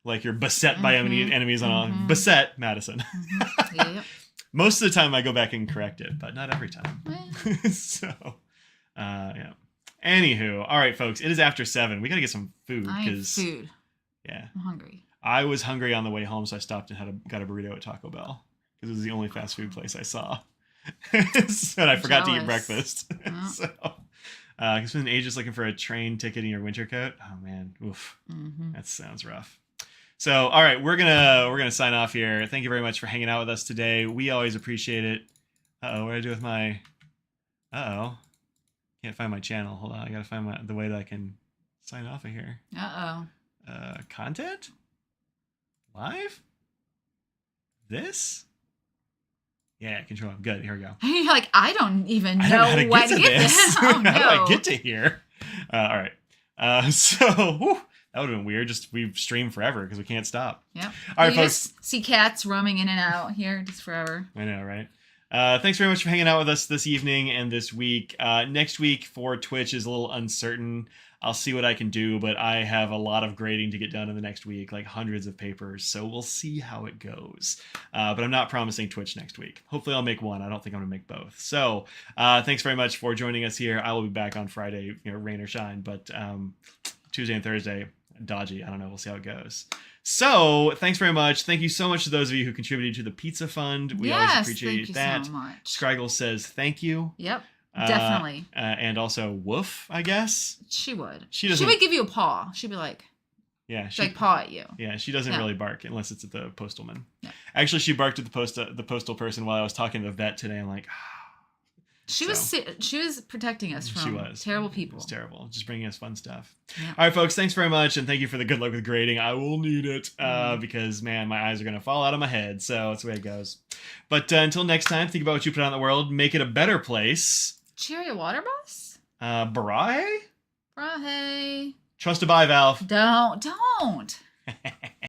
like you're beset by enemies on beset Madison. Yep. Most of the time, I go back and correct it, but not every time. So, yeah. Anywho, all right, folks, it is after 7. We gotta get some food because food. Yeah, I'm hungry. I was hungry on the way home, so I stopped and got a burrito at Taco Bell because it was the only fast food place I saw. And I forgot to eat breakfast. Oh. So, it's been ages looking for a train ticket in your winter coat. Oh man, oof, that sounds rough. So, all right, we're gonna sign off here. Thank you very much for hanging out with us today. We always appreciate it. What do I do with my? Can't find my channel. Hold on, I gotta find the way that I can sign off of here. Content? Live? This? Yeah, control. Good. Here we go. You're like, I don't even know how to what get to this. Oh, no. How do I get to here? All right. So that would have been weird. Just we've streamed forever because we can't stop. Yep. All right, you folks. Just see cats roaming in and out here just forever. I know, right? Thanks very much for hanging out with us this evening and this week. Next week for Twitch is a little uncertain. I'll see what I can do, but I have a lot of grading to get done in the next week, like hundreds of papers. So we'll see how it goes. But I'm not promising Twitch next week. Hopefully I'll make one. I don't think I'm going to make both. So thanks very much for joining us here. I will be back on Friday, rain or shine, but Tuesday and Thursday, dodgy. I don't know. We'll see how it goes. So thanks very much. Thank you so much to those of you who contributed to the Pizza Fund. We always appreciate that. Thank you so much. Scriggle says thank you. Yep. Definitely. And also woof, I guess. She would. She would give you a paw. She'd be like, yeah, she'd like paw at you. Yeah, she doesn't really bark unless it's at the postalman. Yeah. Actually, she barked at the postal person while I was talking to the vet today. I'm like, She was protecting us from terrible people. It was terrible. Just bringing us fun stuff. Yeah. All right, folks, thanks very much. And thank you for the good luck with grading. I will need it because, man, my eyes are going to fall out of my head. So that's the way it goes. But until next time, think about what you put out in the world. Make it a better place. Cheerio water bus? Barahe? Barahe. Trust to buy, Valve. Don't.